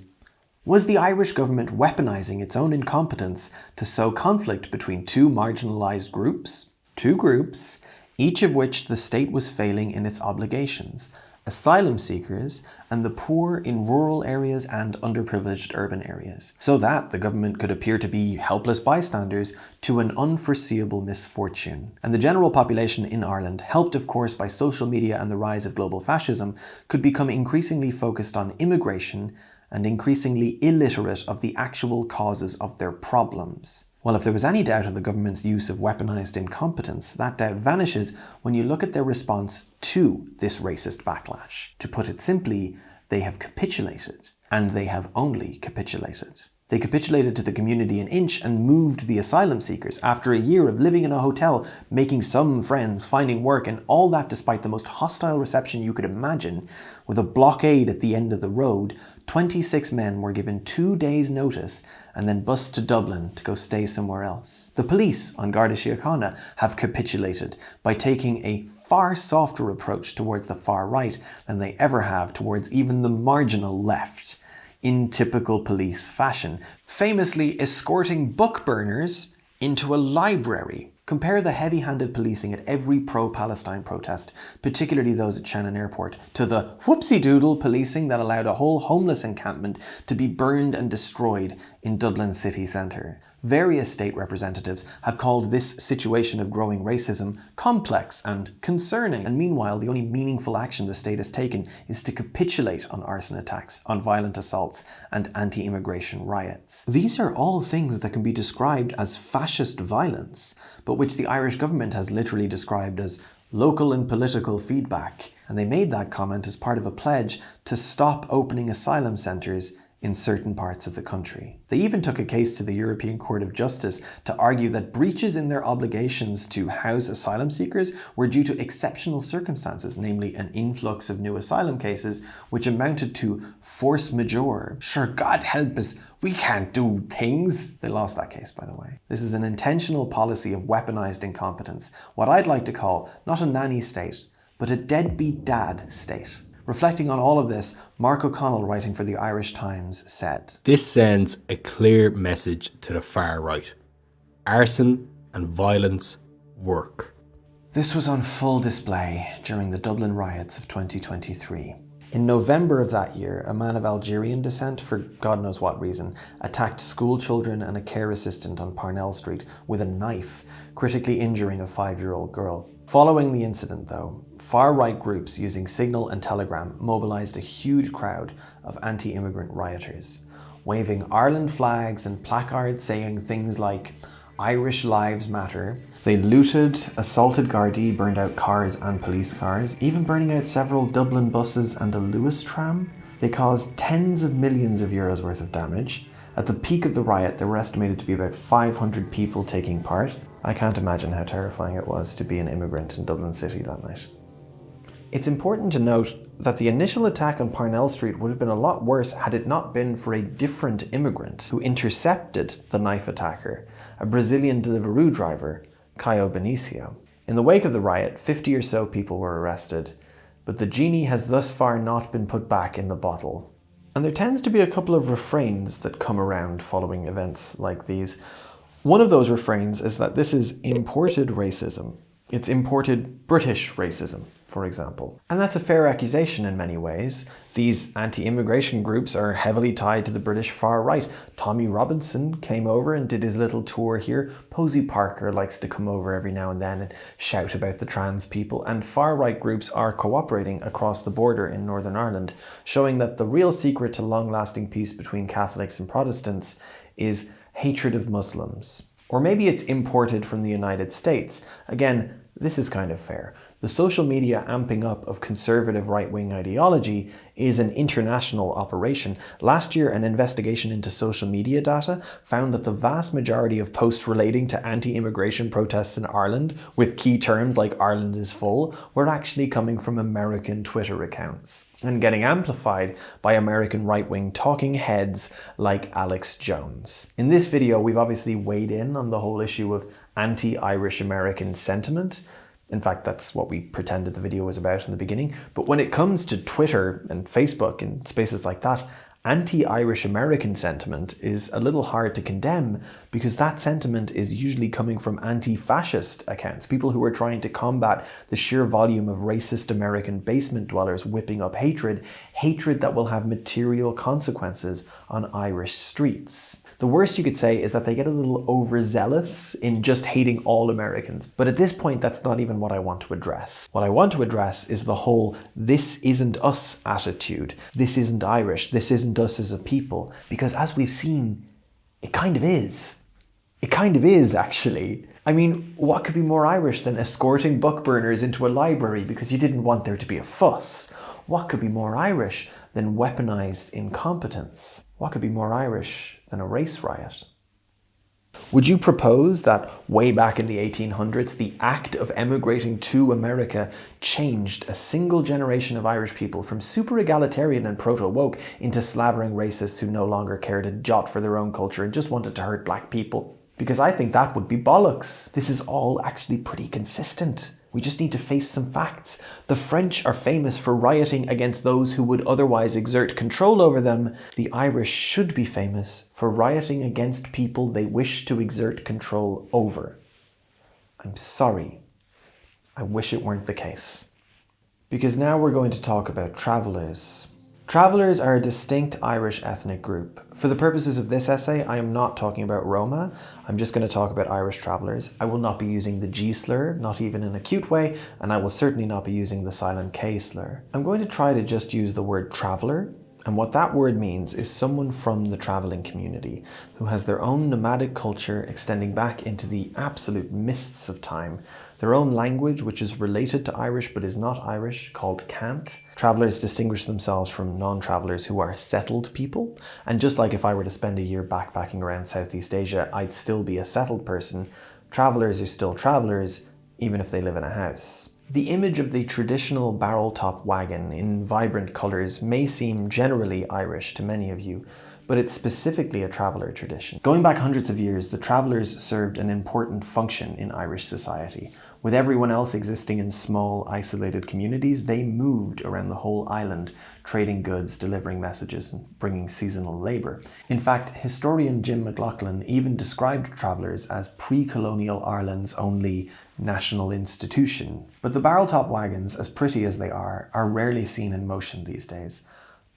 Was the Irish government weaponising its own incompetence to sow conflict between two marginalised groups? Two groups, each of which the state was failing in its obligations: asylum seekers and the poor in rural areas and underprivileged urban areas, so that the government could appear to be helpless bystanders to an unforeseeable misfortune. And the general population in Ireland, helped of course by social media and the rise of global fascism, could become increasingly focused on immigration and increasingly illiterate of the actual causes of their problems. Well, if there was any doubt of the government's use of weaponised incompetence, that doubt vanishes when you look at their response to this racist backlash. To put it simply, they have capitulated, and they have only capitulated. They capitulated to the community an inch and moved the asylum seekers after a year of living in a hotel, making some friends, finding work, and all that despite the most hostile reception you could imagine. With a blockade at the end of the road, 26 men were given 2 days' notice and then bused to Dublin to go stay somewhere else. The police on Garda Síochána have capitulated by taking a far softer approach towards the far right than they ever have towards even the marginal left, in typical police fashion, famously escorting book burners into a library. Compare the heavy-handed policing at every pro-Palestine protest, particularly those at Shannon Airport, to the whoopsie-doodle policing that allowed a whole homeless encampment to be burned and destroyed in Dublin city centre. Various state representatives have called this situation of growing racism complex and concerning, and meanwhile the only meaningful action the state has taken is to capitulate on arson attacks, on violent assaults and anti-immigration riots. These are all things that can be described as fascist violence, but which the Irish government has literally described as local and political feedback, and they made that comment as part of a pledge to stop opening asylum centres in certain parts of the country. They even took a case to the European Court of Justice to argue that breaches in their obligations to house asylum seekers were due to exceptional circumstances, namely an influx of new asylum cases, which amounted to force majeure. Sure, God help us, we can't do things. They lost that case, by the way. This is an intentional policy of weaponized incompetence, what I'd like to call not a nanny state, but a deadbeat dad state. Reflecting on all of this, Mark O'Connell, writing for the Irish Times, said, "This sends a clear message to the far right. Arson and violence work." This was on full display during the Dublin riots of 2023. In November of that year, a man of Algerian descent, for God knows what reason, attacked school children and a care assistant on Parnell Street with a knife, critically injuring a 5-year-old girl. Following the incident, though, far-right groups using Signal and Telegram mobilised a huge crowd of anti-immigrant rioters, waving Ireland flags and placards saying things like "Irish Lives Matter." They looted, assaulted Gardaí, burned out cars and police cars, even burning out several Dublin buses and a Lewis tram. They caused tens of millions of euros worth of damage. At the peak of the riot, there were estimated to be about 500 people taking part. I can't imagine how terrifying it was to be an immigrant in Dublin City that night. It's important to note that the initial attack on Parnell Street would have been a lot worse had it not been for a different immigrant who intercepted the knife attacker, a Brazilian Deliveroo driver, Caio Benicio. In the wake of the riot, 50 or so people were arrested, but the genie has thus far not been put back in the bottle. And there tends to be a couple of refrains that come around following events like these. One of those refrains is that this is imported racism. It's imported British racism, for example. And that's a fair accusation in many ways. These anti-immigration groups are heavily tied to the British far right. Tommy Robinson came over and did his little tour here. Posey Parker likes to come over every now and then and shout about the trans people. And far right groups are cooperating across the border in Northern Ireland, showing that the real secret to long-lasting peace between Catholics and Protestants is hatred of Muslims. Or maybe it's imported from the United States. Again, this is kind of fair. The social media amping up of conservative right-wing ideology is an international operation. Last year, an investigation into social media data found that the vast majority of posts relating to anti-immigration protests in Ireland, with key terms like "Ireland is full," were actually coming from American Twitter accounts and getting amplified by American right-wing talking heads like Alex Jones. In this video, we've obviously weighed in on the whole issue of anti-Irish American sentiment. In fact, that's what we pretended the video was about in the beginning. But when it comes to Twitter and Facebook and spaces like that, Anti-Irish American sentiment is a little hard to condemn because that sentiment is usually coming from anti-fascist accounts, people who are trying to combat the sheer volume of racist American basement dwellers whipping up hatred that will have material consequences on Irish streets. The worst you could say is that they get a little overzealous in just hating all Americans. But at this point, that's not even what I want to address. What I want to address is the whole "this isn't us" attitude. This isn't Irish. This isn't us as a people. Because as we've seen, it kind of is. It kind of is, actually. I mean, what could be more Irish than escorting buck burners into a library because you didn't want there to be a fuss? What could be more Irish than weaponized incompetence? What could be more Irish than a race riot? Would you propose that way back in the 1800s, the act of emigrating to America changed a single generation of Irish people from super egalitarian and proto-woke into slavering racists who no longer cared a jot for their own culture and just wanted to hurt black people? Because I think that would be bollocks. This is all actually pretty consistent. We just need to face some facts. The French are famous for rioting against those who would otherwise exert control over them. The Irish should be famous for rioting against people they wish to exert control over. I'm sorry. I wish it weren't the case. Because now we're going to talk about travellers. Travellers are a distinct Irish ethnic group. For the purposes of this essay, I am not talking about Roma. I'm just going to talk about Irish travellers. I will not be using the G slur, not even in a cute way, and I will certainly not be using the silent K slur. I'm going to try to just use the word traveller, and what that word means is someone from the travelling community who has their own nomadic culture extending back into the absolute mists of time, their own language which is related to Irish but is not Irish, called Cant. Travellers distinguish themselves from non-travellers who are settled people, and just like if I were to spend a year backpacking around Southeast Asia, I'd still be a settled person. Travellers are still travellers, even if they live in a house. The image of the traditional barrel-top wagon in vibrant colours may seem generally Irish to many of you, but it's specifically a traveller tradition. Going back hundreds of years, the travellers served an important function in Irish society. With everyone else existing in small, isolated communities, they moved around the whole island, trading goods, delivering messages, and bringing seasonal labour. In fact, historian Jim McLaughlin even described travellers as pre-colonial Ireland's only national institution. But the barrel-top wagons, as pretty as they are rarely seen in motion these days.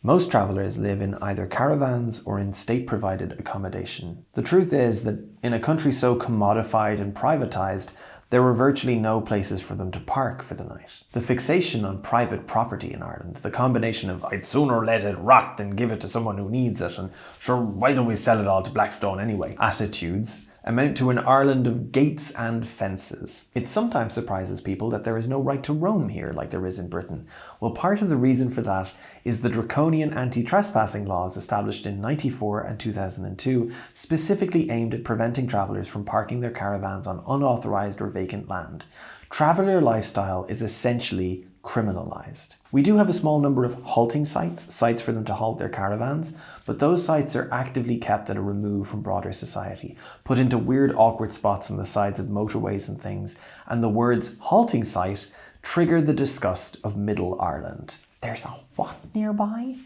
Most travellers live in either caravans or in state-provided accommodation. The truth is that in a country so commodified and privatised, there were virtually no places for them to park for the night. The fixation on private property in Ireland, the combination of "I'd sooner let it rot than give it to someone who needs it," and "sure, why don't we sell it all to Blackstone anyway?" attitudes, amount to an Ireland of gates and fences. It sometimes surprises people that there is no right to roam here like there is in Britain. Well, part of the reason for that is the draconian anti-trespassing laws established in 1994 and 2002, specifically aimed at preventing travellers from parking their caravans on unauthorised or vacant land. Traveller lifestyle is essentially criminalised. We do have a small number of halting sites for them to halt their caravans, but those sites are actively kept at a remove from broader society, put into weird awkward spots on the sides of motorways and things, and the words halting site trigger the disgust of Middle Ireland. There's a what nearby?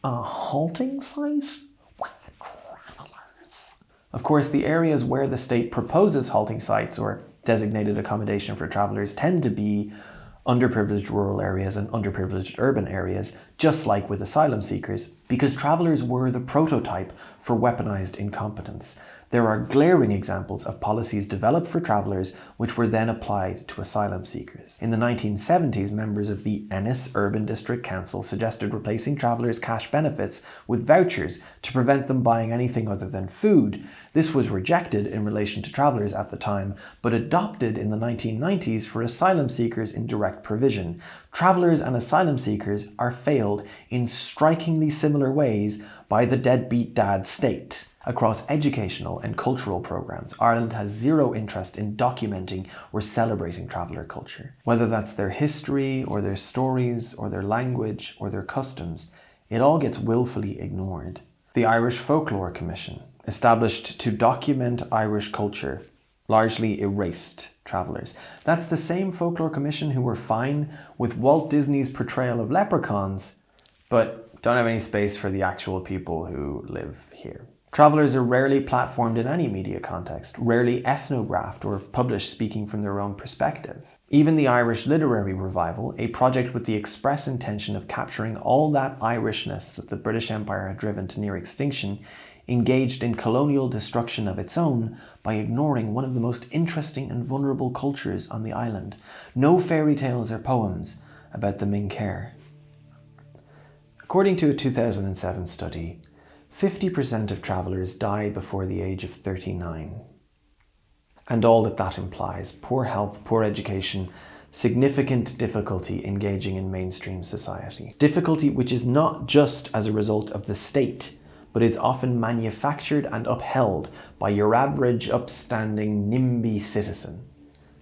A halting site? With travellers. Of course, the areas where the state proposes halting sites or designated accommodation for travellers tend to be underprivileged rural areas and underprivileged urban areas, just like with asylum seekers, because travellers were the prototype for weaponized incompetence. There are glaring examples of policies developed for travellers which were then applied to asylum seekers. In the 1970s, members of the Ennis Urban District Council suggested replacing travellers' cash benefits with vouchers to prevent them buying anything other than food. This was rejected in relation to travellers at the time, but adopted in the 1990s for asylum seekers in direct provision. Travellers and asylum seekers are failed in strikingly similar ways by the deadbeat dad state. Across educational and cultural programs, Ireland has zero interest in documenting or celebrating traveller culture. Whether that's their history, or their stories, or their language, or their customs, it all gets willfully ignored. The Irish Folklore Commission, established to document Irish culture, largely erased travellers. That's the same Folklore Commission who were fine with Walt Disney's portrayal of leprechauns, but don't have any space for the actual people who live here. Travellers are rarely platformed in any media context, rarely ethnographed or published speaking from their own perspective. Even the Irish Literary Revival, a project with the express intention of capturing all that Irishness that the British Empire had driven to near extinction, engaged in colonial destruction of its own by ignoring one of the most interesting and vulnerable cultures on the island. No fairy tales or poems about the Mincair. According to a 2007 study, 50% of travellers die before the age of 39. And all that implies: poor health, poor education, significant difficulty engaging in mainstream society. Difficulty which is not just as a result of the state, but is often manufactured and upheld by your average upstanding NIMBY citizen.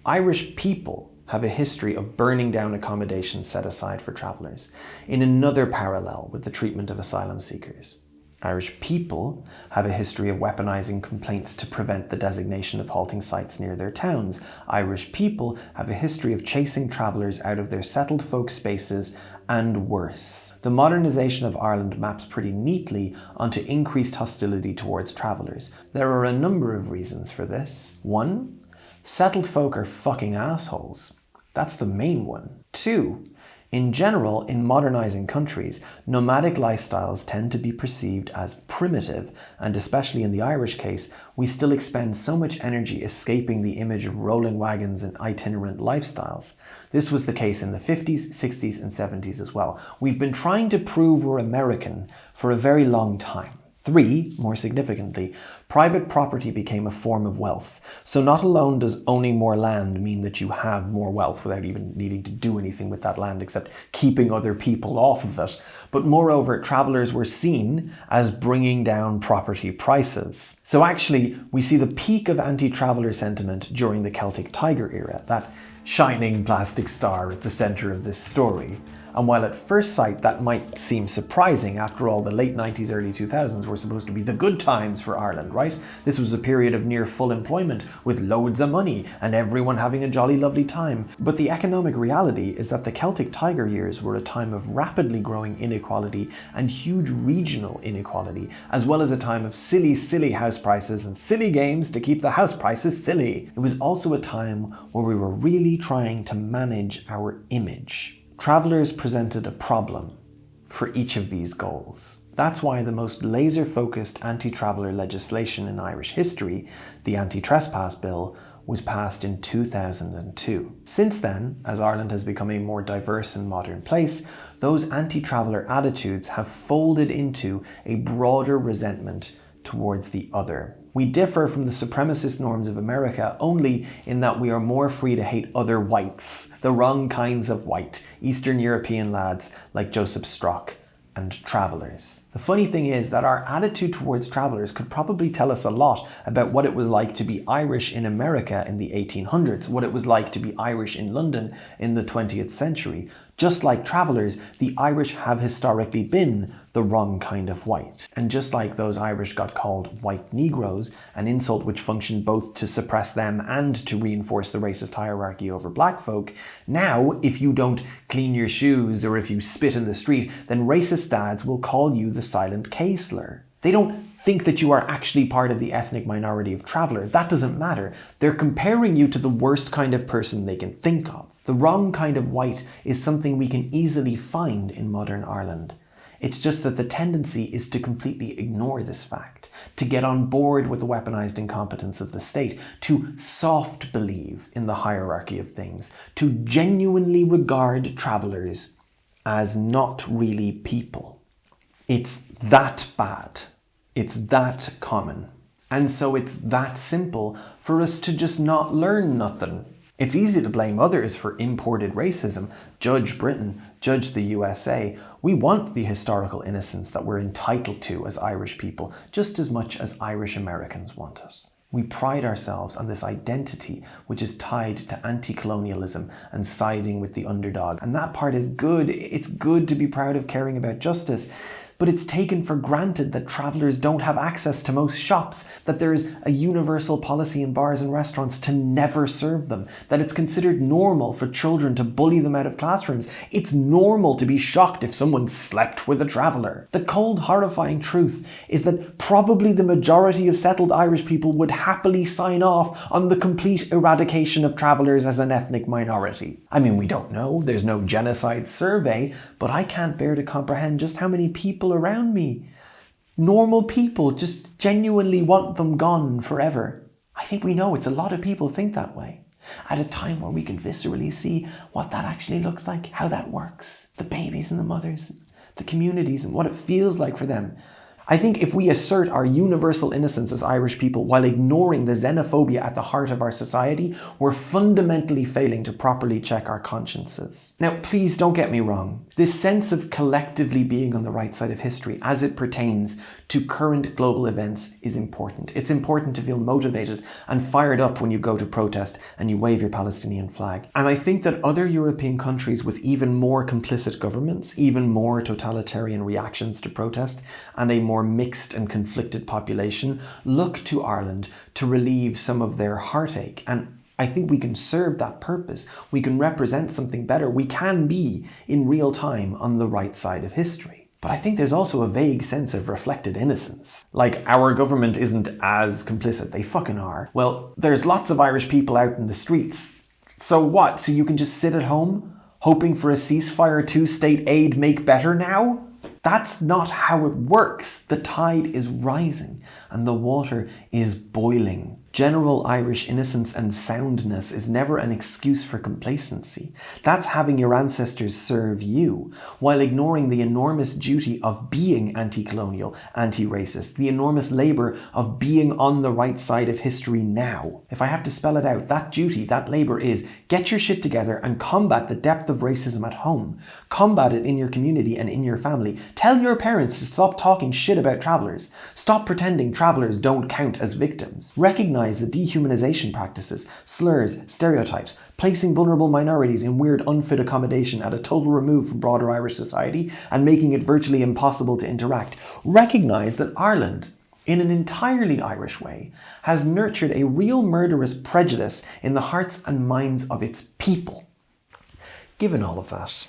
Irish people have a history of burning down accommodation set aside for travellers, in another parallel with the treatment of asylum seekers. Irish people have a history of weaponizing complaints to prevent the designation of halting sites near their towns. Irish people have a history of chasing travellers out of their settled folk spaces, and worse. The modernisation of Ireland maps pretty neatly onto increased hostility towards travellers. There are a number of reasons for this. 1. Settled folk are fucking assholes. That's the main one. 2. In general, in modernising countries, nomadic lifestyles tend to be perceived as primitive, and especially in the Irish case, we still expend so much energy escaping the image of rolling wagons and itinerant lifestyles. This was the case in the 50s, 60s and 70s as well. We've been trying to prove we're American for a very long time. 3, more significantly, private property became a form of wealth. So not alone does owning more land mean that you have more wealth without even needing to do anything with that land except keeping other people off of it, but moreover, travellers were seen as bringing down property prices. So actually, we see the peak of anti-traveller sentiment during the Celtic Tiger era, that shining plastic star at the centre of this story. And while at first sight that might seem surprising, after all, the late 90s, early 2000s were supposed to be the good times for Ireland, right? This was a period of near full employment, with loads of money, and everyone having a jolly lovely time. But the economic reality is that the Celtic Tiger years were a time of rapidly growing inequality and huge regional inequality, as well as a time of silly house prices and silly games to keep the house prices silly. It was also a time where we were really trying to manage our image. Travellers presented a problem for each of these goals. That's why the most laser-focused anti-traveller legislation in Irish history, the Anti-Trespass Bill, was passed in 2002. Since then, as Ireland has become a more diverse and modern place, those anti-traveller attitudes have folded into a broader resentment towards the other. We differ from the supremacist norms of America only in that we are more free to hate other whites, the wrong kinds of white, Eastern European lads like Joseph Strock, and travellers. The funny thing is that our attitude towards travellers could probably tell us a lot about what it was like to be Irish in America in the 1800s, what it was like to be Irish in London in the 20th century. Just like travellers, the Irish have historically been the wrong kind of white. And just like those Irish got called white Negroes, an insult which functioned both to suppress them and to reinforce the racist hierarchy over black folk, now if you don't clean your shoes or if you spit in the street, then racist dads will call you the silent K-slur. They don't think that you are actually part of the ethnic minority of traveller. That doesn't matter. They're comparing you to the worst kind of person they can think of. The wrong kind of white is something we can easily find in modern Ireland. It's just that the tendency is to completely ignore this fact, to get on board with the weaponized incompetence of the state, to soft believe in the hierarchy of things, to genuinely regard travellers as not really people. It's that bad. It's that common. And so it's that simple for us to just not learn nothing. It's easy to blame others for imported racism. Judge Britain, judge the USA. We want the historical innocence that we're entitled to as Irish people, just as much as Irish Americans want it. We pride ourselves on this identity which is tied to anti-colonialism and siding with the underdog. And that part is good. It's good to be proud of caring about justice. but it's taken for granted that travellers don't have access to most shops, that there is a universal policy in bars and restaurants to never serve them, that it's considered normal for children to bully them out of classrooms. It's normal to be shocked if someone slept with a traveller. The cold, horrifying truth is that probably the majority of settled Irish people would happily sign off on the complete eradication of travellers as an ethnic minority. I mean, we don't know, there's no genocide survey, but I can't bear to comprehend just how many people around me, normal people, just genuinely want them gone forever. I think we know it's a lot of people think that way. At a time where we can viscerally see what that actually looks like, how that works, the babies and the mothers, the communities and what it feels like for them. I think if we assert our universal innocence as Irish people while ignoring the xenophobia at the heart of our society, we're fundamentally failing to properly check our consciences. Now, please don't get me wrong. This sense of collectively being on the right side of history as it pertains to current global events is important. It's important to feel motivated and fired up when you go to protest and you wave your Palestinian flag. And I think that other European countries with even more complicit governments, even more totalitarian reactions to protest, and a more mixed and conflicted population look to Ireland to relieve some of their heartache. And I think we can serve that purpose. We can represent something better. We can be, in real time, on the right side of history. But I think there's also a vague sense of reflected innocence. Like, our government isn't as complicit. They fucking are. Well, there's lots of Irish people out in the streets. So what? So you can just sit at home, hoping for a ceasefire to state aid make better now? That's not how it works. The tide is rising and the water is boiling. General Irish innocence and soundness is never an excuse for complacency. That's having your ancestors serve you, while ignoring the enormous duty of being anti-colonial, anti-racist, the enormous labour of being on the right side of history now. If I have to spell it out, that duty, that labour is get your shit together and combat the depth of racism at home. Combat it in your community and in your family. Tell your parents to stop talking shit about travellers. Stop pretending travellers don't count as victims. Recognise the dehumanization practices, slurs, stereotypes, placing vulnerable minorities in weird unfit accommodation at a total remove from broader Irish society and making it virtually impossible to interact. Recognise that Ireland, in an entirely Irish way, has nurtured a real murderous prejudice in the hearts and minds of its people. Given all of that,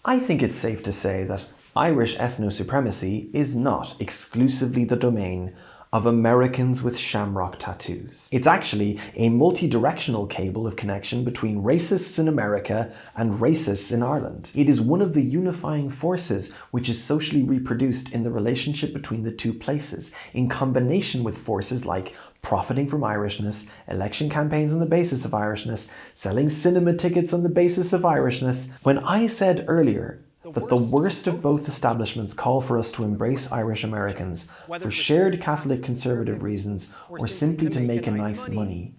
I think it's safe to say that Irish ethno-supremacy is not exclusively the domain of Americans with shamrock tattoos. It's actually a multi-directional cable of connection between racists in America and racists in Ireland. It is one of the unifying forces which is socially reproduced in the relationship between the two places, in combination with forces like profiting from Irishness, election campaigns on the basis of Irishness, selling cinema tickets on the basis of Irishness. When I said earlier that the worst of both establishments call for us to embrace Irish Americans for shared Catholic conservative reasons or simply to make a nice money,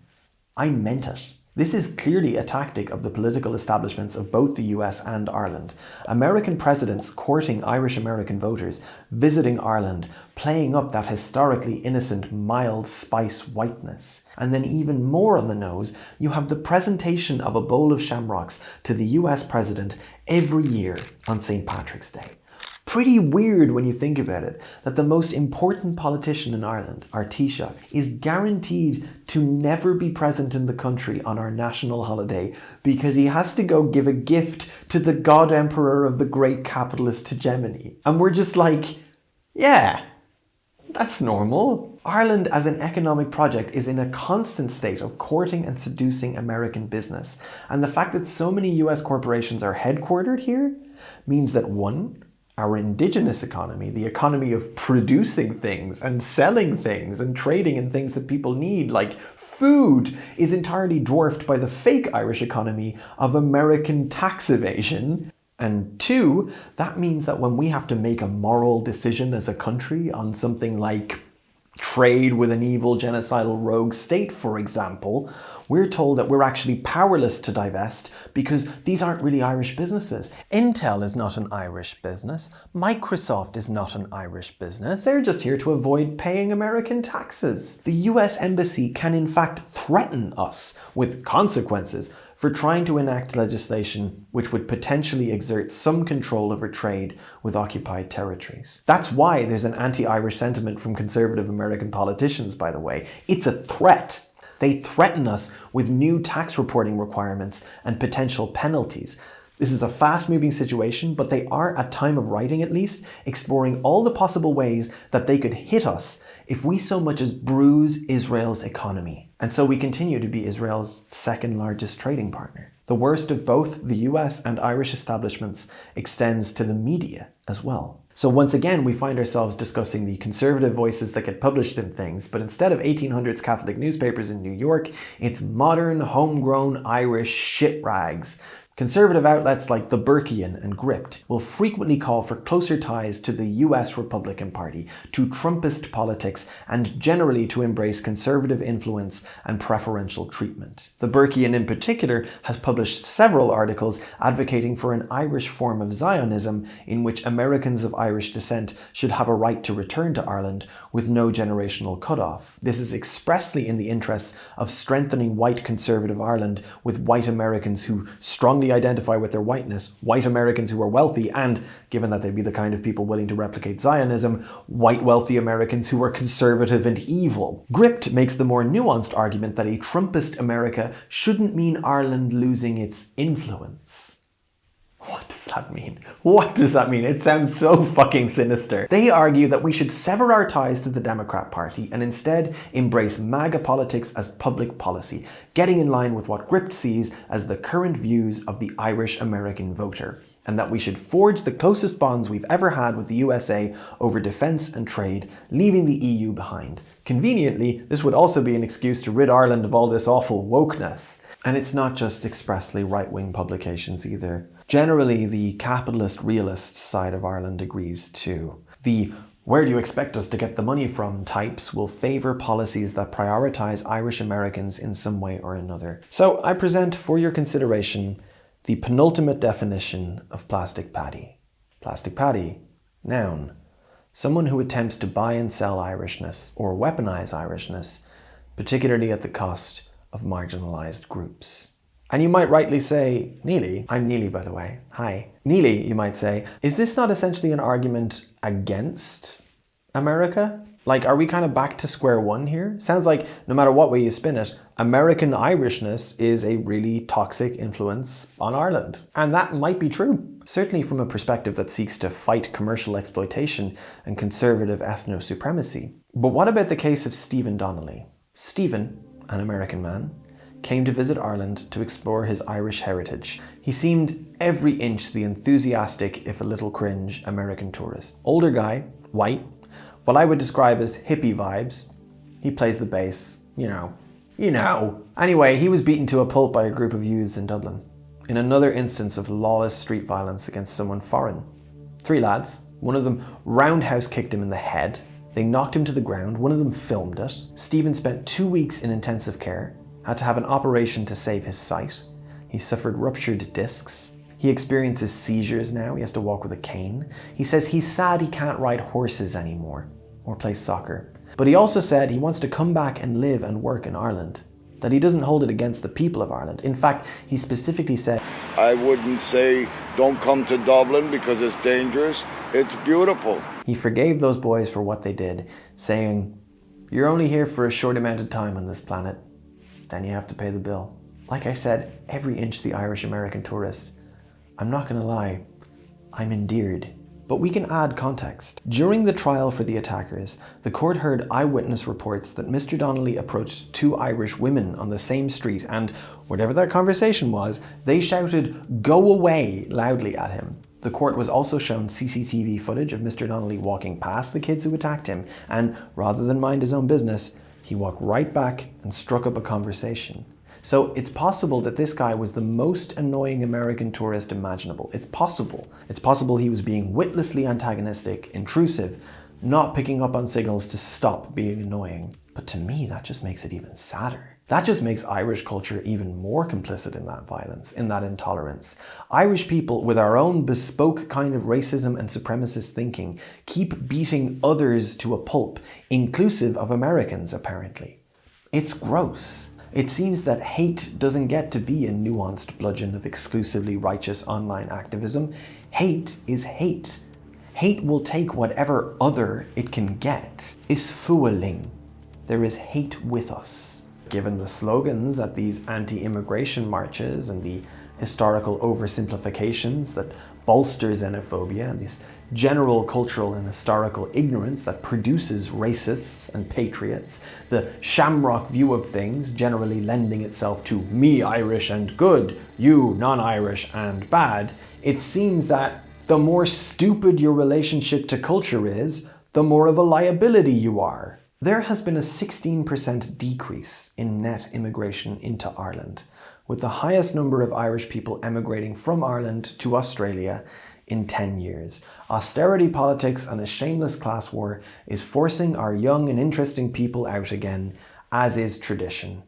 I meant it. This is clearly a tactic of the political establishments of both the US and Ireland. American presidents courting Irish American voters, visiting Ireland, playing up that historically innocent, mild spice whiteness. And then even more on the nose, you have the presentation of a bowl of shamrocks to the US president every year on St. Patrick's Day. Pretty weird when you think about it, that the most important politician in Ireland, our Taoiseach, is guaranteed to never be present in the country on our national holiday because he has to go give a gift to the God Emperor of the great capitalist hegemony. And we're just like, yeah, that's normal. Ireland as an economic project is in a constant state of courting and seducing American business. And the fact that so many US corporations are headquartered here means that one, our indigenous economy, the economy of producing things and selling things and trading in things that people need, like food, is entirely dwarfed by the fake Irish economy of American tax evasion. And two, that means that when we have to make a moral decision as a country on something like trade with an evil genocidal rogue state, for example, we're told that we're actually powerless to divest because these aren't really Irish businesses. Intel is not an Irish business. Microsoft is not an Irish business. They're just here to avoid paying American taxes. The US Embassy can in fact threaten us with consequences for trying to enact legislation which would potentially exert some control over trade with occupied territories. That's why there's an anti-Irish sentiment from conservative American politicians, by the way. It's a threat. They threaten us with new tax reporting requirements and potential penalties. This is a fast-moving situation, but they are, at time of writing at least, exploring all the possible ways that they could hit us if we so much as bruise Israel's economy. And so we continue to be Israel's second largest trading partner. The worst of both the US and Irish establishments extends to the media as well. So once again, we find ourselves discussing the conservative voices that get published in things, but instead of 1800s Catholic newspapers in New York, it's modern, homegrown Irish shit rags. Conservative outlets like The Burkean and Gript will frequently call for closer ties to the US Republican Party, to Trumpist politics, and generally to embrace conservative influence and preferential treatment. The Burkean in particular has published several articles advocating for an Irish form of Zionism in which Americans of Irish descent should have a right to return to Ireland with no generational cutoff. This is expressly in the interests of strengthening white conservative Ireland with white Americans who strongly identify with their whiteness, white Americans who are wealthy, and, given that they'd be the kind of people willing to replicate Zionism, white wealthy Americans who are conservative and evil. Gript makes the more nuanced argument that a Trumpist America shouldn't mean Ireland losing its influence. What does that mean? What does that mean? It sounds so fucking sinister. They argue that we should sever our ties to the Democrat Party and instead embrace MAGA politics as public policy, getting in line with what Gript sees as the current views of the Irish American voter, and that we should forge the closest bonds we've ever had with the USA over defence and trade, leaving the EU behind. Conveniently, this would also be an excuse to rid Ireland of all this awful wokeness. And it's not just expressly right-wing publications either. Generally, the capitalist realist side of Ireland agrees too. The "where do you expect us to get the money from" types will favour policies that prioritise Irish Americans in some way or another. So I present for your consideration the penultimate definition of plastic paddy. Plastic paddy, noun. Someone who attempts to buy and sell Irishness or weaponize Irishness, particularly at the cost of marginalised groups. And you might rightly say, Neely, I'm Neely by the way, hi. Neely, you might say, is this not essentially an argument against America? Like, are we kind of back to square one here? Sounds like no matter what way you spin it, American Irishness is a really toxic influence on Ireland. And that might be true. Certainly from a perspective that seeks to fight commercial exploitation and conservative ethno-supremacy. But what about the case of Stephen Donnelly? Stephen, an American man, came to visit Ireland to explore his Irish heritage. He seemed every inch the enthusiastic, if a little cringe, American tourist. Older guy, white, what I would describe as hippie vibes. He plays the bass, you know. Anyway, he was beaten to a pulp by a group of youths in Dublin, in another instance of lawless street violence against someone foreign. 3 lads, one of them roundhouse kicked him in the head. They knocked him to the ground, one of them filmed it. Stephen spent 2 weeks in intensive care, had to have an operation to save his sight. He suffered ruptured discs. He experiences seizures now, he has to walk with a cane. He says he's sad he can't ride horses anymore, or play soccer. But he also said he wants to come back and live and work in Ireland, that he doesn't hold it against the people of Ireland. In fact, he specifically said, I wouldn't say don't come to Dublin because it's dangerous, it's beautiful. He forgave those boys for what they did, saying, you're only here for a short amount of time on this planet, then you have to pay the bill. Like I said, every inch the Irish American tourist. I'm not gonna lie, I'm endeared. But we can add context. During the trial for the attackers, the court heard eyewitness reports that Mr. Donnelly approached 2 Irish women on the same street and, whatever that conversation was, they shouted, "Go away," loudly at him. The court was also shown CCTV footage of Mr. Donnelly walking past the kids who attacked him, and rather than mind his own business, he walked right back and struck up a conversation. So it's possible that this guy was the most annoying American tourist imaginable. It's possible. It's possible he was being witlessly antagonistic, intrusive, not picking up on signals to stop being annoying. But to me, that just makes it even sadder. That just makes Irish culture even more complicit in that violence, in that intolerance. Irish people, with our own bespoke kind of racism and supremacist thinking, keep beating others to a pulp, inclusive of Americans, apparently. It's gross. It seems that hate doesn't get to be a nuanced bludgeon of exclusively righteous online activism. Hate is hate. Hate will take whatever other it can get. Isfualing. There is hate with us. Given the slogans at these anti-immigration marches and the historical oversimplifications that bolster xenophobia and this general cultural and historical ignorance that produces racists and patriots, the shamrock view of things generally lending itself to me Irish and good, you non-Irish and bad, it seems that the more stupid your relationship to culture is, the more of a liability you are. There has been a 16% decrease in net immigration into Ireland, with the highest number of Irish people emigrating from Ireland to Australia in 10 years. Austerity politics and a shameless class war is forcing our young and interesting people out again, as is tradition.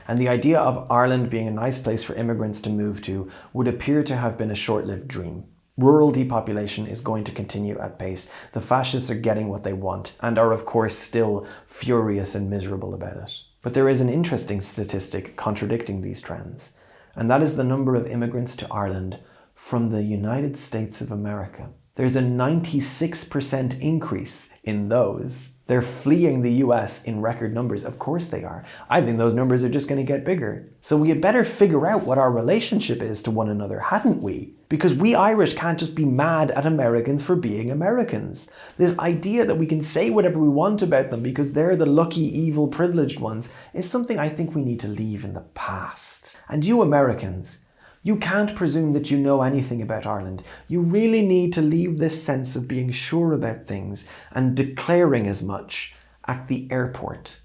And the idea of Ireland being a nice place for immigrants to move to would appear to have been a short-lived dream. Rural depopulation is going to continue at pace. The fascists are getting what they want and are of course still furious and miserable about it. But there is an interesting statistic contradicting these trends, and that is the number of immigrants to Ireland from the United States of America. There's a 96% increase in those. They're fleeing the US in record numbers. Of course they are. I think those numbers are just going to get bigger. So we had better figure out what our relationship is to one another, hadn't we? Because we Irish can't just be mad at Americans for being Americans. This idea that we can say whatever we want about them because they're the lucky, evil, privileged ones is something I think we need to leave in the past. And you Americans, you can't presume that you know anything about Ireland. You really need to leave this sense of being sure about things and declaring as much at the airport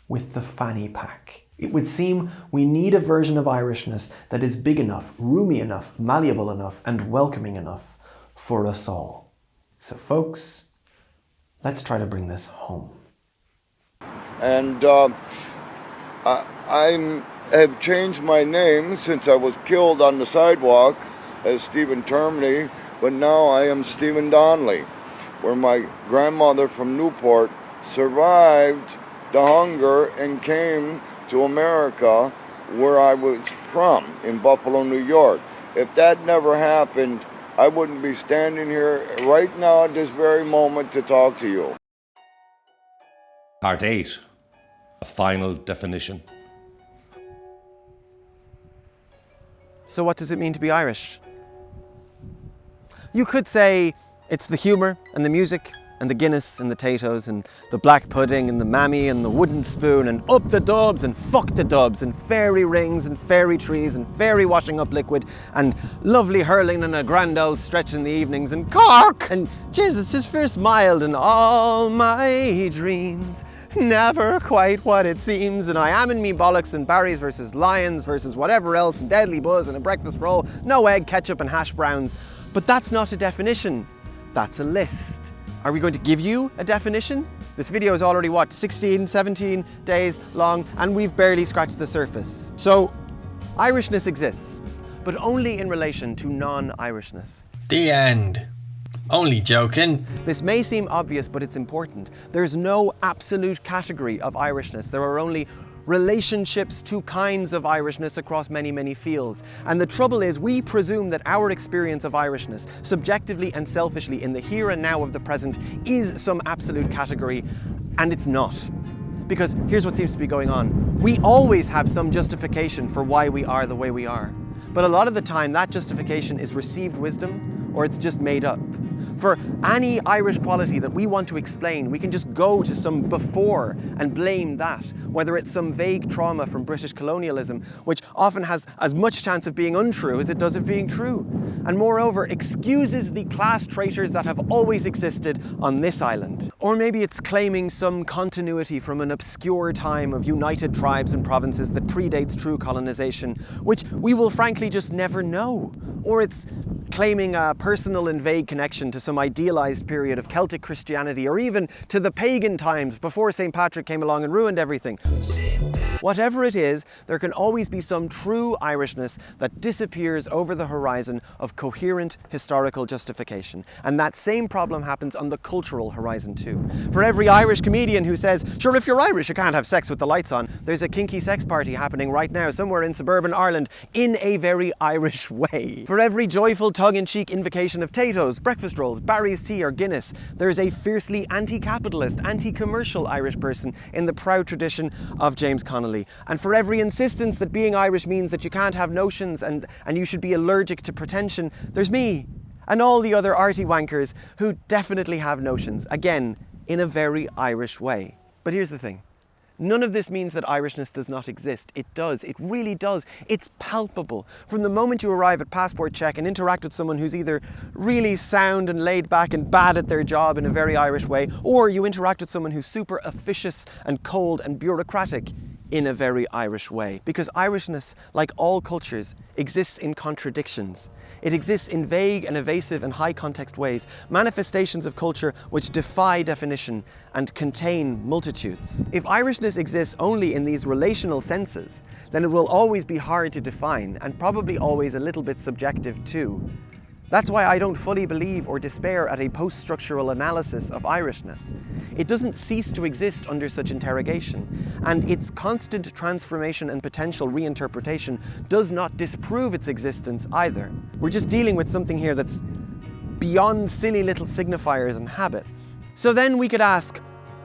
with the fanny pack. It would seem we need a version of Irishness that is big enough, roomy enough, malleable enough, and welcoming enough for us all. So folks, let's try to bring this home. And I have changed my name since I was killed on the sidewalk as Stephen Termini, but now I am Stephen Donnelly, where my grandmother from Newport survived the hunger and came to America, where I was from, in Buffalo, New York. If that never happened, I wouldn't be standing here right now at this very moment to talk to you. Part 8. A final definition. So what does it mean to be Irish? You could say it's the humour and the music and the Guinness and the Taytos and the black pudding and the mammy and the wooden spoon and up the dubs and fuck the dubs and fairy rings and fairy trees and fairy washing up liquid and lovely hurling and a grand old stretch in the evenings and Cork and Jesus is first mild and all my dreams never quite what it seems, and I am in me bollocks and Barry's versus Lions versus whatever else and Deadly Buzz and a breakfast roll, no egg, ketchup and hash browns. But that's not a definition, that's a list. Are we going to give you a definition? This video is already, what, 16, 17 days long, and we've barely scratched the surface. So, Irishness exists, but only in relation to non-Irishness. The end. Only joking. This may seem obvious, but it's important. There's no absolute category of Irishness. There are only relationships to kinds of Irishness across many, many fields. And the trouble is, we presume that our experience of Irishness, subjectively and selfishly in the here and now of the present, is some absolute category, and it's not. Because here's what seems to be going on. We always have some justification for why we are the way we are. But a lot of the time, that justification is received wisdom, or it's just made up. For any Irish quality that we want to explain, we can just go to some before and blame that, whether it's some vague trauma from British colonialism, which often has as much chance of being untrue as it does of being true, and moreover excuses the class traitors that have always existed on this island. Or maybe it's claiming some continuity from an obscure time of united tribes and provinces that predates true colonization, which we will frankly just never know. Or it's claiming a personal and vague connection to some idealized period of Celtic Christianity, or even to the pagan times before St. Patrick came along and ruined everything. Whatever it is, there can always be some true Irishness that disappears over the horizon of coherent historical justification. And that same problem happens on the cultural horizon too. For every Irish comedian who says, sure, if you're Irish, you can't have sex with the lights on, there's a kinky sex party happening right now somewhere in suburban Ireland in a very Irish way. For every joyful tongue-in-cheek invocation of Tato's, breakfast rolls, Barry's tea or Guinness, there's a fiercely anti-capitalist, anti-commercial Irish person in the proud tradition of James Connolly. And for every insistence that being Irish means that you can't have notions and you should be allergic to pretension, there's me and all the other arty wankers who definitely have notions, again, in a very Irish way. But here's the thing. None of this means that Irishness does not exist. It does. It really does. It's palpable. From the moment you arrive at passport check and interact with someone who's either really sound and laid back and bad at their job in a very Irish way, or you interact with someone who's super officious and cold and bureaucratic in a very Irish way. Because Irishness, like all cultures, exists in contradictions. It exists in vague and evasive and high context ways, manifestations of culture which defy definition and contain multitudes. If Irishness exists only in these relational senses, then it will always be hard to define and probably always a little bit subjective too. That's why I don't fully believe or despair at a post-structural analysis of Irishness. It doesn't cease to exist under such interrogation, and its constant transformation and potential reinterpretation does not disprove its existence either. We're just dealing with something here that's beyond silly little signifiers and habits. So then we could ask,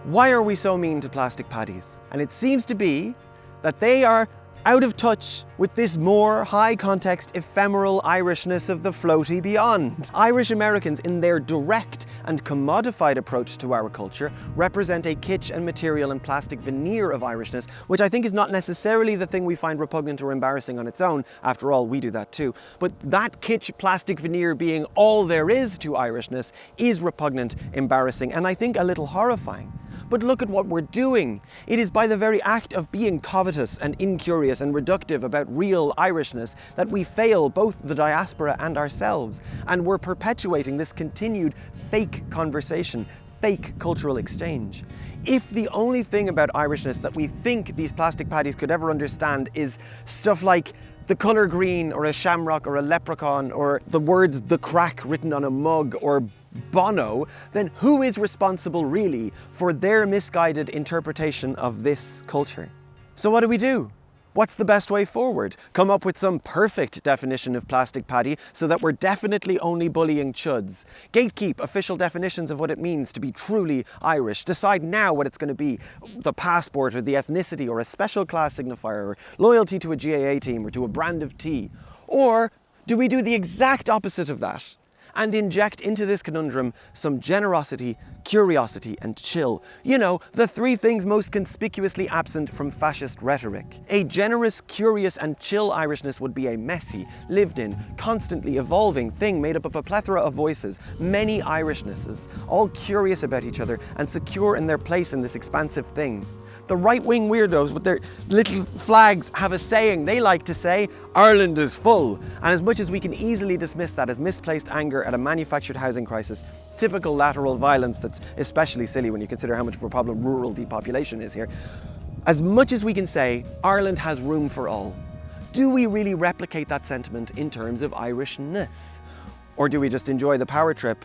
why are we so mean to plastic paddies? And it seems to be that they are out of touch with this more high-context, ephemeral Irishness of the floaty beyond. Irish Americans, in their direct and commodified approach to our culture, represent a kitsch and material and plastic veneer of Irishness, which I think is not necessarily the thing we find repugnant or embarrassing on its own. After all, we do that too. But that kitsch plastic veneer being all there is to Irishness is repugnant, embarrassing, and I think a little horrifying. But look at what we're doing. It is by the very act of being covetous and incurious and reductive about real Irishness that we fail both the diaspora and ourselves. And we're perpetuating this continued fake conversation, fake cultural exchange. If the only thing about Irishness that we think these plastic paddies could ever understand is stuff like the colour green or a shamrock or a leprechaun or the words "the crack" written on a mug or Bono, then who is responsible really for their misguided interpretation of this culture? So what do? What's the best way forward? Come up with some perfect definition of plastic paddy so that we're definitely only bullying chuds. Gatekeep official definitions of what it means to be truly Irish. Decide now what it's going to be. The passport or the ethnicity or a special class signifier or loyalty to a GAA team or to a brand of tea. Or do we do the exact opposite of that and inject into this conundrum some generosity, curiosity, and chill? You know, the three things most conspicuously absent from fascist rhetoric. A generous, curious, and chill Irishness would be a messy, lived-in, constantly evolving thing made up of a plethora of voices, many Irishnesses, all curious about each other and secure in their place in this expansive thing. The right-wing weirdos with their little flags have a saying. They like to say, Ireland is full. And as much as we can easily dismiss that as misplaced anger at a manufactured housing crisis, typical lateral violence that's especially silly when you consider how much of a problem rural depopulation is here, as much as we can say, Ireland has room for all, do we really replicate that sentiment in terms of Irishness? Or do we just enjoy the power trip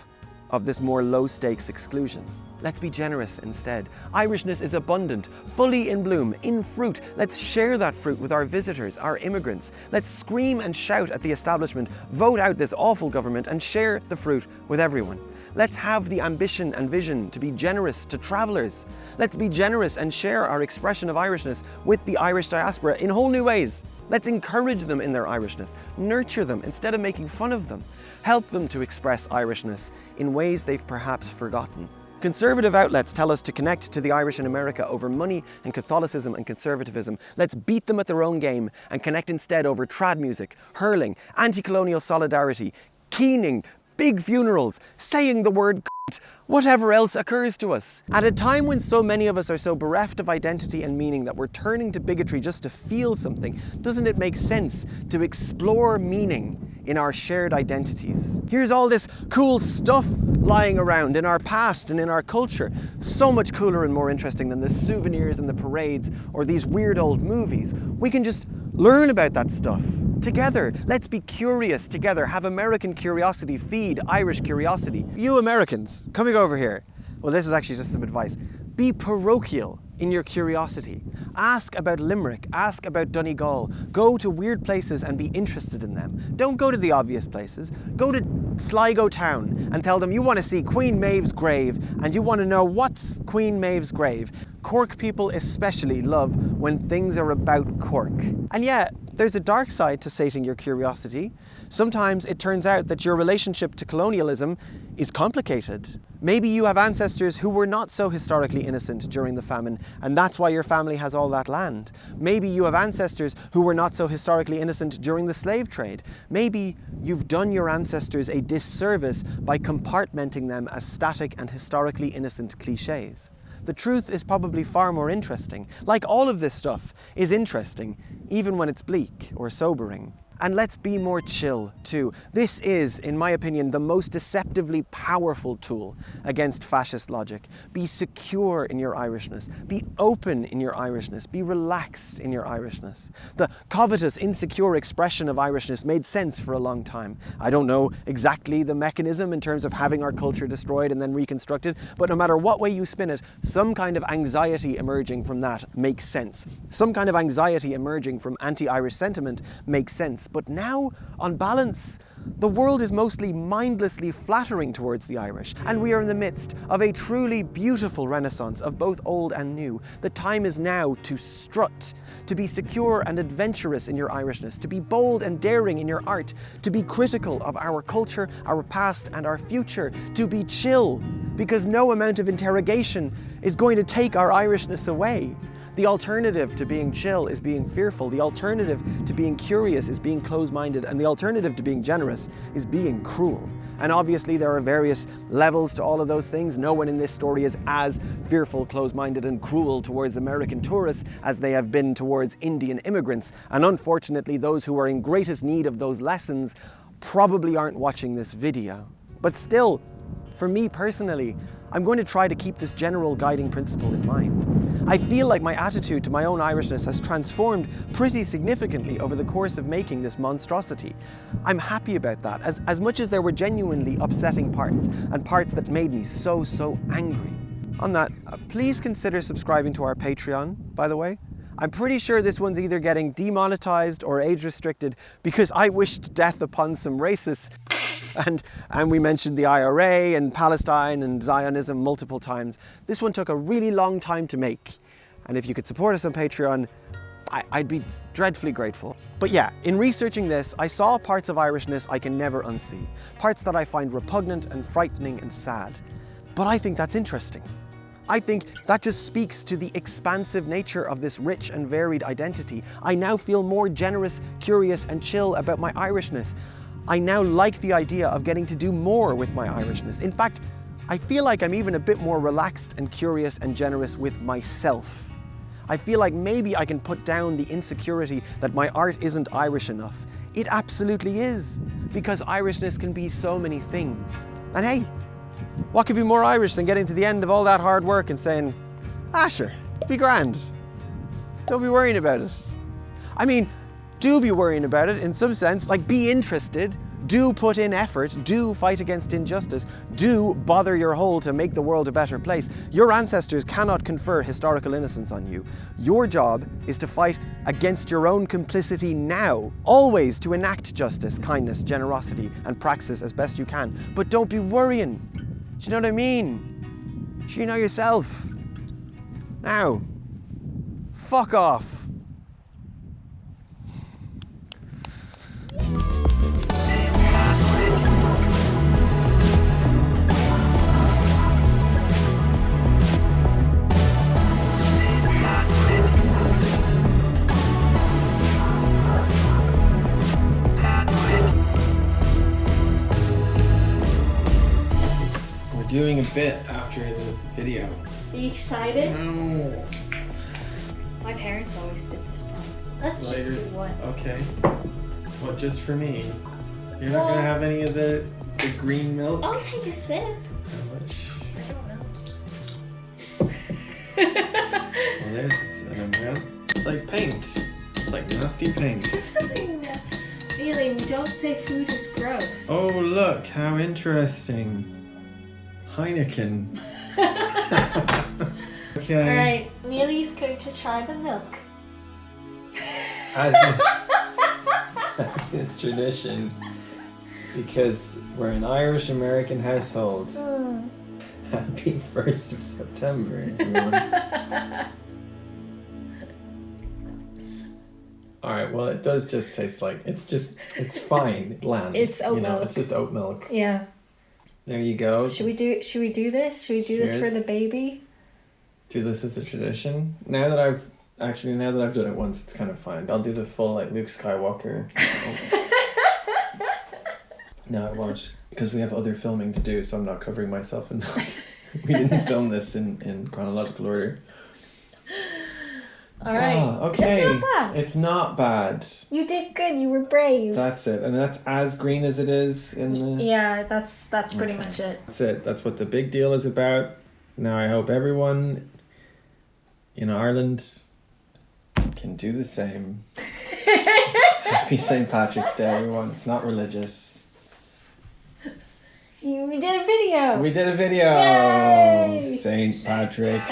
of this more low-stakes exclusion? Let's be generous instead. Irishness is abundant, fully in bloom, in fruit. Let's share that fruit with our visitors, our immigrants. Let's scream and shout at the establishment, vote out this awful government, and share the fruit with everyone. Let's have the ambition and vision to be generous to travellers. Let's be generous and share our expression of Irishness with the Irish diaspora in whole new ways. Let's encourage them in their Irishness, nurture them instead of making fun of them, help them to express Irishness in ways they've perhaps forgotten. Conservative outlets tell us to connect to the Irish in America over money and Catholicism and conservatism. Let's beat them at their own game and connect instead over trad music, hurling, anti-colonial solidarity, keening, big funerals, saying the word cunt, whatever else occurs to us. At a time when so many of us are so bereft of identity and meaning that we're turning to bigotry just to feel something, doesn't it make sense to explore meaning in our shared identities? Here's all this cool stuff lying around in our past and in our culture. So much cooler and more interesting than the souvenirs and the parades or these weird old movies. We can just learn about that stuff together. Let's be curious together. Have American curiosity feed Irish curiosity. You Americans, coming over here. Well, this is actually just some advice. Be parochial in your curiosity. Ask about Limerick, ask about Donegal. Go to weird places and be interested in them. Don't go to the obvious places. Go to Sligo town and tell them you want to see Queen Maeve's grave and you want to know what's Queen Maeve's grave. Cork people especially love when things are about Cork. And yeah, there's a dark side to sating your curiosity. Sometimes it turns out that your relationship to colonialism is complicated. Maybe you have ancestors who were not so historically innocent during the famine, and that's why your family has all that land. Maybe you have ancestors who were not so historically innocent during the slave trade. Maybe you've done your ancestors a disservice by compartmenting them as static and historically innocent cliches. The truth is probably far more interesting. Like all of this stuff is interesting, even when it's bleak or sobering. And let's be more chill, too. This is, in my opinion, the most deceptively powerful tool against fascist logic. Be secure in your Irishness. Be open in your Irishness. Be relaxed in your Irishness. The covetous, insecure expression of Irishness made sense for a long time. I don't know exactly the mechanism in terms of having our culture destroyed and then reconstructed, but no matter what way you spin it, some kind of anxiety emerging from that makes sense. Some kind of anxiety emerging from anti-Irish sentiment makes sense. But now, on balance, the world is mostly mindlessly flattering towards the Irish, and we are in the midst of a truly beautiful renaissance of both old and new. The time is now to strut, to be secure and adventurous in your Irishness, to be bold and daring in your art, to be critical of our culture, our past, and our future, to be chill, because no amount of interrogation is going to take our Irishness away. The alternative to being chill is being fearful. The alternative to being curious is being closed-minded. And the alternative to being generous is being cruel. And obviously there are various levels to all of those things. No one in this story is as fearful, closed-minded and cruel towards American tourists as they have been towards Indian immigrants. And unfortunately, those who are in greatest need of those lessons probably aren't watching this video. But still, for me personally, I'm going to try to keep this general guiding principle in mind. I feel like my attitude to my own Irishness has transformed pretty significantly over the course of making this monstrosity. I'm happy about that, as much as there were genuinely upsetting parts, and parts that made me so angry. On that, please consider subscribing to our Patreon, by the way. I'm pretty sure this one's either getting demonetized or age restricted because I wished death upon some racists. And we mentioned the IRA and Palestine and Zionism multiple times. This one took a really long time to make. And if you could support us on Patreon, I'd be dreadfully grateful. But yeah, in researching this, I saw parts of Irishness I can never unsee. Parts that I find repugnant and frightening and sad. But I think that's interesting. I think that just speaks to the expansive nature of this rich and varied identity. I now feel more generous, curious, and chill about my Irishness. I now like the idea of getting to do more with my Irishness. In fact, I feel like I'm even a bit more relaxed and curious and generous with myself. I feel like maybe I can put down the insecurity that my art isn't Irish enough. It absolutely is, because Irishness can be so many things. And hey, what could be more Irish than getting to the end of all that hard work and saying, sure, be grand. Don't be worrying about it. I mean, do be worrying about it in some sense, like be interested, do put in effort, do fight against injustice, do bother your whole to make the world a better place. Your ancestors cannot confer historical innocence on you. Your job is to fight against your own complicity now, always to enact justice, kindness, generosity, and praxis as best you can. But don't be worrying. Do you know what I mean? Do you know yourself? Now, fuck off. Doing a bit after the video. Are you excited? No. My parents always did this one. Let's just do one. Okay. What, just for me? You're not gonna have any of the green milk? I'll take a sip. Well, there's an umbrella. It's like paint. It's like nasty paint. There's nothing nasty. Really, we don't say food is gross. Oh, look, how interesting. Heineken. Okay. Alright, Neely's going to try the milk. As is tradition, because we're an Irish American household. Happy 1st of September, everyone. Alright, well, it does just taste like, it's fine, it lands. It's oat milk. It's just oat milk. Yeah. There you go. Should we do this? Should we do this for Cheers. the baby? Do this as a tradition. Now that I've done it once, it's kind of fine. I'll do the full, like, Luke Skywalker. No, I won't, because we have other filming to do, so I'm not covering myself. And we didn't film this in chronological order. All right. Oh, okay. It's not bad. It's not bad. You did good. You were brave. That's it, and that's as green as it is in the. Yeah, that's pretty much it. That's it. That's what the big deal is about. Now I hope everyone in Ireland can do the same. Happy St. Patrick's Day, everyone. It's not religious. We did a video. We did a video. Yay! St. Patrick.